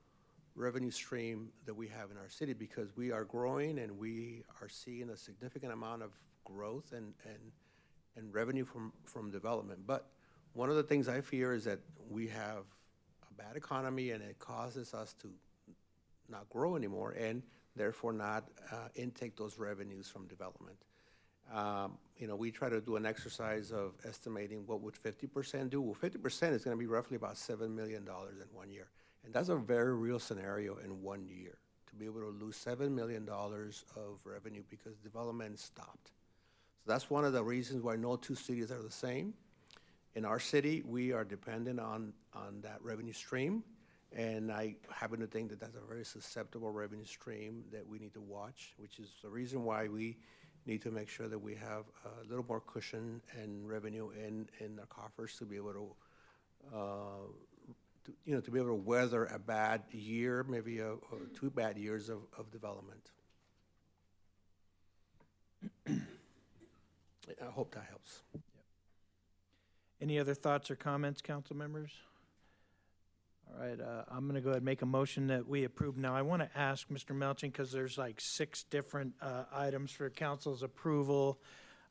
revenue stream that we have in our city, because we are growing and we are seeing a significant amount of growth and revenue from development. But one of the things I fear is that we have a bad economy, and it causes us to not grow anymore, and therefore not intake those revenues from development. We try to do an exercise of estimating what would 50% do. Well, 50% is going to be roughly about $7 million in 1 year. And that's a very real scenario in 1 year, to be able to lose $7 million of revenue because development stopped. So that's one of the reasons why no two cities are the same. In our city, we are dependent on that revenue stream, And I happen to think that that's a very susceptible revenue stream that we need to watch, which is the reason why we need to make sure that we have a little more cushion and revenue in our coffers to be able to be able to weather a bad year, maybe or 2 bad years of development. I hope that helps. Any other thoughts or comments, council members? All right, I'm going to go ahead and make a motion that we approve. Now, I want to ask Mr. Melching, because there's like 6 different items for council's approval.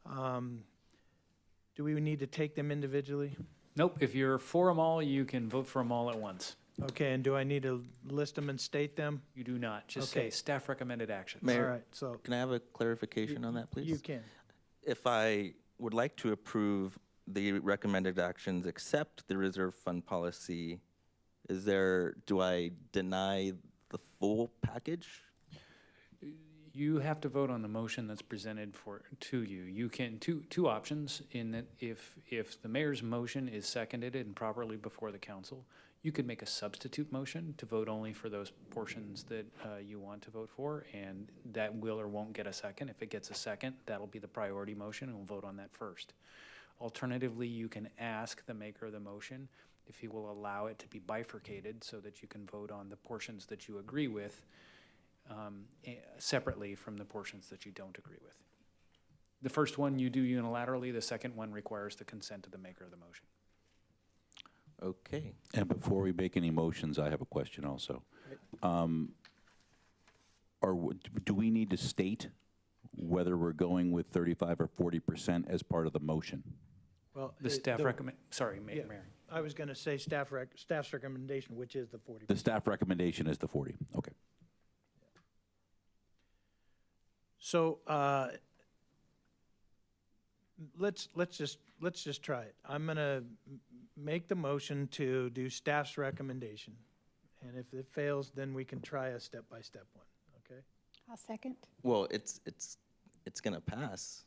Do we need to take them individually? Nope, if you're for them all, you can vote for them all at once. Okay, and do I need to list them and state them? You do not, just Okay. say staff recommended actions. Mayor, All right, so can I have a clarification on that, please? you can. If I would like to approve the recommended actions except the reserve fund policy, do I deny the full package? You have to vote on the motion that's presented to you. You can, two options, in that if the mayor's motion is seconded and properly before the council, you could make a substitute motion to vote only for those portions that you want to vote for, and that will or won't get a second. If it gets a second, that'll be the priority motion, and we'll vote on that first. Alternatively, you can ask the maker of the motion if he will allow it to be bifurcated so that you can vote on the portions that you agree with separately from the portions that you don't agree with. The first one you do unilaterally, the second one requires the consent of the maker of the motion. Okay. And before we make any motions, I have a question also. Do we need to state whether we're going with 35 or 40% as part of the motion? Well, The staff sorry, yeah, Mayor. I was going to say staff's recommendation, which is the 40%. The staff recommendation is the 40, okay. So let's just try it. I'm going to make the motion to do staff's recommendation, and if it fails, then we can try a step-by-step one. Okay? I'll second. Well, it's gonna pass,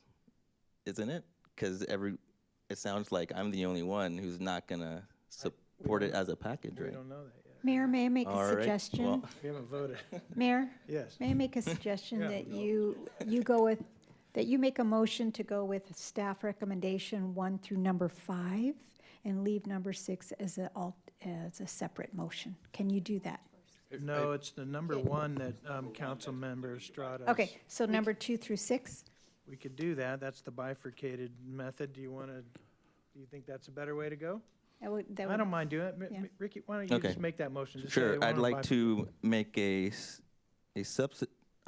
isn't it? Because it sounds like I'm the only one who's not gonna support it as a package, We right? don't know that yet. Mayor, may I make All a right, suggestion? well- We haven't voted. Mayor? Yes. May I make a suggestion Yeah, that no. you go with, that you make a motion to go with staff recommendation 1 through number 5 and leave number 6 as a separate motion? Can you do that? No, it's the number 1 that Council Member Estrada. Okay, so number 2 through 6? We could do that. That's the bifurcated method. Do you think that's a better way to go? That would- I don't mind doing it. yeah. Ricky, why don't you Okay. just make that motion? Just say Sure, they I'd wanna like to make a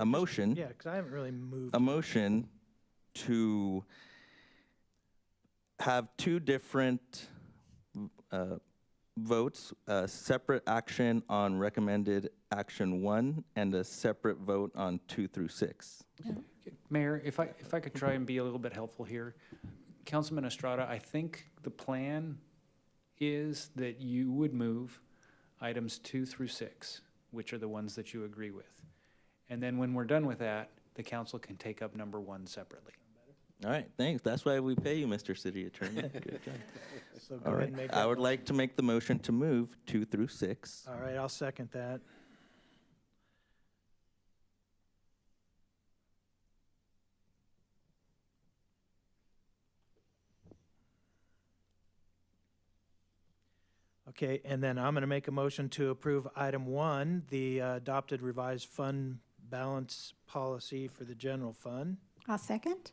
motion. Yeah, because I haven't really moved. A motion to have 2 different votes, a separate action on recommended action 1 and a separate vote on 2 through 6. Mayor, if I could try and be a little bit helpful here. Councilman Estrada, I think the plan is that you would move items 2 through 6, which are the ones that you agree with. And then when we're done with that, the council can take up number 1 separately. All right, thanks. That's why we pay you, Mr. City Attorney. Good job. So go All ahead right, and make I that would motion. like to make the motion to move 2 through 6. All right, I'll second that. Okay, and then I'm going to make a motion to approve item 1, the adopted revised fund balance policy for the general fund. I'll second.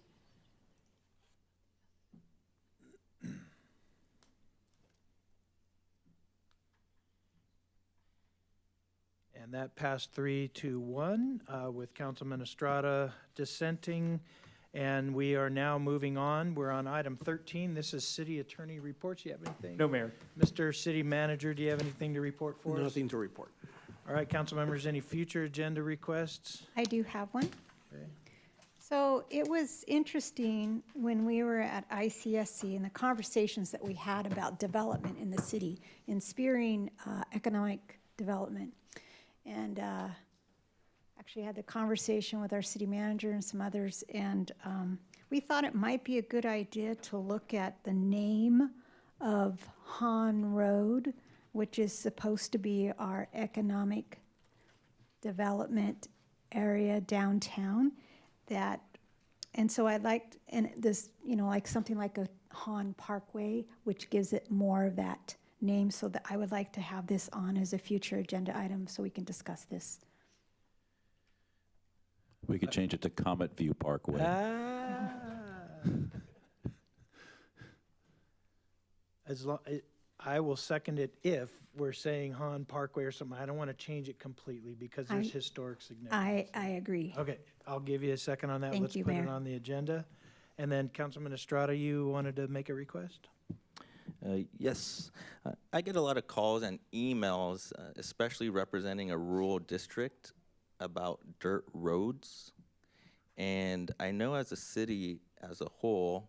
And that passed 3-1 with Councilman Estrada dissenting. And we are now moving on. We're on item 13. This is city attorney reports. You have anything? No, Mayor. Mr. City Manager, do you have anything to report for us? Nothing to report. All right, council members, any future agenda requests? I do have one. Okay. So it was interesting when we were at ICSC and the conversations that we had about development in the city, inspiring economic development. And actually had the conversation with our city manager and some others, and we thought it might be a good idea to look at the name of Hahn Road which is supposed to be our economic development area downtown. And so I'd like, and this, like something like a Han Parkway, which gives it more of that name, so that I would like to have this on as a future agenda item so we can discuss this. We could change it to Comet View Parkway. I will second it if we're saying Han Parkway or something. I don't want to change it completely because there's historic significance. I agree. Okay, I'll give you a second on that. Thank Let's you, put it Mayor. on the agenda. And then Councilman Estrada, you wanted to make a request? Yes. I get a lot of calls and emails, especially representing a rural district, about dirt roads. And I know as a city as a whole,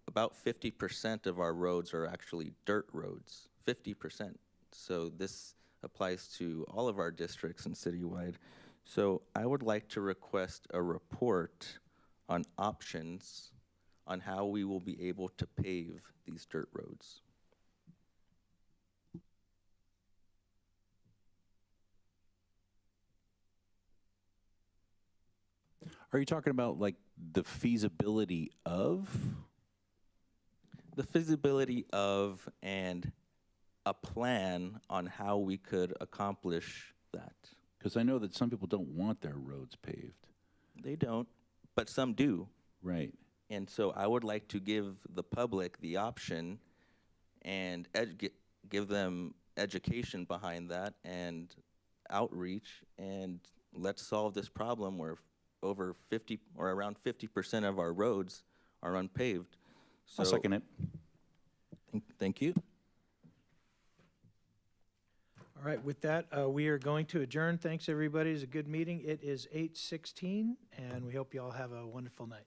about 50% of our roads are actually dirt roads, 50%. So this applies to all of our districts and citywide. So I would like to request a report on options on how we will be able to pave these dirt roads. Are you talking about like the feasibility of? The feasibility of and a plan on how we could accomplish that. Because I know that some people don't want their roads paved. They don't, but some do. Right. And so I would like to give the public the option and give them education behind that and outreach, and let's solve this problem where over 50 or around 50% of our roads are unpaved. So, I'll second it. Thank you. All right, with that, we are going to adjourn. Thanks, everybody. It was a good meeting. It is 8:16, and we hope you all have a wonderful night.